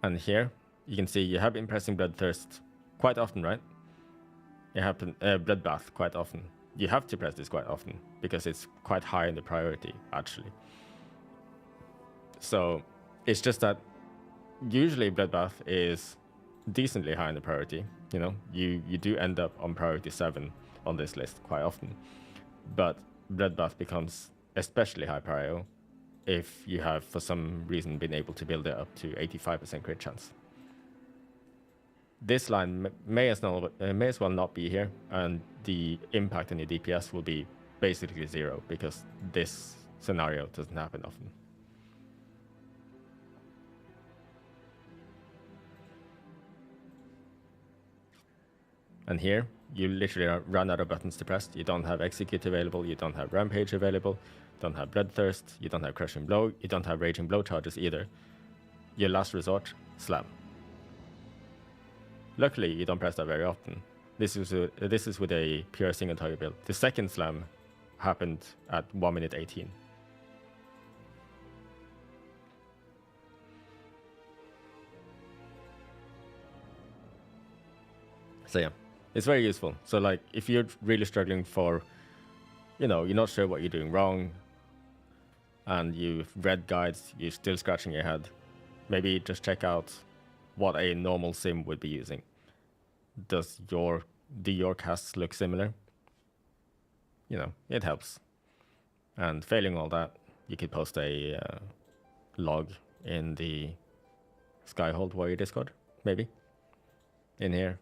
And here, you can see you have been pressing Bloodthirst quite often, right? You have Bloodbath quite often. You have to press this quite often, because it's quite high in the priority, actually. So, it's just that usually Bloodbath is decently high in the priority. You know, you do end up on priority 7 on this list quite often. But Bloodbath becomes especially high prio if you have, for some reason, been able to build it up to 85% crit chance. This line may as well not be here, and the impact on your DPS will be basically 0, because this scenario doesn't happen often. And here, you literally run out of buttons to press. You don't have Execute available, you don't have Rampage available, don't have Bloodthirst, you don't have Crushing Blow, you don't have Raging Blow charges either. Your last resort, Slam. Luckily, you don't press that very often. This is with a pure single target build. The second Slam happened at 1 minute 18. So yeah, it's very useful. So like, if you're really struggling for, you know, you're not sure what you're doing wrong, and you've read guides, you're still scratching your head, maybe just check out what a normal sim would be using. Do your casts look similar? You know, it helps. And failing all that, you could post a log in the Skyhold Warrior Discord, maybe, in here.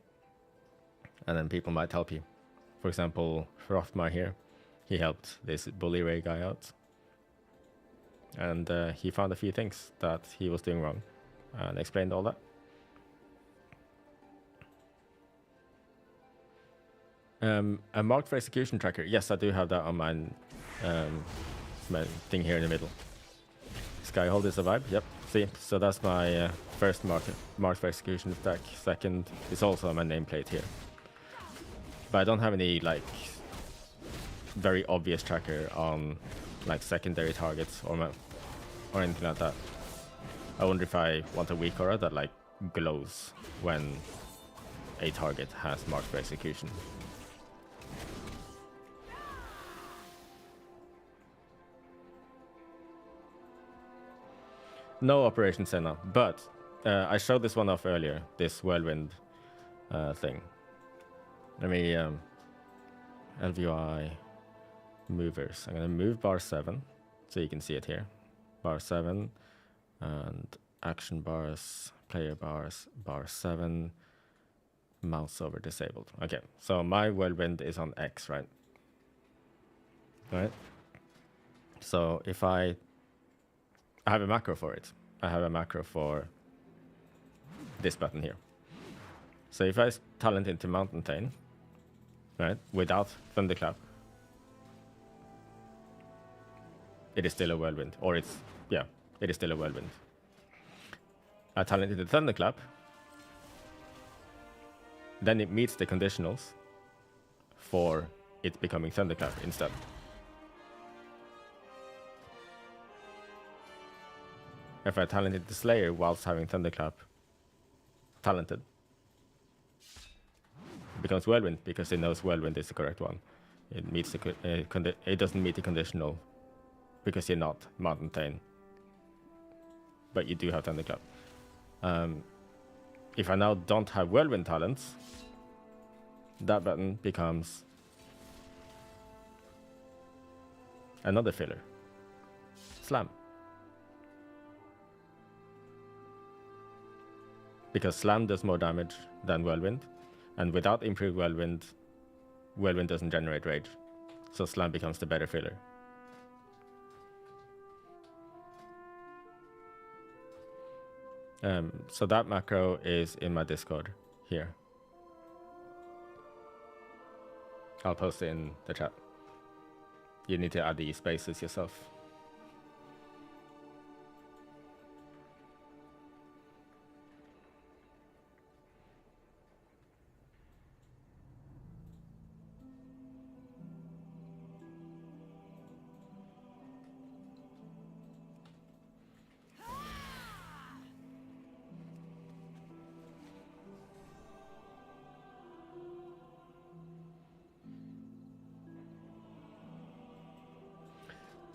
And then people might help you. For example, Hrothmar here, he helped this Bully Ray guy out. And he found a few things that he was doing wrong and explained all that. A marked for execution tracker. Yes, I do have that on my thing here in the middle. Skyhold is a vibe. Yep. See, so that's my first marked for execution stack. Second is also on my nameplate here. But I don't have any like very obvious tracker on like secondary targets or anything like that. I wonder if I want a weak aura that like glows when a target has marked for execution. No Operation Senna, but I showed this one off earlier, this Whirlwind thing. Let me LVI movers. I'm going to move bar 7 so you can see it here. Bar 7 and action bars, player bars, bar 7, mouse over disabled. Okay, so my Whirlwind is on X, right? Right? So if I have a macro for it. I have a macro for this button here. So if I talent into Mountain Thane, right, without Thunderclap, it is still a Whirlwind. Or it's, yeah, it is still a Whirlwind. I talent into Thunderclap, then it meets the conditionals for it becoming Thunderclap instead. If I talented the Slayer whilst having Thunderclap talented, it becomes Whirlwind because it knows Whirlwind is the correct one. It meets the it doesn't meet the conditional because you're not Mountain Thane but you do have Thunderclap. If I now don't have Whirlwind talents, that button becomes another filler. Slam. Because Slam does more damage than Whirlwind, and without improved Whirlwind, Whirlwind doesn't generate rage. So Slam becomes the better filler. So that macro is in my Discord here. I'll post it in the chat. You need to add the spaces yourself.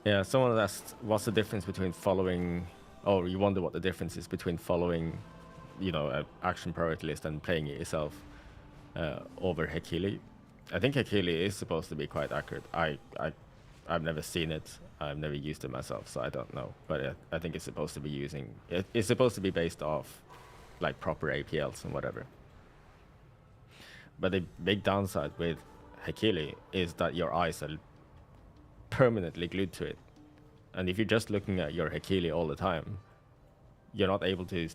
Yeah, someone asked, what's the difference between following, or you wonder what the difference is between following, you know, an action priority list and playing it yourself over Hekili. I think Hekili is supposed to be quite accurate. I've never seen it. I've never used it myself, so I don't know. But I think it's supposed to be it's supposed to be based off like proper APLs and whatever. But the big downside with Hekili is that your eyes are permanently glued to it, and if you're just looking at your Hekili all the time, you're not able to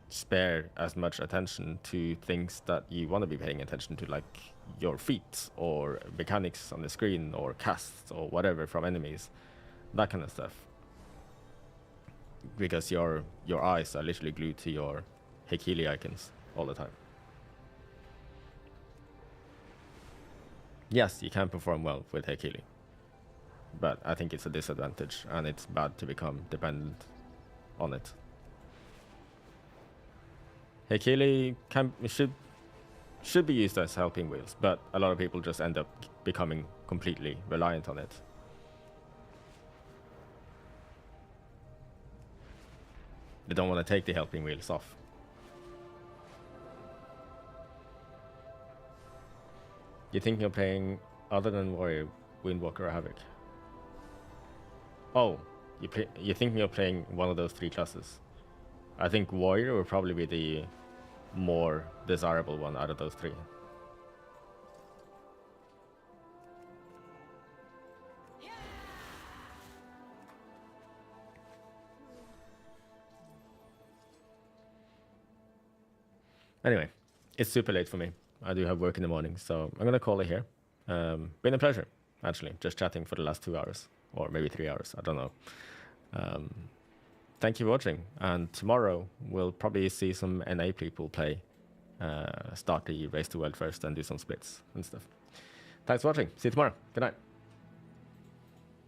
spare as much attention to things that you want to be paying attention to, like your feet or mechanics on the screen or casts or whatever from enemies, that kind of stuff, because your eyes are literally glued to your Hekili icons all the time. Yes, you can perform well with Hekili, but I think it's a disadvantage, and it's bad to become dependent on it. Hekili should be used as helping wheels, but a lot of people just end up becoming completely reliant on it. They don't want to take the helping wheels off. You thinking of playing other than Warrior, Windwalker, or Havoc? Oh, you're thinking of playing one of those three classes. I think Warrior will probably be the more desirable one out of those three. Anyway, it's super late for me. I do have work in the morning, so I'm gonna call it here. Been a pleasure, actually, just chatting for the last 2 hours, or maybe 3 hours, I don't know. Thank you for watching, and tomorrow we'll probably see some NA people play, start the race to world first and do some splits and stuff. Thanks for watching, see you tomorrow, good night.